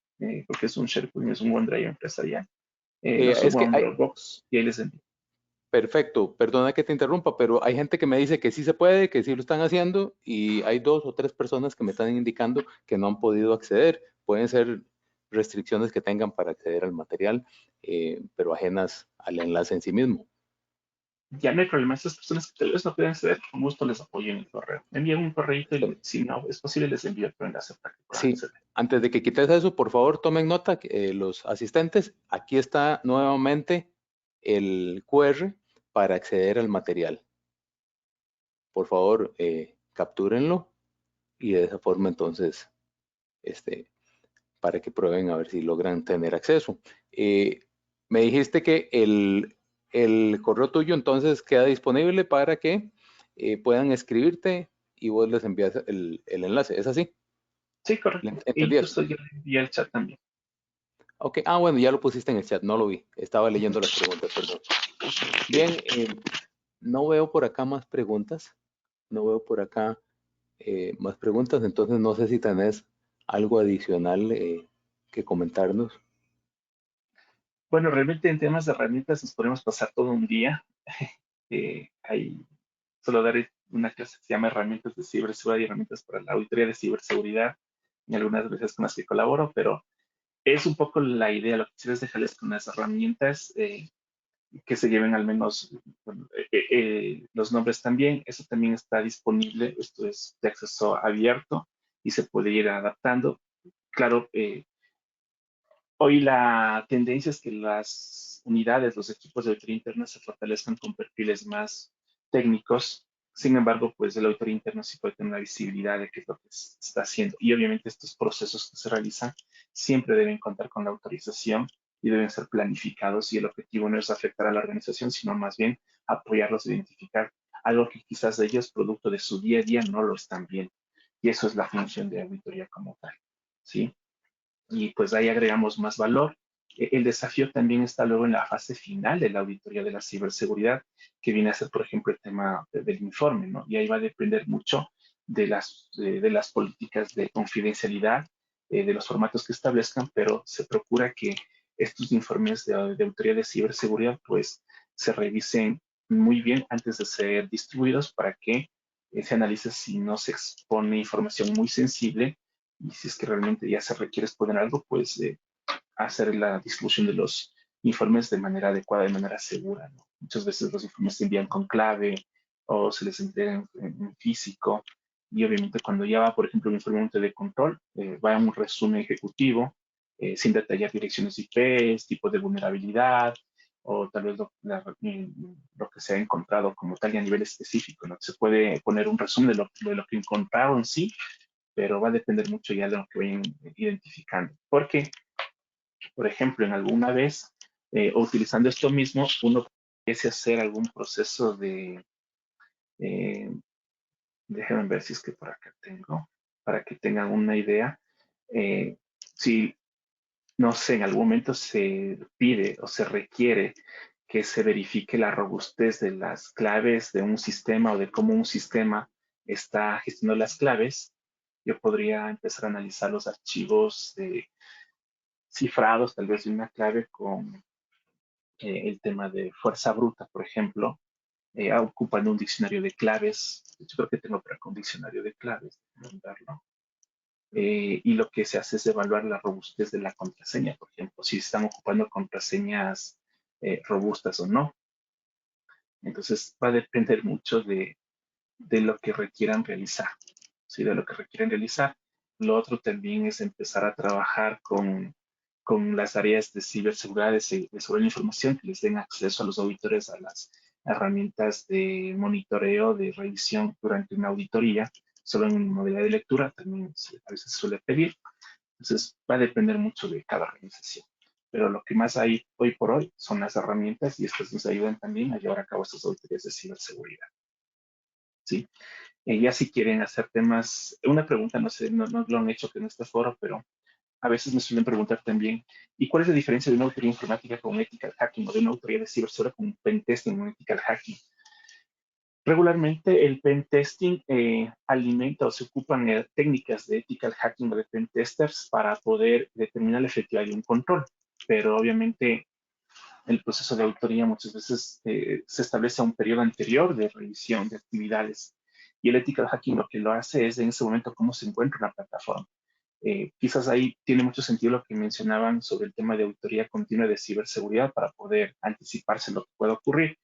porque es un SharePoint, es un OneDrive empresarial, lo Es subo a que un hay, Dropbox y ahí les envío. perfecto, perdona que te interrumpa, pero hay gente que me dice que sí se puede, que sí lo están haciendo, y hay dos o tres personas que me están indicando que no han podido acceder. Pueden ser restricciones que tengan para acceder al material, pero ajenas al enlace en sí mismo. Ya no hay problema. Estas personas que tal vez no pueden acceder, con gusto les apoyo en el correo. Me envían un correo y Excelente. si no es posible, les envío el enlace para que puedan Sí, acceder. antes de que quites eso, por favor, tomen nota, los asistentes. Aquí está nuevamente el QR para acceder al material. Por favor, captúrenlo y de esa forma entonces, este, para que prueben a ver si logran tener acceso. Eh, Me dijiste que el correo tuyo entonces queda disponible para que puedan escribirte y vos les envías el enlace. ¿Es así? Sí, correcto. E ¿Entendí eso? incluso yo le envié el chat también. Ok, bueno, ya lo pusiste en el chat, no lo vi. Estaba leyendo las preguntas, perdón. Bien, no veo por acá más preguntas. No veo por acá más preguntas, entonces no sé si tenés algo adicional que comentarnos. Bueno, realmente en temas de herramientas nos podemos pasar todo un día. Hay solo daré una clase que se llama Herramientas de Ciberseguridad y Herramientas para la Auditoría de Ciberseguridad y algunas veces con las que colaboro, pero es un poco la idea, lo que quisiera es dejarles con las herramientas que se lleven al menos bueno, los nombres también. Eso también está disponible, esto es de acceso abierto y se puede ir adaptando. Claro, hoy la tendencia es que las unidades, los equipos de auditoría interna se fortalezcan con perfiles más técnicos. Sin embargo, pues el auditor interno sí puede tener una visibilidad de qué es lo que se está haciendo. Y obviamente estos procesos que se realizan siempre deben contar con la autorización y deben ser planificados. Y el objetivo no es afectar a la organización, sino más bien apoyarlos a identificar algo que quizás de ellos, producto de su día a día, no lo están viendo. Y eso es la función de auditoría como tal. ¿Sí? Y pues ahí agregamos más valor. El desafío también está luego en la fase final de la auditoría de la ciberseguridad, que viene a ser, por ejemplo, el tema del informe, ¿no? Y ahí va a depender mucho de las políticas de confidencialidad, de los formatos que establezcan, pero se procura que estos informes de auditoría de ciberseguridad, pues, se revisen muy bien antes de ser distribuidos para que se analice si no se expone información muy sensible y si es que realmente ya se requiere exponer algo, pues hacer la distribución de los informes de manera adecuada, de manera segura, ¿no? Muchas veces los informes se envían con clave o se les entrega en físico y obviamente cuando ya va, por ejemplo, un informe de control, va a un resumen ejecutivo sin detallar direcciones IP, tipo de vulnerabilidad o tal vez lo que se ha encontrado como tal y a nivel específico, ¿no? Se puede poner un resumen de lo que encontraron en sí, pero va a depender mucho ya de lo que vayan identificando. Porque, por ejemplo, en alguna vez, o utilizando esto mismo, uno pudiese hacer algún proceso eh, déjenme ver si es que por acá tengo, para que tengan una idea. Si, no sé, en algún momento se pide o se requiere que se verifique la robustez de las claves de un sistema o de cómo un sistema está gestionando las claves, yo podría empezar a analizar los archivos cifrados, tal vez de una clave con el tema de fuerza bruta, por ejemplo, ocupando un diccionario de claves. Yo creo que tengo por acá un diccionario de claves, verlo. Y lo que se hace es evaluar la robustez de la contraseña, por ejemplo, si están ocupando contraseñas robustas o no. Entonces va a depender mucho de lo que requieran realizar, ¿sí? De lo que requieren realizar. Lo otro también es empezar a trabajar con las áreas de ciberseguridad, de sobre la información, que les den acceso a los auditores a las herramientas de monitoreo, de revisión durante una auditoría, solo en modalidad de lectura, también a veces se suele pedir. Entonces, va a depender mucho de cada organización. Pero lo que más hay hoy por hoy son las herramientas y estas nos ayudan también a llevar a cabo estas auditorías de ciberseguridad. ¿Sí? Ya si quieren hacer temas, una pregunta, no sé, no lo han hecho que en este foro, pero a veces me suelen preguntar también, ¿y cuál es la diferencia de una auditoría informática con un ethical hacking o de una auditoría de ciberseguridad con un pentesting o un ethical hacking? Regularmente el pentesting alimenta o se ocupan técnicas de ethical hacking o de pentesters para poder determinar la efectividad de un control, pero obviamente el proceso de auditoría muchas veces se establece a un periodo anterior de revisión de actividades. Y el ethical hacking lo que lo hace es en ese momento cómo se encuentra una plataforma. Quizás ahí tiene mucho sentido lo que mencionaban sobre el tema de auditoría continua de ciberseguridad para poder anticiparse lo que pueda ocurrir.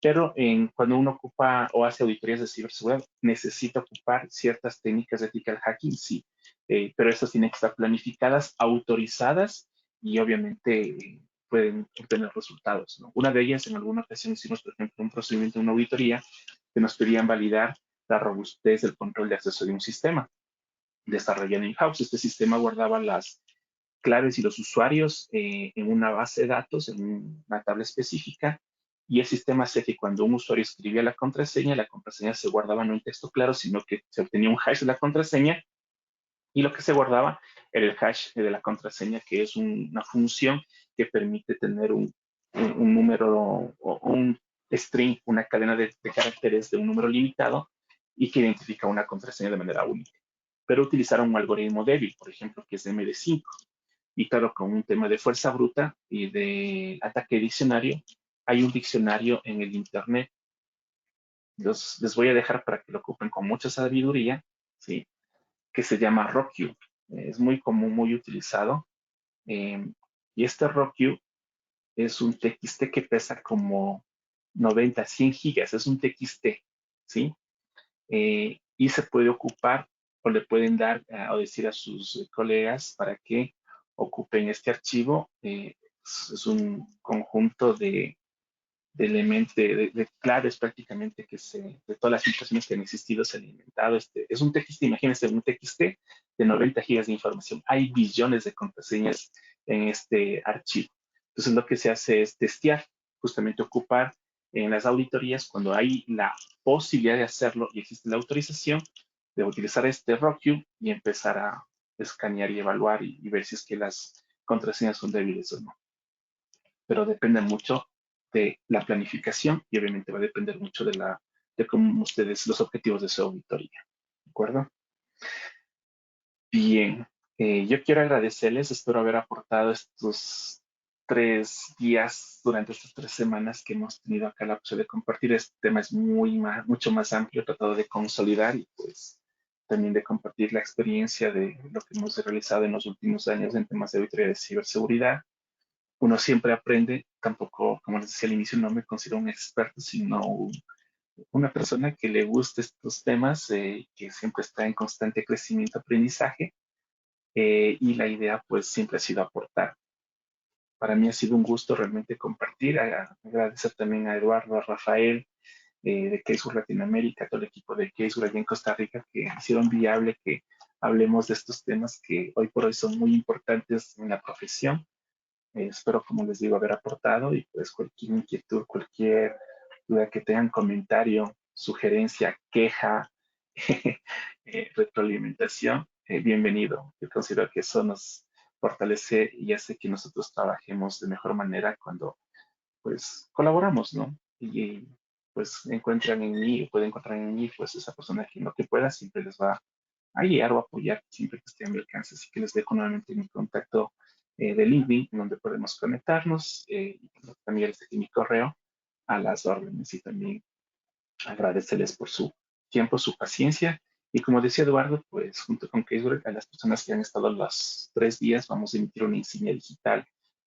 Pero cuando uno ocupa o hace auditorías de ciberseguridad, necesita ocupar ciertas técnicas de ethical hacking, sí, pero estas tienen que estar planificadas, autorizadas y obviamente pueden obtener resultados, ¿no? Una de ellas, en alguna ocasión hicimos, por ejemplo, un procedimiento de una auditoría que nos pedían validar la robustez del control de acceso de un sistema desarrollado in-house. Este sistema guardaba las claves y los usuarios en una base de datos, en una tabla específica, y el sistema hacía que cuando un usuario escribía la contraseña se guardaba no en texto claro, sino que se obtenía un hash de la contraseña, y lo que se guardaba era el hash de la contraseña, que es una función que permite tener un número o un string, una cadena de caracteres de un número limitado y que identifica una contraseña de manera única. Pero utilizaron un algoritmo débil, por ejemplo, que es MD5. Y claro, con un tema de fuerza bruta y de ataque diccionario, hay un diccionario en el Internet. Les voy a dejar para que lo ocupen con mucha sabiduría, ¿sí? Que se llama RockQ. Es muy común, muy utilizado. Y este RockQ es un TXT que pesa como 90, 100 gigas. Es un TXT, ¿sí? Y se puede ocupar o le pueden dar o decir a sus colegas para que ocupen este archivo. Es un conjunto de elementos, de claves prácticamente de todas las informaciones que han existido, se han inventado. Es un TXT, imagínense un TXT de 90 gigas de información. Hay billones de contraseñas en este archivo. Entonces lo que se hace es testear, justamente ocupar en las auditorías cuando hay la posibilidad de hacerlo y existe la autorización de utilizar este ROCU y empezar a escanear y evaluar y ver si es que las contraseñas son débiles o no. Pero depende mucho de la planificación y obviamente va a depender mucho de cómo ustedes, los objetivos de su auditoría. ¿De acuerdo? Bien, yo quiero agradecerles, espero haber aportado estos 3 días durante estas 3 semanas que hemos tenido acá la opción de compartir. Este tema es mucho más amplio, he tratado de consolidar y pues también de compartir la experiencia de lo que hemos realizado en los últimos años en temas de auditoría de ciberseguridad. Uno siempre aprende, tampoco, como les decía al inicio, no me considero un experto, sino una persona que le gusta estos temas, que siempre está en constante crecimiento, aprendizaje, y la idea pues siempre ha sido aportar. Para mí ha sido un gusto realmente compartir, agradecer también a Eduardo, a Rafael, de Keysur Latinoamérica, todo el equipo de Keysur allá en Costa Rica, que hicieron viable que hablemos de estos temas que hoy por hoy son muy importantes en la profesión. Espero, como les digo, haber aportado y pues cualquier inquietud, cualquier duda que tengan, comentario, sugerencia, queja, retroalimentación, bienvenido. Yo considero que eso nos fortalece y hace que nosotros trabajemos de mejor manera cuando pues colaboramos, ¿no? Y pues encuentran en mí, o pueden encontrar en mí, pues esa persona que en lo que pueda siempre les va a guiar o apoyar siempre que esté a mi alcance. Así que les dejo nuevamente mi contacto de LinkedIn, donde podemos conectarnos, y también les dejo mi correo a las órdenes y también agradecerles por su tiempo, su paciencia. Y como decía Eduardo, pues junto con Caseware, a las personas que han estado los 3 días, vamos a emitir una insignia digital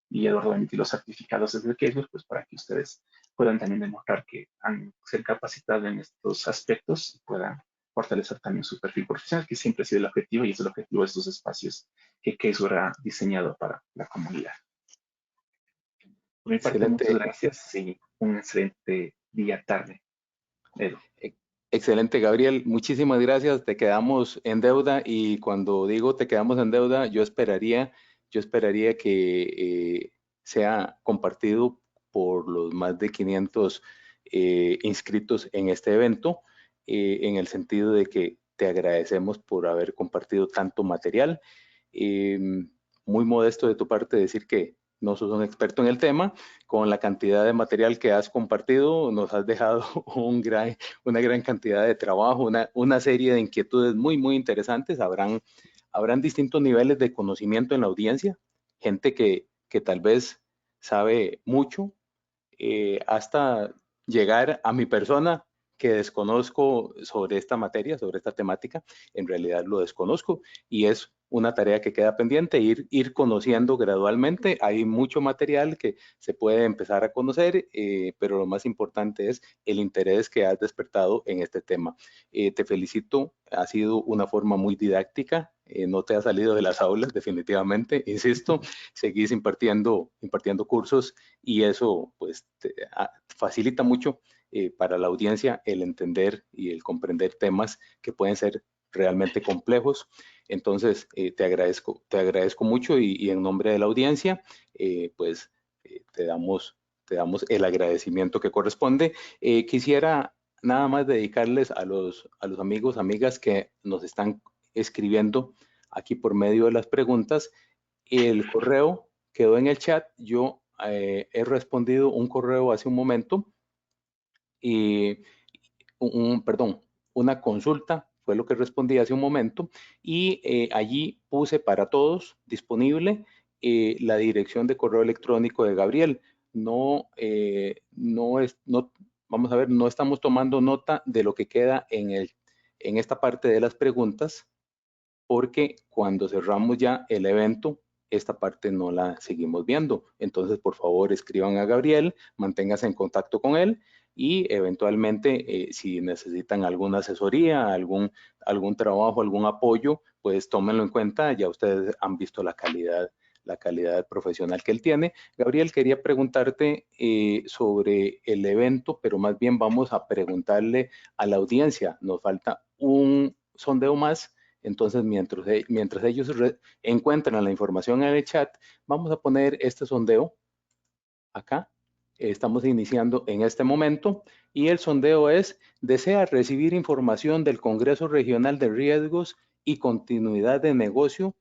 y Eduardo va a emitir los certificados desde Caseware, pues para que ustedes puedan también demostrar que han sido capacitados en estos aspectos y puedan fortalecer también su perfil profesional, que siempre ha sido el objetivo y es el objetivo de estos espacios que Caseware ha diseñado para la comunidad. Por mi parte, muchas Excelente, gracias y un excelente día, tarde, Edu. e- excelente, Gabriel. Muchísimas gracias. Te quedamos en deuda y cuando digo te quedamos en deuda, yo esperaría que sea compartido por los más de 500 inscritos en este evento, en el sentido de que te agradecemos por haber compartido tanto material. Eh, Muy modesto de tu parte decir que no sos un experto en el tema. Con la cantidad de material que has compartido, nos has dejado una gran cantidad de trabajo, una serie de inquietudes muy, muy interesantes. Habrán distintos niveles de conocimiento en la audiencia, gente que tal vez sabe mucho, hasta llegar a mi persona que desconozco sobre esta materia, sobre esta temática, en realidad lo desconozco y es una tarea que queda pendiente, ir conociendo gradualmente. Hay mucho material que se puede empezar a conocer, pero lo más importante es el interés que has despertado en este tema. Te felicito, ha sido una forma muy didáctica, no te ha salido de las aulas definitivamente, insisto, seguís impartiendo cursos y eso pues facilita mucho para la audiencia el entender y el comprender temas que pueden ser realmente complejos. Entonces, te agradezco mucho y en nombre de la audiencia, pues te damos el agradecimiento que corresponde. Quisiera nada más dedicarles a los amigos, amigas que nos están escribiendo aquí por medio de las preguntas. El correo quedó en el chat. Yo he respondido un correo hace un momento y perdón, una consulta fue lo que respondí hace un momento y allí puse para todos disponible la dirección de correo electrónico de Gabriel. No, vamos a ver, no estamos tomando nota de lo que queda en esta parte de las preguntas porque cuando cerramos ya el evento, esta parte no la seguimos viendo. Entonces, por favor, escriban a Gabriel, manténgase en contacto con él y eventualmente si necesitan alguna asesoría, algún trabajo, algún apoyo, pues tómenlo en cuenta. Ya ustedes han visto la calidad profesional que él tiene. Gabriel, quería preguntarte sobre el evento, pero más bien vamos a preguntarle a la audiencia. Nos falta un sondeo más. Entonces, mientras ellos encuentran la información en el chat, vamos a poner este sondeo acá. Estamos iniciando en este momento y el sondeo es: ¿desea recibir información del Congreso Regional de Riesgos y Continuidad de Negocio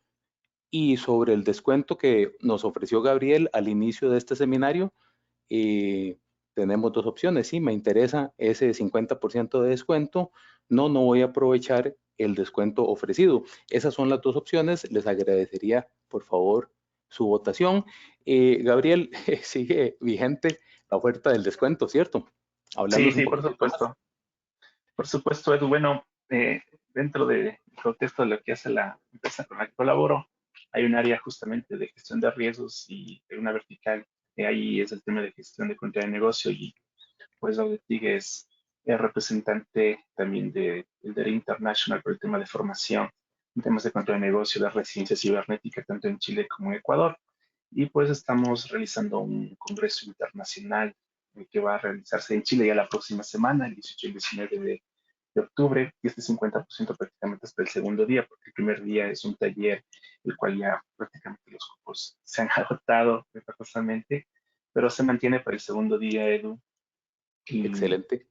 y sobre el descuento que nos ofreció Gabriel al inicio de este seminario? Tenemos dos opciones. Sí, me interesa ese 50% de descuento. No, no voy a aprovechar el descuento ofrecido. Esas son las dos opciones. Les agradecería, por favor, su votación. Gabriel, sigue vigente la oferta del descuento, ¿cierto? Sí, Háblanos un sí, por poquito más. supuesto. Por supuesto, Edu. Bueno, dentro del contexto de lo que hace la empresa con la que colaboro, hay un área justamente de gestión de riesgos y una vertical. Ahí es el tema de gestión de cuenta de negocio y pues Audetic es el representante también del DERE International por el tema de formación en temas de control de negocio, de resiliencia cibernética, tanto en Chile como en Ecuador. Y pues estamos realizando un congreso internacional que va a realizarse en Chile ya la próxima semana, el 18 y el 19 de octubre, y este 50% prácticamente hasta el segundo día, porque el primer día es un taller, el cual ya prácticamente los cupos se han agotado perfectamente, pero se mantiene para el segundo día, Edu, y Excelente.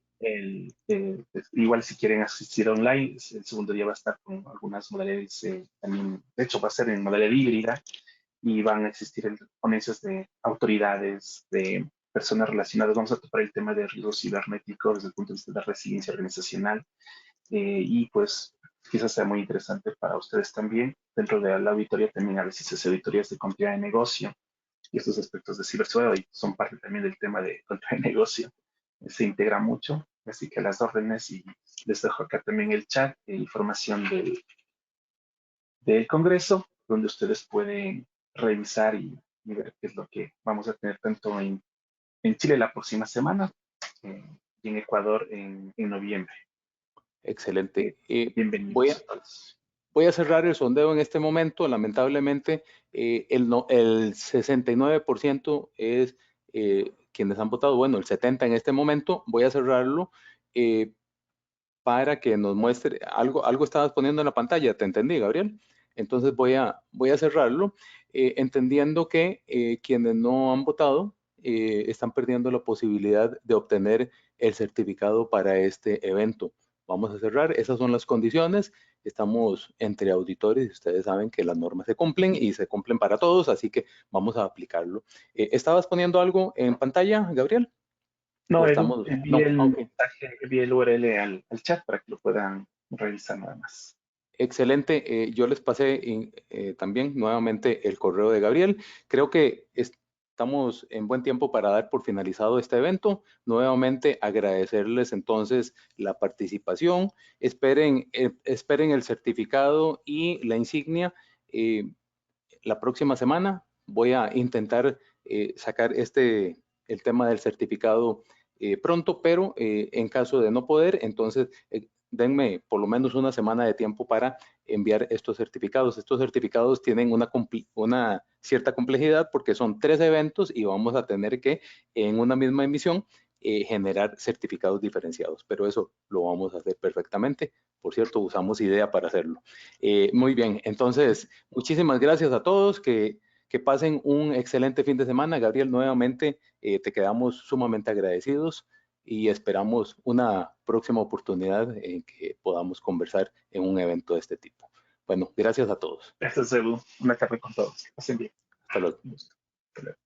igual si quieren asistir online, el segundo día va a estar con algunas modalidades también, de hecho va a ser en modalidad híbrida y van a existir ponencias de autoridades, de personas relacionadas. Vamos a topar el tema de riesgos cibernéticos desde el punto de vista de la resiliencia organizacional y pues quizás sea muy interesante para ustedes también. Dentro de la auditoría también a veces se hace auditorías de continuidad de negocio y estos aspectos de ciberseguridad y son parte también del tema de control de negocio. Se integra mucho, así que las órdenes y les dejo acá también el chat e información del Congreso, donde ustedes pueden revisar y ver qué es lo que vamos a tener tanto en Chile la próxima semana y en Ecuador en noviembre. Excelente. Voy Bienvenidos a, a todos. Voy a cerrar el sondeo en este momento. Lamentablemente, el 69% es quienes han votado. Bueno, el 70% en este momento. Voy a cerrarlo eh, para que nos muestre algo. Algo estabas poniendo en la pantalla. ¿Te entendí, Gabriel? Entonces voy a cerrarlo, entendiendo que quienes no han votado están perdiendo la posibilidad de obtener el certificado para este evento. Vamos a cerrar. Esas son las condiciones. Estamos entre auditores y ustedes saben que las normas se cumplen y se cumplen para todos, así que vamos a aplicarlo. ¿Estabas poniendo algo en pantalla, Gabriel? No, ¿O Edu, estamos? envíe No, el ok. mensaje, envíe el URL al chat para que lo puedan revisar nada más. Excelente. Yo les pasé también nuevamente el correo de Gabriel. Creo que estamos en buen tiempo para dar por finalizado este evento. Nuevamente agradecerles entonces la participación. Esperen el certificado y la insignia. La próxima semana voy a intentar sacar el tema del certificado pronto, pero en caso de no poder, entonces denme por lo menos una semana de tiempo para enviar estos certificados. Estos certificados tienen una cierta complejidad porque son 3 eventos y vamos a tener que en una misma emisión generar certificados diferenciados, pero eso lo vamos a hacer perfectamente. Por cierto, usamos IDEA para hacerlo. Muy bien, entonces, muchísimas gracias a todos, que pasen un excelente fin de semana. Gabriel, nuevamente te quedamos sumamente agradecidos y esperamos una próxima oportunidad en que podamos conversar en un evento de este tipo. Bueno, gracias a todos. Gracias, Edu. Una tarde con todos. Que pasen bien. Hasta luego. Un gusto. Hasta luego.